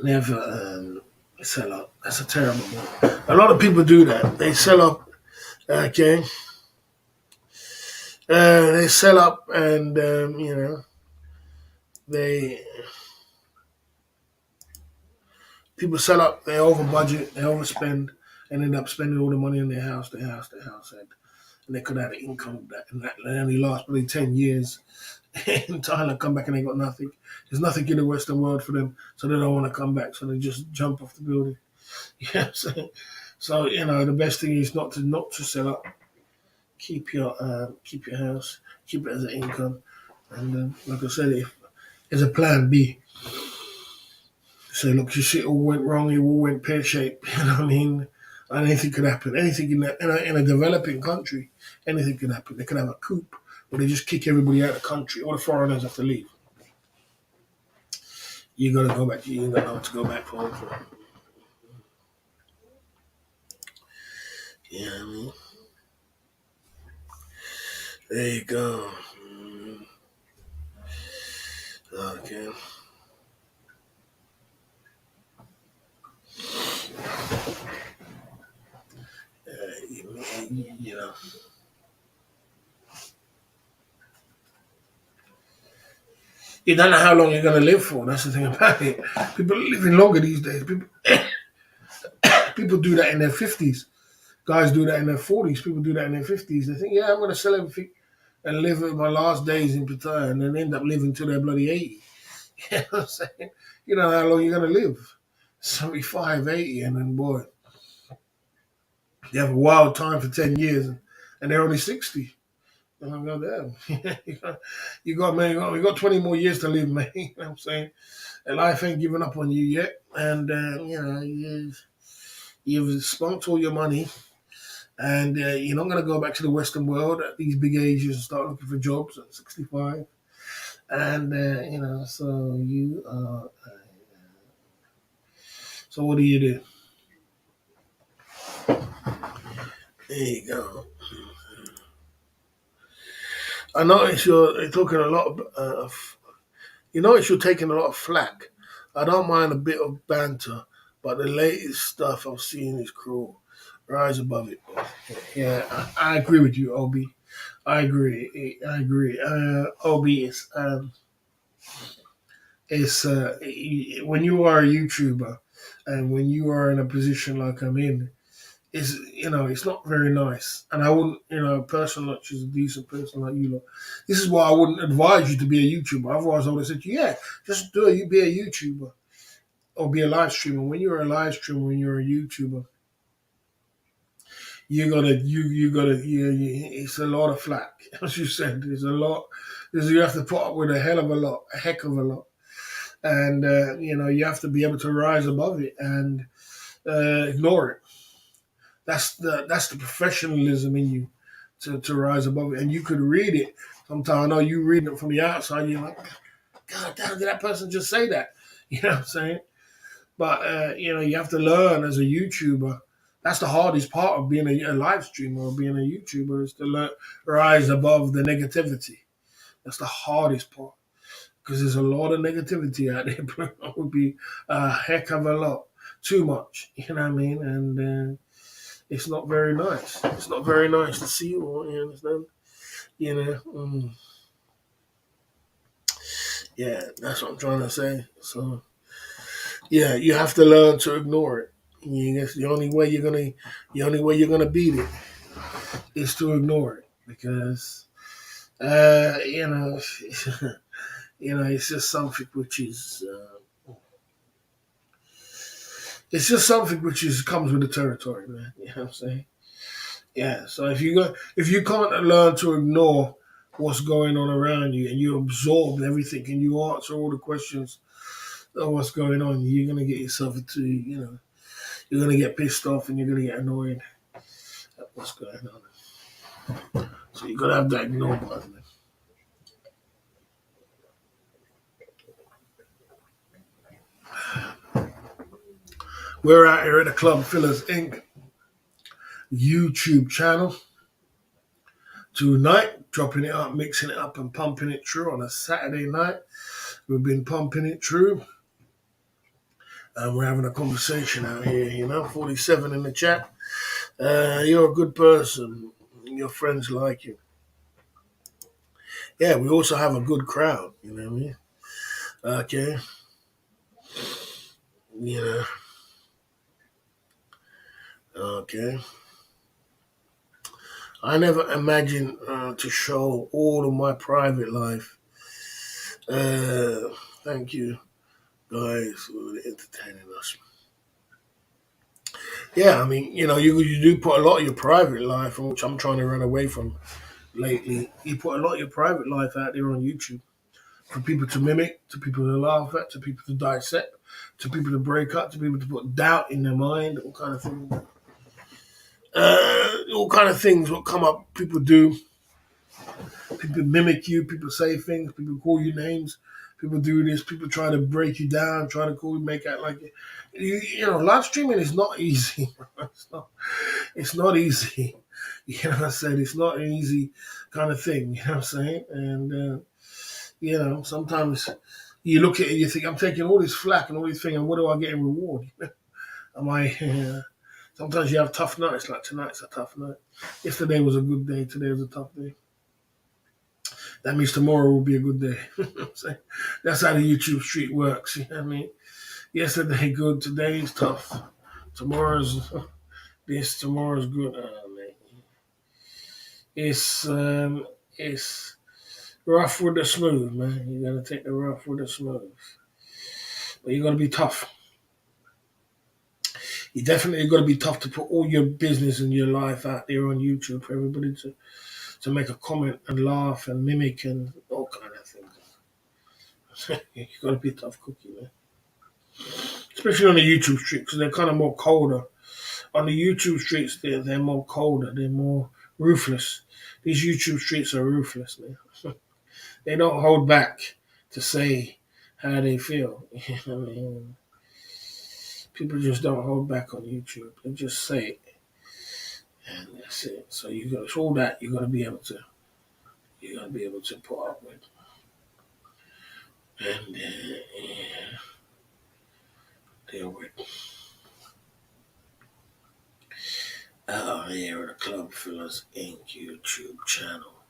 Never sell up. That's a terrible one. A lot of people do that. They sell up. Okay. They sell up, and they people sell up. They over budget. They overspend, and end up spending all the money in their house, and they could have the income of that, and that only lasts probably 10 years. In Thailand, come back and they got nothing. There's nothing in the Western world for them, so they don't want to come back. So they just jump off the building. Yeah, so the best thing is not to sell up. Keep your house, keep it as an income, and like I said, if there's a plan B. So look, your shit all went wrong, it all went pear shaped. You know what I mean? And anything could happen. Anything in a developing country, anything can happen. They could have a coup where they just kick everybody out of the country. All the foreigners have to leave. You gotta go back. You ain't got nowhere to go back home for. Yeah, I mean, there you go. Okay. You know, you don't know how long you're gonna live for. That's the thing about it. People are living longer these days. People do that in their 50s. Guys do that in their 40s. People do that in their 50s. They think, yeah, I'm gonna sell everything and live my last days in Pattaya, and then end up living till they're bloody 80. You know what I'm saying? You know how long you're gonna live? 75, 80, and then boy, you have a wild time for 10 years, and they're only 60. And I'm going, damn, man, you got 20 more years to live, man. You know what I'm saying? And life ain't giving up on you yet. And, you've spent all your money, and you're not going to go back to the Western world at these big ages and start looking for jobs at 65. And, so you so what do you do? There you go. I notice you're talking a lot of, you notice you're taking a lot of flack. I don't mind a bit of banter, but the latest stuff I've seen is cruel. Rise above it. Yeah, I agree with you, Obi. I agree. Obi, It's when you are a YouTuber and when you are in a position like I'm in, it's it's not very nice. And I wouldn't, a person like she's a decent person like you lot. This is why I wouldn't advise you to be a YouTuber. Otherwise, I would have said to you, yeah, just do it. You be a YouTuber or be a live streamer. When you're a live streamer, when you're a YouTuber, it's a lot of flack, as you said. There's a lot. You have to put up with a hell of a lot, a heck of a lot, and you have to be able to rise above it and ignore it. That's the professionalism in you to rise above it, and you could read it. Sometimes I know you reading it from the outside. You're like, God damn, did that person just say that? You know what I'm saying? But you have to learn as a YouTuber. That's the hardest part of being a live streamer or being a YouTuber is to rise above the negativity. That's the hardest part because there's a lot of negativity out there. It would be a heck of a lot, too much. You know what I mean? And it's not very nice. It's not very nice to see all. You understand? You know. Yeah, that's what I'm trying to say. So yeah, you have to learn to ignore it. Guess the only way you're gonna beat it is to ignore it because it's just something which is comes with the territory, man. You know what I'm saying? Yeah. So if you can't learn to ignore what's going on around you and you absorb everything and you answer all the questions of what's going on, you're gonna get yourself into you're gonna get pissed off and you're gonna get annoyed at what's going on. So you gotta have that ignore button. We're out here at the Club Fillers Inc. YouTube channel tonight, dropping it up, mixing it up, and pumping it through on a Saturday night. We've been pumping it through, and we're having a conversation out here. 47 in the chat. You're a good person. Your friends like you. Yeah, we also have a good crowd. You know what I mean? Okay. Yeah. Okay. I never imagined to show all of my private life. Thank you, guys, for entertaining us. Yeah, I mean, you do put a lot of your private life, which I'm trying to run away from lately. You put a lot of your private life out there on YouTube for people to mimic, to people to laugh at, to people to dissect, to people to break up, to people to put doubt in their mind, all kind of things. All kind of things will come up. People do. People mimic you. People say things. People call you names. People do this. People try to break you down. Try to call you, make out like it. Live streaming is not easy. It's not easy. You know what I said? It's not an easy kind of thing. You know what I'm saying? And sometimes you look at it, you think, I'm taking all this flack and all this thing, and what do I get in reward? Am I? Sometimes you have tough nights. Like tonight's a tough night. Yesterday was a good day. Today was a tough day. That means tomorrow will be a good day. That's how the YouTube street works. You know what I mean? Yesterday good, today is tough. Tomorrow's this, tomorrow's good. Man. It's rough with the smooth, man. You gotta take the rough with the smooth. But you gotta be tough. You definitely got to be tough to put all your business and your life out there on YouTube for everybody to make a comment and laugh and mimic and all kind of things. You got to be a tough cookie, man. Especially on the YouTube street because they're kind of more colder. On the YouTube streets, they're more colder. They're more ruthless. These YouTube streets are ruthless, man. They don't hold back to say how they feel. You know what I mean? People just don't hold back on YouTube. They just say it. And that's it. So all that you gotta be able to put up with. And deal with. Out here at the Club Fillers Inc. YouTube channel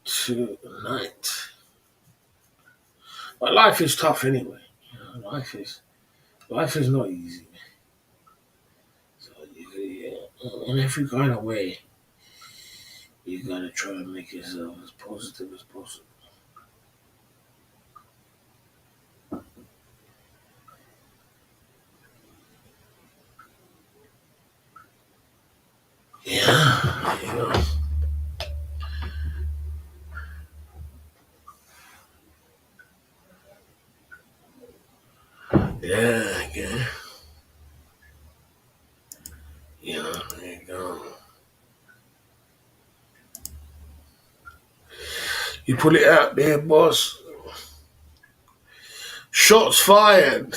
tonight. But life is tough anyway. Life is not easy. So in every kind of way, you gotta try and make yourself as positive as possible. Yeah, you know. Yeah, yeah. Yeah, there you go. You put it out there, boss. Shots fired.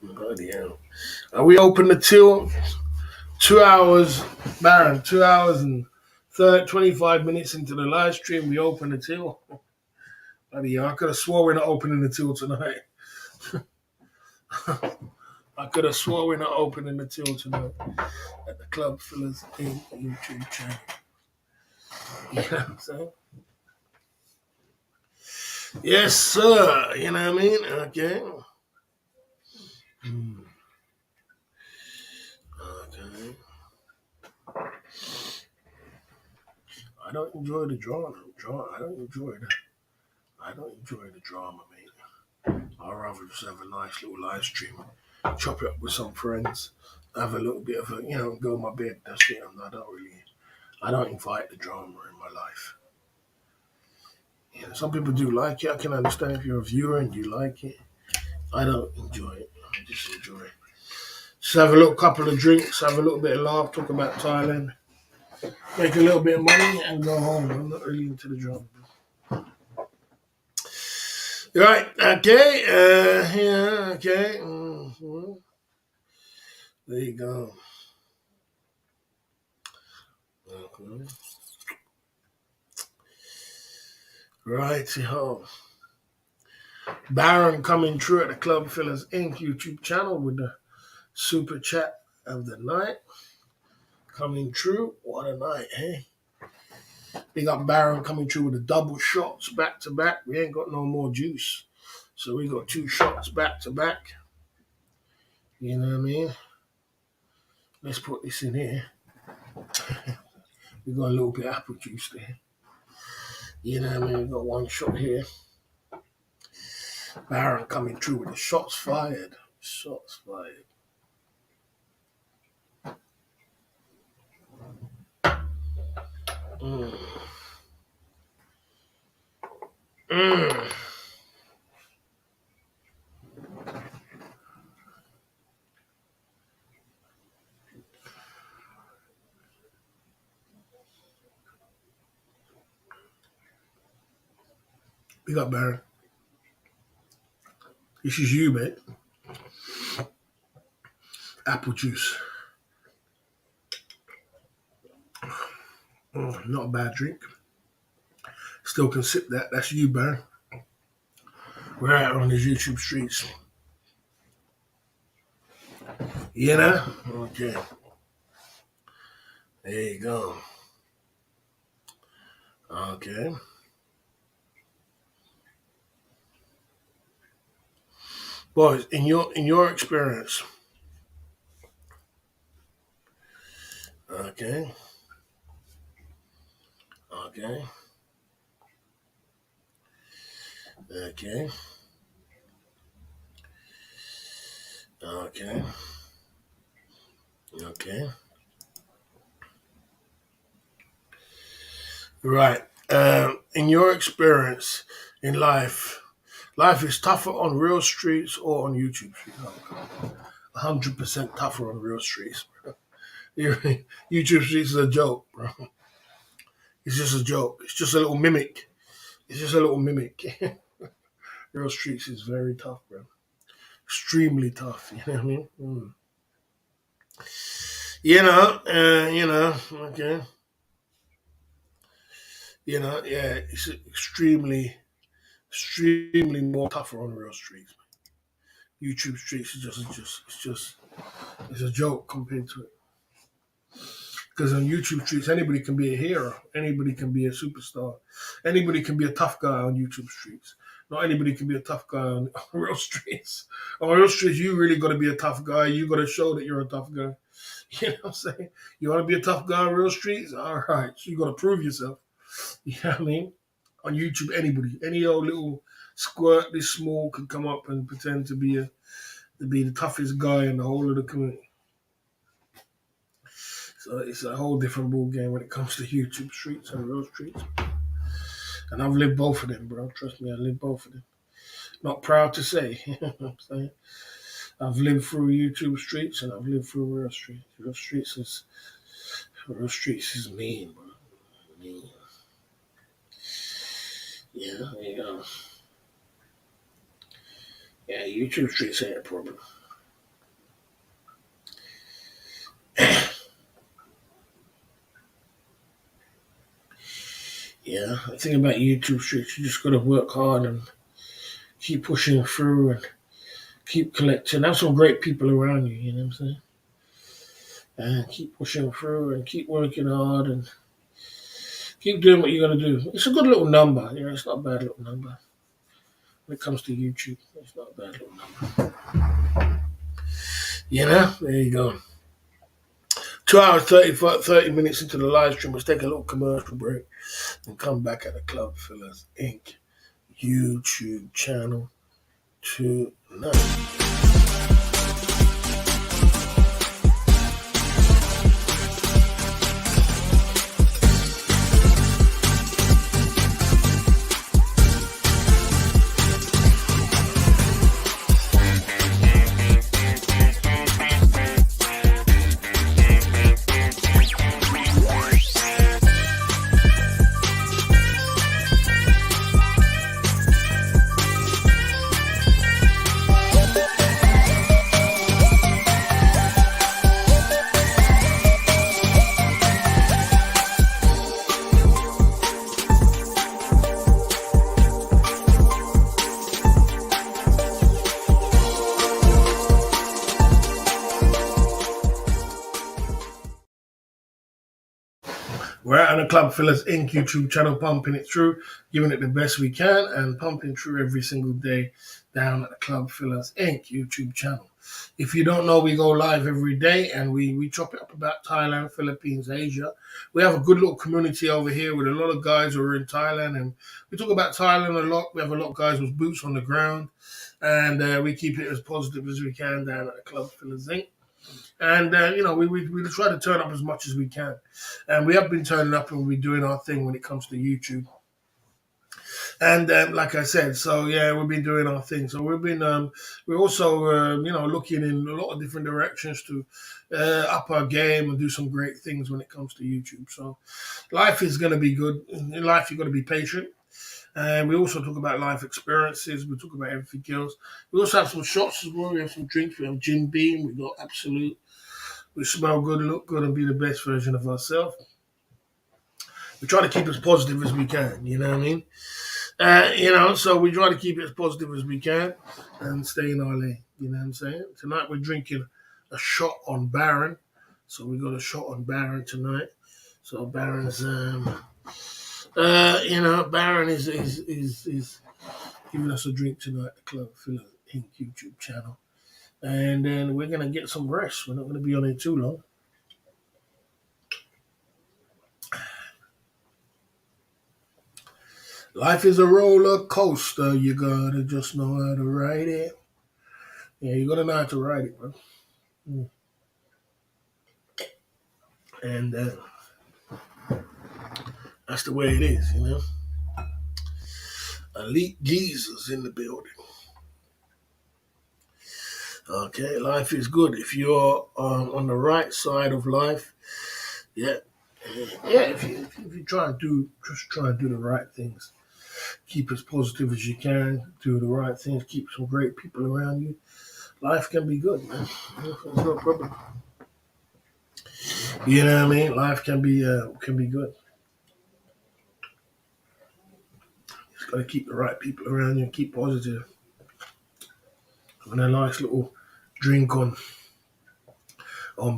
Bloody hell. And we opened the till 2 hours, Baron, 2 hours and 25 minutes into the live stream. We opened the till. Bloody hell. I could have swore we're not opening the till tonight. I could have swore we're not opening the till tonight at the Club Fillers in YouTube channel. You know what I'm saying? Yes, sir. You know what I mean? Okay. Okay. I don't enjoy the drama. I don't enjoy that. I don't enjoy the drama, mate. I'd rather just have a nice little live stream, chop it up with some friends, have a little bit of a, go to my bed. That's it. I don't invite the drama in my life. Some people do like it. I can understand if you're a viewer and you like it. I don't enjoy it. I just enjoy it. Just have a little couple of drinks, have a little bit of laugh, talk about Thailand, make a little bit of money, and go home. I'm not really into the drama. Right, okay, yeah, okay. There you go. Okay. Right, yo. Baron coming through at the Club Fillers Inc. YouTube channel with the super chat of the night. Coming through. What a night, hey? Big up Baron coming through with the double shots back to back. We ain't got no more juice. So we got 2 shots back to back. You know what I mean? Let's put this in here. We got a little bit of apple juice there. You know what I mean? We got 1 shot here. Baron coming through with the shots fired. Shots fired. Mm. Mm. Big up, Baron. This is you, mate. Apple juice. Not a bad drink. Still can sip that. That's you, Baron. We're out on these YouTube streets. You know? Okay. There you go. Okay. Boys, in your experience. Okay. Okay. Okay. Okay. Okay. Right. In your experience in life is tougher on real streets or on YouTube streets. Oh, 100% tougher on real streets. YouTube streets is a joke, bro. It's just a joke. It's just a little mimic. It's just a little mimic. Real streets is very tough, bro. Extremely tough. You know what I mean? Okay. Yeah, it's extremely more tougher on real streets. YouTube streets is it's a joke compared to it. Because on YouTube streets, anybody can be a hero, anybody can be a superstar, anybody can be a tough guy on YouTube streets. Not anybody can be a tough guy on real streets. On real streets, you really got to be a tough guy. You got to show that you're a tough guy. You know what I'm saying? You want to be a tough guy on real streets? All right. So you got to prove yourself. You know what I mean? On YouTube, anybody, any old little squirt this small could come up and pretend to be the toughest guy in the whole of the community. So it's a whole different ball game when it comes to YouTube streets and real streets. And I've lived both of them, bro. Trust me, I lived both of them. Not proud to say. You know what I'm saying? I've lived through YouTube streets and I've lived through real streets. Real streets is mean, bro. Mean. Yeah, there you go. Yeah, YouTube streets ain't a problem. Yeah, the thing about YouTube streets, you just got to work hard and keep pushing through and keep collecting. Have some great people around you, you know what I'm saying? And keep pushing through and keep working hard and keep doing what you're going to do. It's a good little number, you know, it's not a bad little number. When it comes to YouTube, it's not a bad little number. You know, there you go. 2 hours, 30 minutes into the live stream. Let's take a little commercial break and come back at the Club Fillers Inc. YouTube channel tonight. We're out on the Club Fillers Inc. YouTube channel, pumping it through, giving it the best we can, and pumping through every single day down at the Club Fillers Inc. YouTube channel. If you don't know, we go live every day, and we chop it up about Thailand, Philippines, Asia. We have a good little community over here with a lot of guys who are in Thailand, and we talk about Thailand a lot. We have a lot of guys with boots on the ground, and we keep it as positive as we can down at the Club Fillers Inc. And, you know, we try to turn up as much as we can. And we have been turning up and we're doing our thing when it comes to YouTube. And like I said, so, yeah, we've been doing our thing. So we've been, we're also, you know, looking in a lot of different directions to up our game and do some great things when it comes to YouTube. So life is going to be good. In life, you've got to be patient. And we also talk about life experiences. We talk about everything else. We also have some shots as well. We have some drinks. We have Jim Beam. We got Absolute. We smell good, look good, and be the best version of ourselves. We try to keep as positive as we can. You know what I mean? You know, so we try to keep it as positive as we can and stay in our lane. You know what I'm saying? Tonight we're drinking a shot on Baron. So we got a shot on Baron tonight. So Baron's, you know, Baron is giving us a drink tonight at the Club Fillers Inc. YouTube channel. And then we're going to get some rest. We're not going to be on it too long. Life is a roller coaster. You got to just know how to ride it. Yeah, you got to know how to ride it, bro. And that's the way it is, you know. Elite geezers in the building. Okay, life is good. If you're on the right side of life, yeah, if you try and do the right things, keep as positive as you can, do the right things, keep some great people around you, life can be good, man. There's no problem. You know what I mean? Life can be good. Just gotta keep the right people around you and keep positive. And a nice little drink on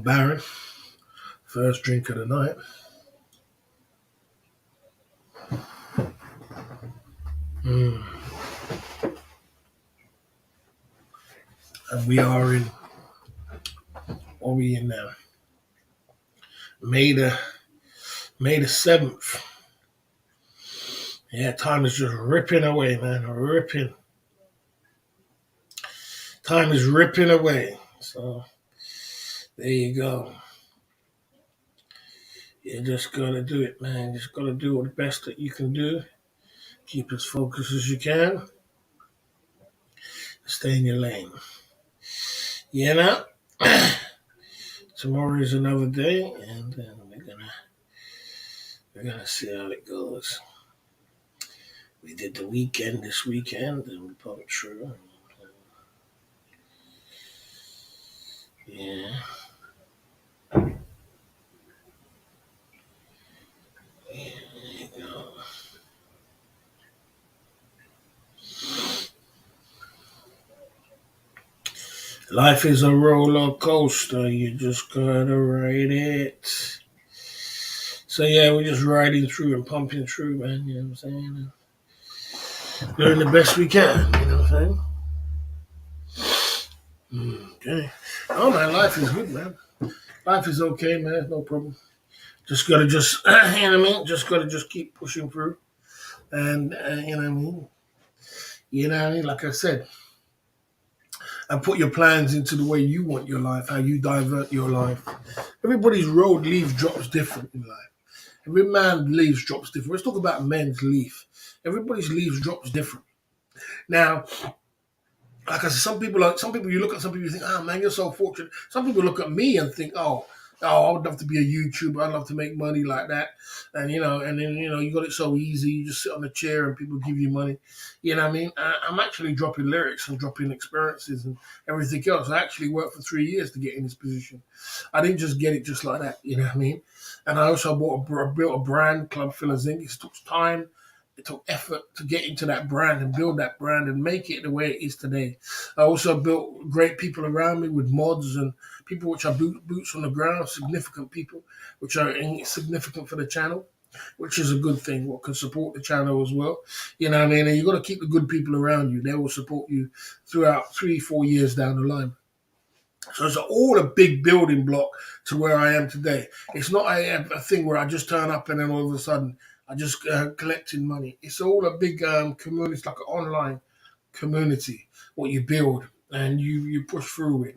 Baron. First drink of the night. We are in, what are we in now? May the 7th. Yeah, time is just ripping away, man. Ripping. Time is ripping away. So there you go. You just gotta do it, man. Just gotta do the best that you can do. Keep as focused as you can. Stay in your lane. You know? Tomorrow is another day, and we're gonna see how it goes. We did the weekend this weekend, and we pumped through. Yeah. There you go. Life is a roller coaster. You just gotta ride it. So yeah, we're just riding through and pumping through, man. You know what I'm saying? Doing the best we can. You know what I'm saying? Okay. Oh man, life is good, man. Life is okay, man. No problem. Just gotta just, you know what I mean? Just gotta just keep pushing through, and you know what I mean. You know what I mean? Like I said, and put your plans into the way you want your life, how you divert your life. Everybody's road leaf drops different in life. Every man's leaves drops different. Let's talk about men's leaf. Everybody's leaves drops different. Now, like I said, some people you look at some people you think, oh man, you're so fortunate. Some people look at me and think, I would love to be a YouTuber. I'd love to make money like that. And then you got it so easy. You just sit on a chair and people give you money. You know what I mean? I'm actually dropping lyrics and dropping experiences and everything else. I actually worked for 3 years to get in this position. I didn't just get it just like that. You know what I mean? And I also built a brand, Club Fillers Inc. It took time. It took effort to get into that brand and build that brand and make it the way it is today. I also built great people around me with mods and people which are boots on the ground, significant people, which are significant for the channel, which is a good thing, what can support the channel as well. You know what I mean? And you got to keep the good people around you. They will support you throughout 3-4 years down the line. So it's all a big building block to where I am today. It's not a thing where I just turn up and then all of a sudden I just collecting money. It's all a big community. It's like an online community, what you build and you push through it.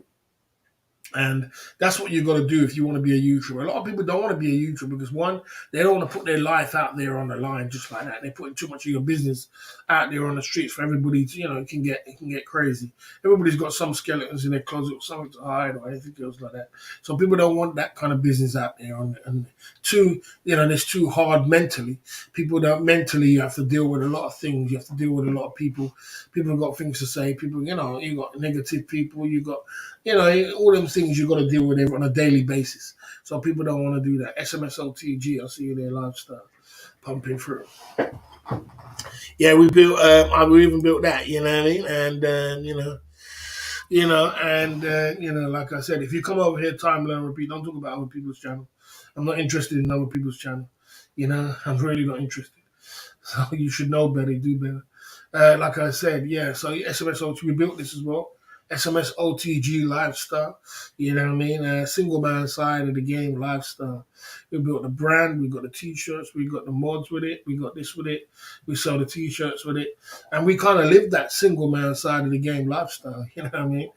And that's what you got to do if you want to be a YouTuber. A lot of people don't want to be a YouTuber because one, they don't want to put their life out there on the line just like that. They're putting too much of your business out there on the streets for everybody to, it can get crazy. Everybody's got some skeletons in their closet or something to hide or anything else like that. So people don't want that kind of business out there. And two, it's too hard mentally. People don't mentally, you have to deal with a lot of things. You have to deal with a lot of people. People have got things to say. People, you got negative people. You got, all them things you got to deal with on a daily basis. So people don't want to do that. SMSOTG, I'll see you there, lifestyle, pumping through. Yeah, we built. We even built that. You know what I mean? And like I said, if you come over here, time, learn, repeat. Don't talk about other people's channel. I'm not interested in other people's channel. I'm really not interested. So you should know better, do better. Like I said, yeah. So SMSOTG, we built this as well. SMSOTG lifestyle, you know what I mean? Single man side of the game lifestyle. We built the brand, we got the t-shirts, we got the mods with it, we got this with it, we sell the t-shirts with it, and we kind of live that single man side of the game lifestyle, you know what I mean?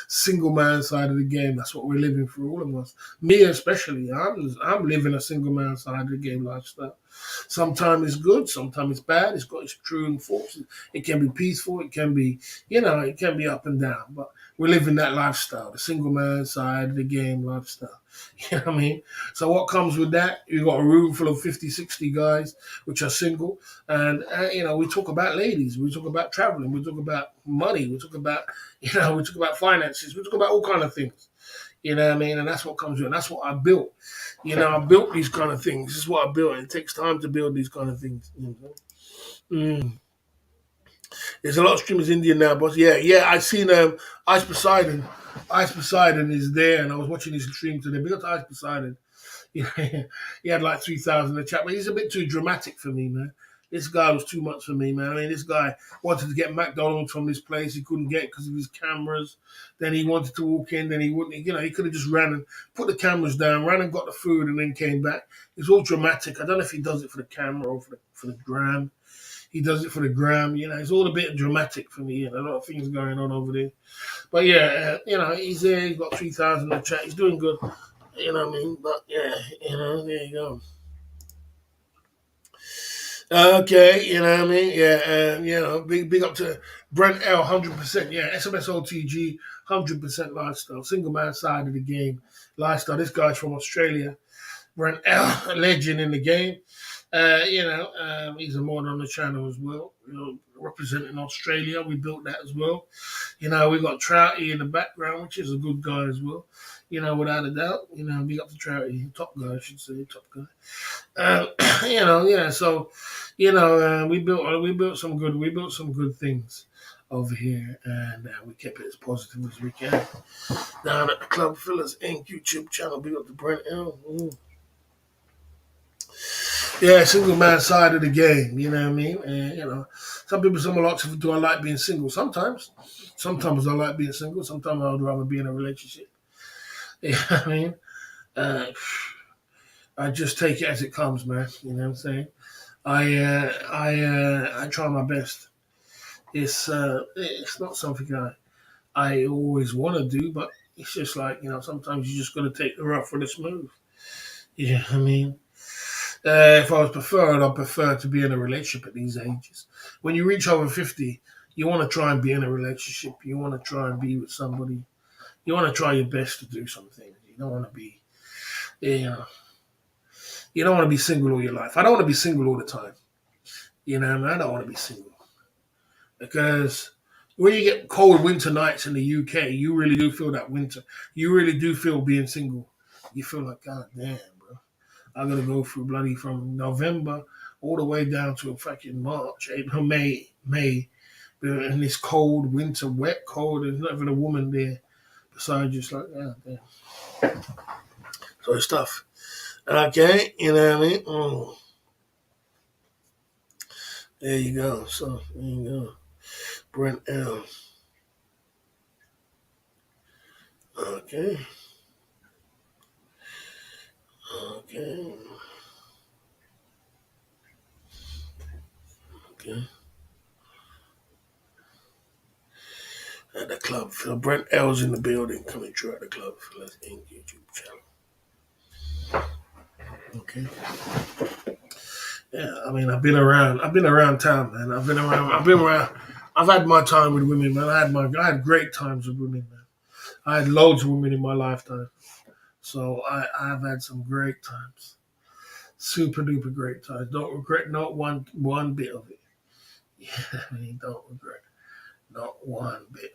Single man side of the game, that's what we're living for, all of us. Me especially, I'm living a single man side of the game lifestyle. Sometimes it's good, sometimes it's bad, it's got its true and false. It can be peaceful, it can be, it can be up and down, but we're living that lifestyle, the single man side of the game lifestyle. You know what I mean? So what comes with that? You've got a room full of 50, 60 guys which are single. And, we talk about ladies. We talk about traveling. We talk about money. We talk about, we talk about finances. We talk about all kind of things. You know what I mean? And that's what comes with it. And that's what I built. I built these kind of things. This is what I built. And it takes time to build these kind of things. There's a lot of streamers Indian now, but yeah. I seen Ice Poseidon. Ice Poseidon is there, and I was watching his stream today. Big up to Ice Poseidon. He had like 3,000 in the chat, but he's a bit too dramatic for me, man. This guy was too much for me, man. I mean, this guy wanted to get McDonald's from this place. He couldn't get it because of his cameras. Then he wanted to walk in. Then he wouldn't. You know, he could have just ran and put the cameras down, ran and got the food, and then came back. It's all dramatic. I don't know if he does it for the camera or for the gram. He does it for the gram. You know, it's all a bit dramatic for me. You know, a lot of things going on over there. But yeah, you know, he's there. He's got 3,000 in the chat. He's doing good. You know what I mean? But yeah, you know, there you go. Okay, you know what I mean? Yeah, you know, big up to Brent L, 100%. Yeah, SMSOTG, 100% lifestyle. Single man side of the game, lifestyle. This guy's from Australia. Brent L, a legend in the game. He's a mod on the channel as well. You know, representing Australia, we built that as well. You know, we got Trouty in the background, which is a good guy as well. You know, without a doubt. You know, big up to Trouty, top guy, I should say, top guy. You know, yeah. So, you know, we built some good things over here, and we kept it as positive as we can. Down at the Club Fillers Inc. YouTube channel, big up to Brent L. Yeah, single man side of the game. You know what I mean? And you know, some people say, "Well, do I like being single?" Sometimes I like being single. Sometimes I would rather be in a relationship. You know what I mean? Uh, I just take it as it comes, man. You know what I'm saying? I try my best. It's not something I always want to do, but it's just like, you know, sometimes you just got to take the rough for the smooth. You know what I mean? If I was preferred, I'd prefer to be in a relationship at these ages. When you reach over 50, you want to try and be in a relationship. You want to try and be with somebody. You want to try your best to do something. You don't want to be, you know, you don't want to be single all your life. I don't want to be single all the time. You know, man, I don't want to be single because when you get cold winter nights in the UK, you really do feel that winter. You really do feel being single. You feel like, God damn, bro, I gotta go through bloody from November all the way down to fucking March, April, May, in this cold winter, wet cold. There's not even a woman there besides just like, God damn. So it's tough. Okay, you know what I mean? There you go. So there you go. Brent L. Okay. Okay. Okay. At the club. So Brent L's in the building coming through at the club. Let's end YouTube channel. Okay. Yeah, I mean, I've been around town, man. I've had my time with women, man. I had great times with women, man. I had loads of women in my lifetime. So I've had some great times. Super duper great times. Don't regret not one bit of it. Yeah, I mean, don't regret not one bit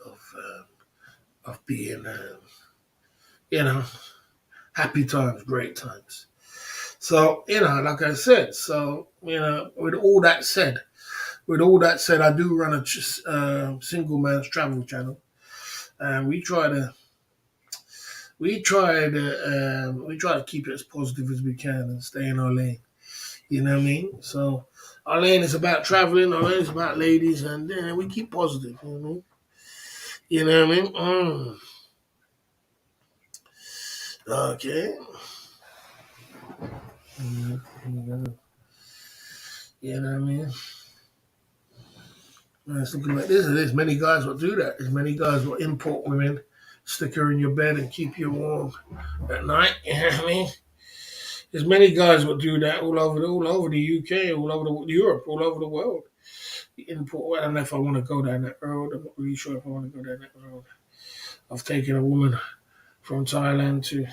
of being, you know, happy times, great times. So, you know, like I said, so, you know, with all that said, I do run a single man's travel channel, and we try to keep it as positive as we can and stay in our lane. You know what I mean? So our lane is about traveling, our lane is about ladies, and we keep positive. You know what I mean? You know what I mean? Okay. Yeah, you know what I mean? It's looking like this. There's many guys will do that. There's many guys will import women, stick her in your bed, and keep you warm at night. You know what I mean? There's many guys will do that all over the UK, all over Europe, all over the world. Import. I don't know if I want to go down that road. I'm not really sure if I want to go down that road. I've taken a woman from Thailand to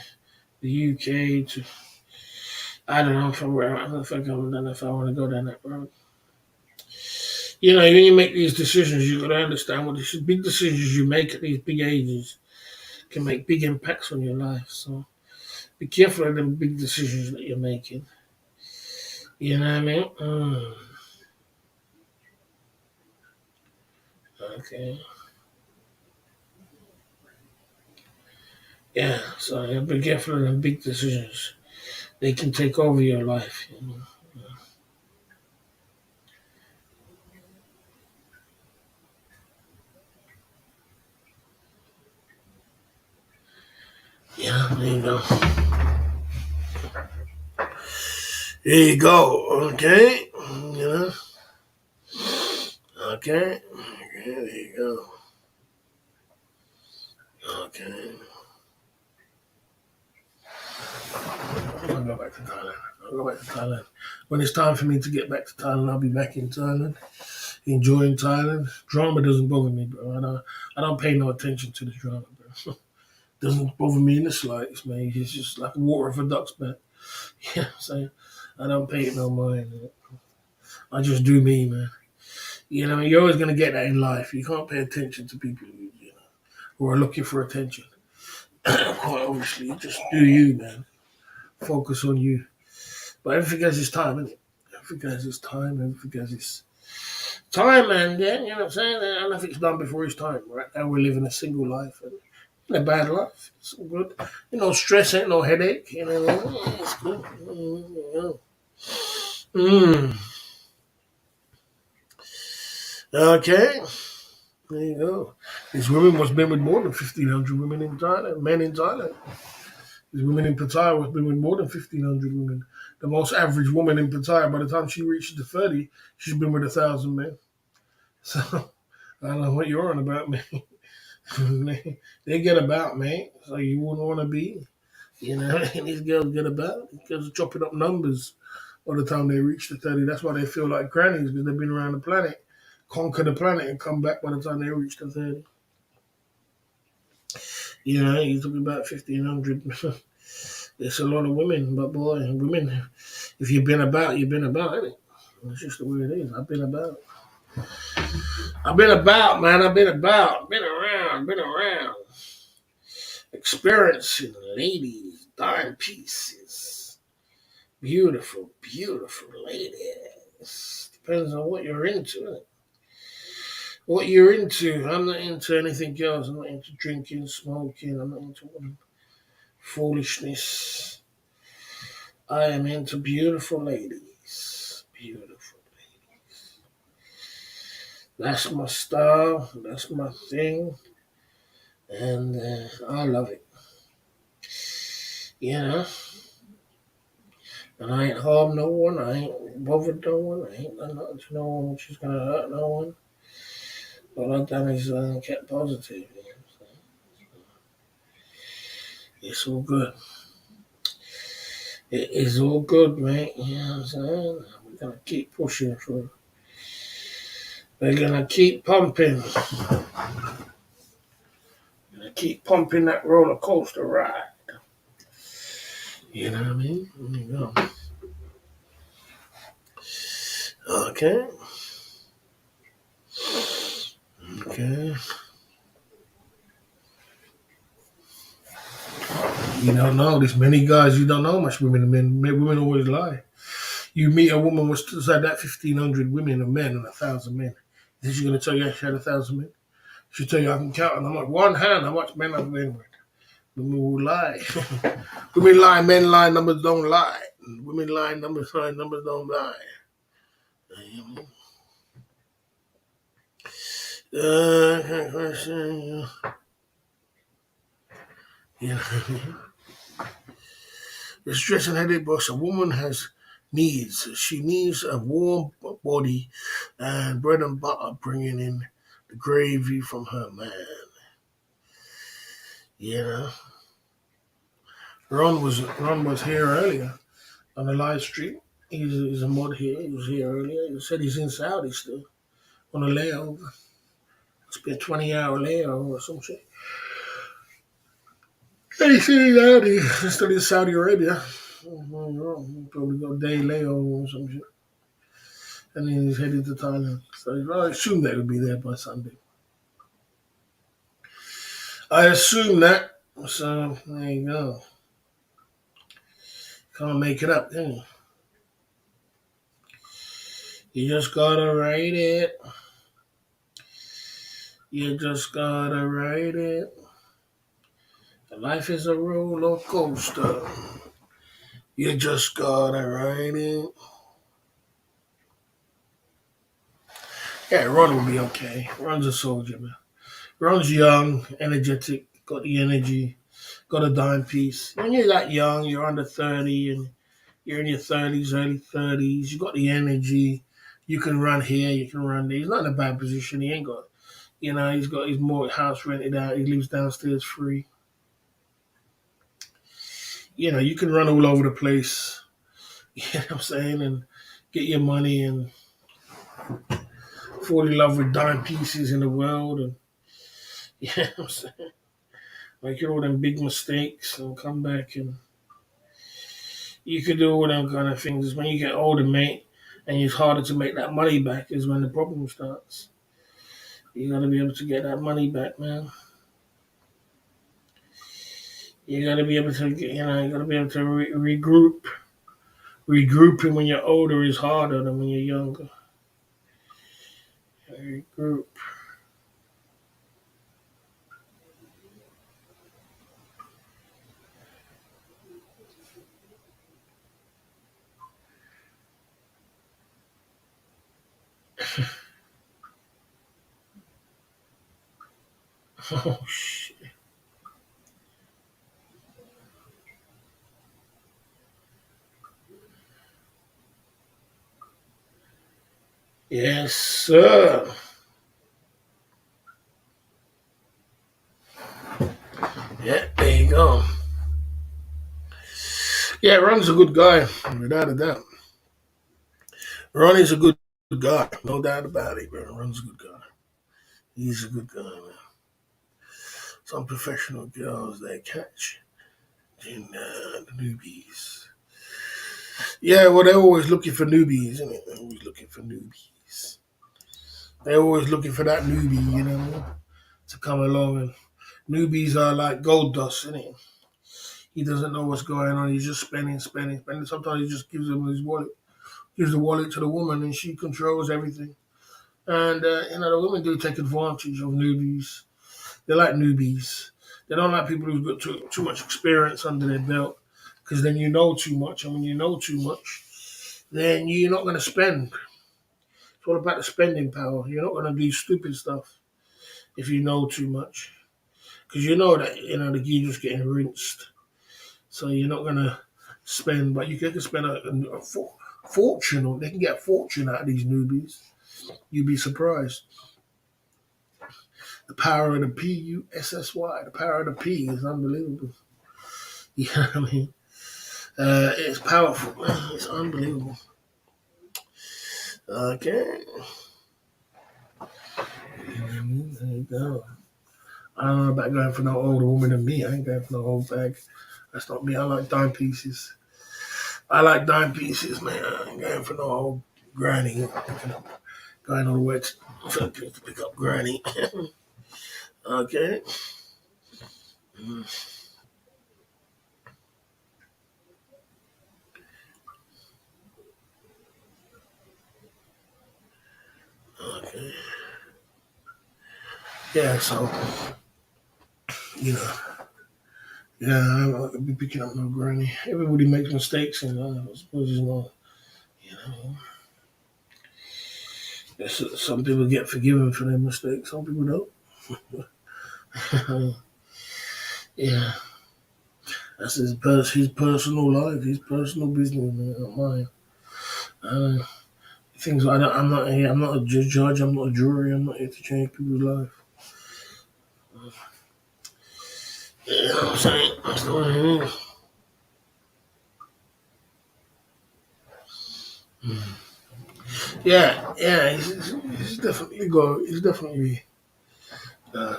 the UK to I don't know if I want to go down that road. You know, when you make these decisions, you got to understand what these big decisions you make at these big ages can make big impacts on your life. So be careful of them big decisions that you're making. You know what I mean? Okay. Yeah, so be careful of them big decisions. They can take over your life. You know? There you go. There you go. Okay. You know. Okay. There you go. Okay. I'll go back to Thailand. I'll go back to Thailand. When it's time for me to get back to Thailand, I'll be back in Thailand, enjoying Thailand. Drama doesn't bother me, bro. I don't pay no attention to the drama, bro. Doesn't bother me in the slightest, man. It's just like water for ducks, man. You know what I'm saying? I don't pay it no mind. Man. I just do me, man. You know, you're always gonna get that in life. You can't pay attention to people, who are looking for attention. Quite obviously, just do you, man. Focus on you. But everything has its time, isn't it? Everything has its time. Everything has its time, and yeah, you know what I'm saying? And nothing's done before its time. Right now, we're living a single life. And a bad life. It's all good. Stress ain't no headache. It's good. Okay. There you go. These women must have been with more than 1,500 women in Thailand, men in Thailand. These women in Pattaya must have been with more than 1,500 women. The most average woman in Pattaya, by the time she reaches the 30, she's been with 1,000 men. So, I don't know what you're on about, man. They get about, man. So you wouldn't want to be, and these girls get about. These girls are chopping up numbers by the time they reach the 30. That's why they feel like grannies, because they've been around the planet, conquer the planet, and come back by the time they reach the 30. You're talking about 1,500. It's a lot of women, but boy, women, if you've been about, you've been about, ain't it? It's just the way it is. I've been about. I've been about, man. I've been about. Been around. Experiencing ladies, dime pieces. Beautiful, beautiful ladies. Depends on what you're into, isn't it? What you're into. I'm not into anything else. I'm not into drinking, smoking. I'm not into foolishness. I am into beautiful ladies. Beautiful ladies. That's my style. That's my thing. And I love it. And I ain't harmed no one. I ain't bothered no one. I ain't done nothing to no one which is going to hurt no one. All I've done is kept positive. It's all good. It is all good, mate. You know what I'm saying? We're going to keep pushing through. We're going to keep pumping. We're going to keep pumping that roller coaster ride. You know what I mean? There you go. Okay. You don't know. There's many guys you don't know much women and men. Women always lie. You meet a woman with say that 1,500 women and men and 1,000 men. Is she going to tell you she had 1,000 men? She'll tell you I can count on like one hand how much men I've been with. Women will lie. Women lie, men lie, numbers don't lie. Women lie, numbers don't lie. The stress and headache box. A woman has needs. She needs a warm body and bread and butter bringing in the gravy from her man. Ron was here earlier on the live stream. He's a mod here. He was here earlier. He said he's in Saudi still on a layover. It's been a 20-hour layover or some shit. Hey, he's still in Saudi Arabia. Probably go day layover or some shit. And then he's headed to Thailand. So I assume that he'll be there by Sunday. I assume that. So there you go. Can't make it up, can you? You just gotta write it. You just gotta write it. Life is a roller coaster. You just gotta ride it. Yeah, Ron will be okay. Ron's a soldier, man. Ron's young, energetic, got the energy, got a dime piece. When you're that young, you're under 30 and you're in your 30s, early 30s, you got the energy. You can run here, you can run there. He's not in a bad position. He ain't got, he's got his more house rented out. He lives downstairs free. You can run all over the place. You know what I'm saying? And get your money and fall in love with dime pieces in the world. And, you know what I'm saying? Making all them big mistakes and come back and you can do all them kind of things. When you get older, mate, and it's harder to make that money back is when the problem starts. You gotta be able to get that money back, man. You gotta be able to, you gotta be able to regroup. Regrouping when you're older is harder than when you're younger. Regroup. Oh shit. Yes, sir. Yeah, there you go. Yeah, Ron's a good guy, without a doubt. Ron is a good guy, no doubt about it, man. Ron's a good guy. He's a good guy, man. Some professional girls they catch in the newbies. Yeah, well, they're always looking for newbies, isn't it? They're always looking for newbies. They're always looking for that newbie, to come along. And newbies are like gold dust, isn't it? He doesn't know what's going on. He's just spending, spending, spending. Sometimes he just gives him his wallet, gives the wallet to the woman, and she controls everything. And the women do take advantage of newbies. They like newbies. They don't like people who've got too much experience under their belt, because then you know too much, and when you know too much, then you're not going to spend. It's all about the spending power. You're not going to do stupid stuff if you know too much, because you know that the geezer's getting rinsed. So you're not going to spend, but you can spend a fortune, or they can get a fortune out of these newbies. You'd be surprised. The power of the PUSSY, the power of the P is unbelievable. You know what I mean? It's powerful, man. It's unbelievable. Okay. There you go. I don't know about going for no older woman than me. I ain't going for no old bag. That's not me. I like dime pieces. I like dime pieces, man. I ain't going for no old granny. Going all the way to pick up granny. Okay. Okay. Yeah, so, you know, yeah, I'm not going to be picking up no granny. Everybody makes mistakes, and I suppose it's not, you know. Some people get forgiven for their mistakes, some people don't. Yeah, that's his personal life, his personal business, man, not mine. Uh, things I'm not here. I'm not a judge. I'm not a jury. I'm not here to change people's life. You know what I'm saying? That's the way it is. Yeah, yeah. He's definitely go. He's definitely. Uh,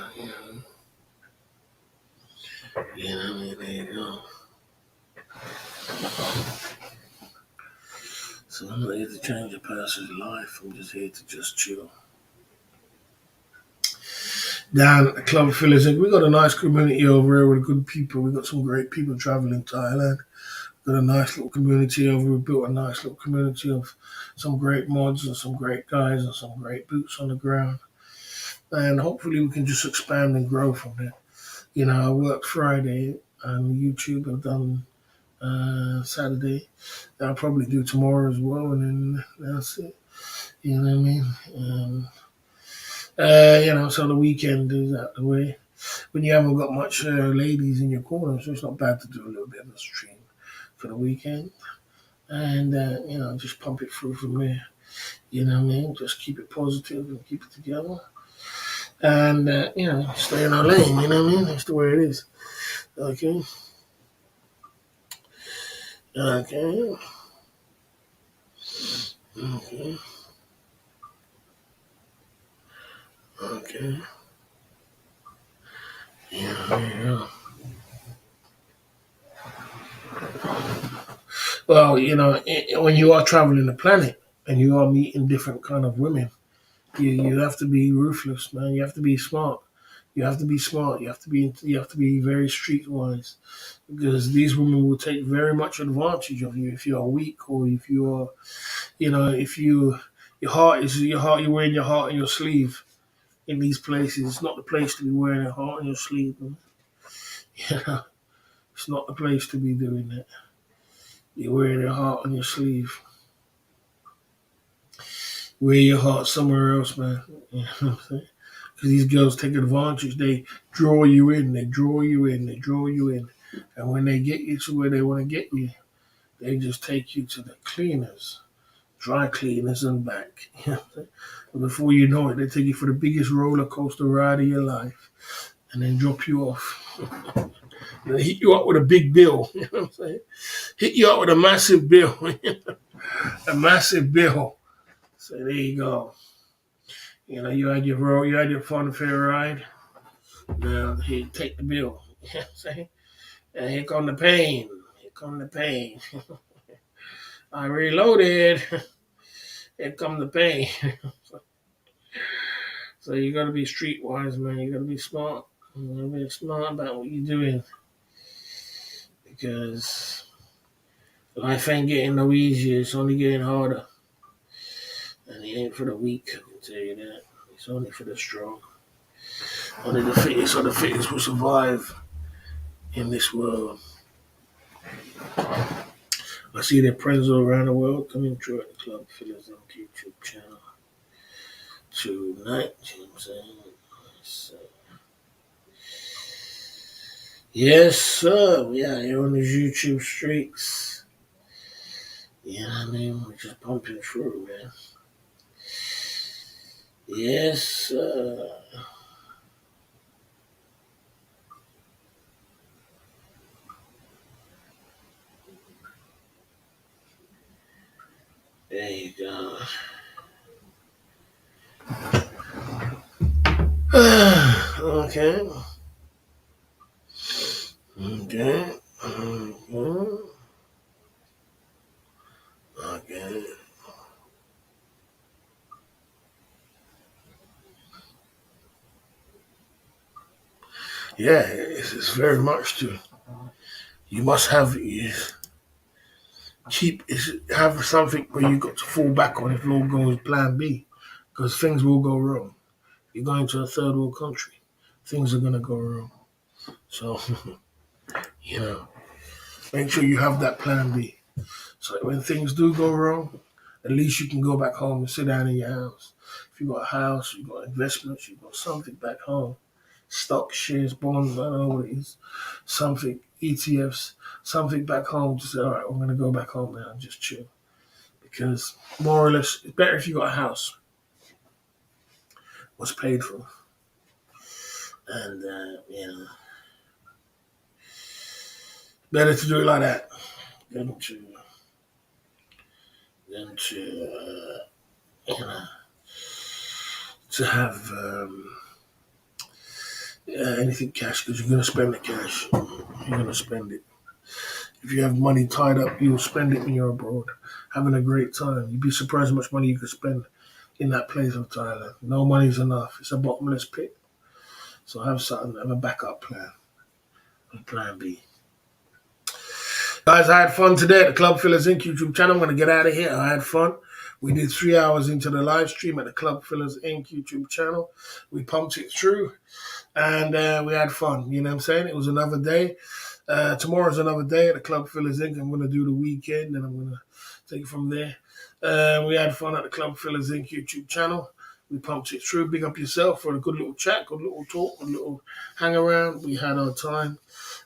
you know, I mean, there you go. So I'm not here to change a person's life. I'm just here to just chill. Down at the Club Phillies, we got a nice community over here with good people. We got some great people traveling Thailand. Got a nice little community over. We built a nice little community of some great mods and some great guys and some great boots on the ground. And hopefully we can just expand and grow from there. I worked Friday on YouTube. I've done Saturday. I'll probably do tomorrow as well, and then that's it. You know what I mean? So the weekend is out the way. when you haven't got much ladies in your corner, so it's not bad to do a little bit of a stream for the weekend. And, just pump it through from there. You know what I mean? Just keep it positive and keep it together. And, stay in our lane, you know what I mean? That's the way it is. Okay? Okay. Okay. Okay. Yeah. Well, when you are traveling the planet and you are meeting different kind of women, you have to be ruthless, man. You have to be smart. You have to be smart. You have to be very streetwise because these women will take very much advantage of you if you are weak or if you are, if you're wearing your heart on your sleeve in these places. It's not the place to be wearing your heart on your sleeve, man. It's not the place to be doing that. You're wearing your heart on your sleeve. Wear your heart somewhere else, man. You know what I'm saying? Because these girls take advantage. They draw you in. They draw you in. They draw you in. And when they get you to where they want to get you, they just take you to the cleaners, dry cleaners, and back. You know what I'm saying? And before you know it, they take you for the biggest roller coaster ride of your life, and then drop you off. And they hit you up with a big bill. You know what I'm saying? Hit you up with a massive bill. A massive bill. So there you go. You had your fun fair ride. Now here, take the bill. You know what I'm saying? And here come the pain. Here come the pain. I reloaded. Here come the pain. So you gotta be streetwise, man. You gotta be smart. You gotta be smart about what you're doing. Because life ain't getting no easier, it's only getting harder. And it ain't for the weak, I can tell you that. It's only for the strong. Only the fittest or the fittest will survive in this world. I see their friends all around the world coming through at the Club Fillers on YouTube channel tonight. You know what I'm saying? So, yes, sir. Yeah, you're on the YouTube streets. You know what I mean? We're just pumping through, man. Yes, sir. There you go. Okay. Okay. Okay. Yeah, it's very much to. You must have something where you got to fall back on if all goes plan B, because things will go wrong. You're going to a third world country, things are gonna go wrong. So you know, make sure you have that plan B. So when things do go wrong, at least you can go back home and sit down in your house. If you got a house, you got investments, you got something back home, stock, shares, bonds, I don't know what it is, something, ETFs, something back home to say, all right, I'm gonna go back home now and just chill. Because more or less, it's better if you got a house, what's paid for, and better to do it like that than to you know to have anything cash because you're gonna spend the cash. You're gonna spend it. If you have money tied up, you'll spend it when you're abroad, having a great time. You'd be surprised how much money you could spend in that place of Thailand. No money's enough. It's a bottomless pit. So have something, have a backup plan, a plan B. Guys, I had fun today at the Club Fillers Inc. YouTube channel. I'm going to get out of here. I had fun. We did 3 hours into the live stream at the Club Fillers Inc. YouTube channel. We pumped it through and we had fun. You know what I'm saying? It was another day. Tomorrow's another day at the Club Fillers Inc. I'm going to do the weekend and I'm going to take it from there. We had fun at the Club Fillers Inc. YouTube channel. We pumped it through. Big up yourself for a good little chat, good little talk, good little hang around. We had our time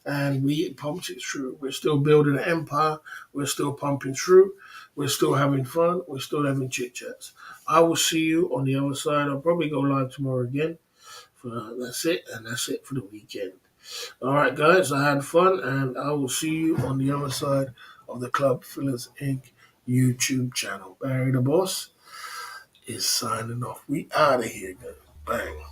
and we pumped it through. We're still building an empire. We're still pumping through. We're still having fun. We're still having chit chats. I will see you on the other side. I'll probably go live tomorrow again. That's it, and that's it for the weekend. All right, guys, I had fun, and I will see you on the other side of the Club Fillers Inc. YouTube channel. Barry the Boss is signing off. We out of here, guys. Bang.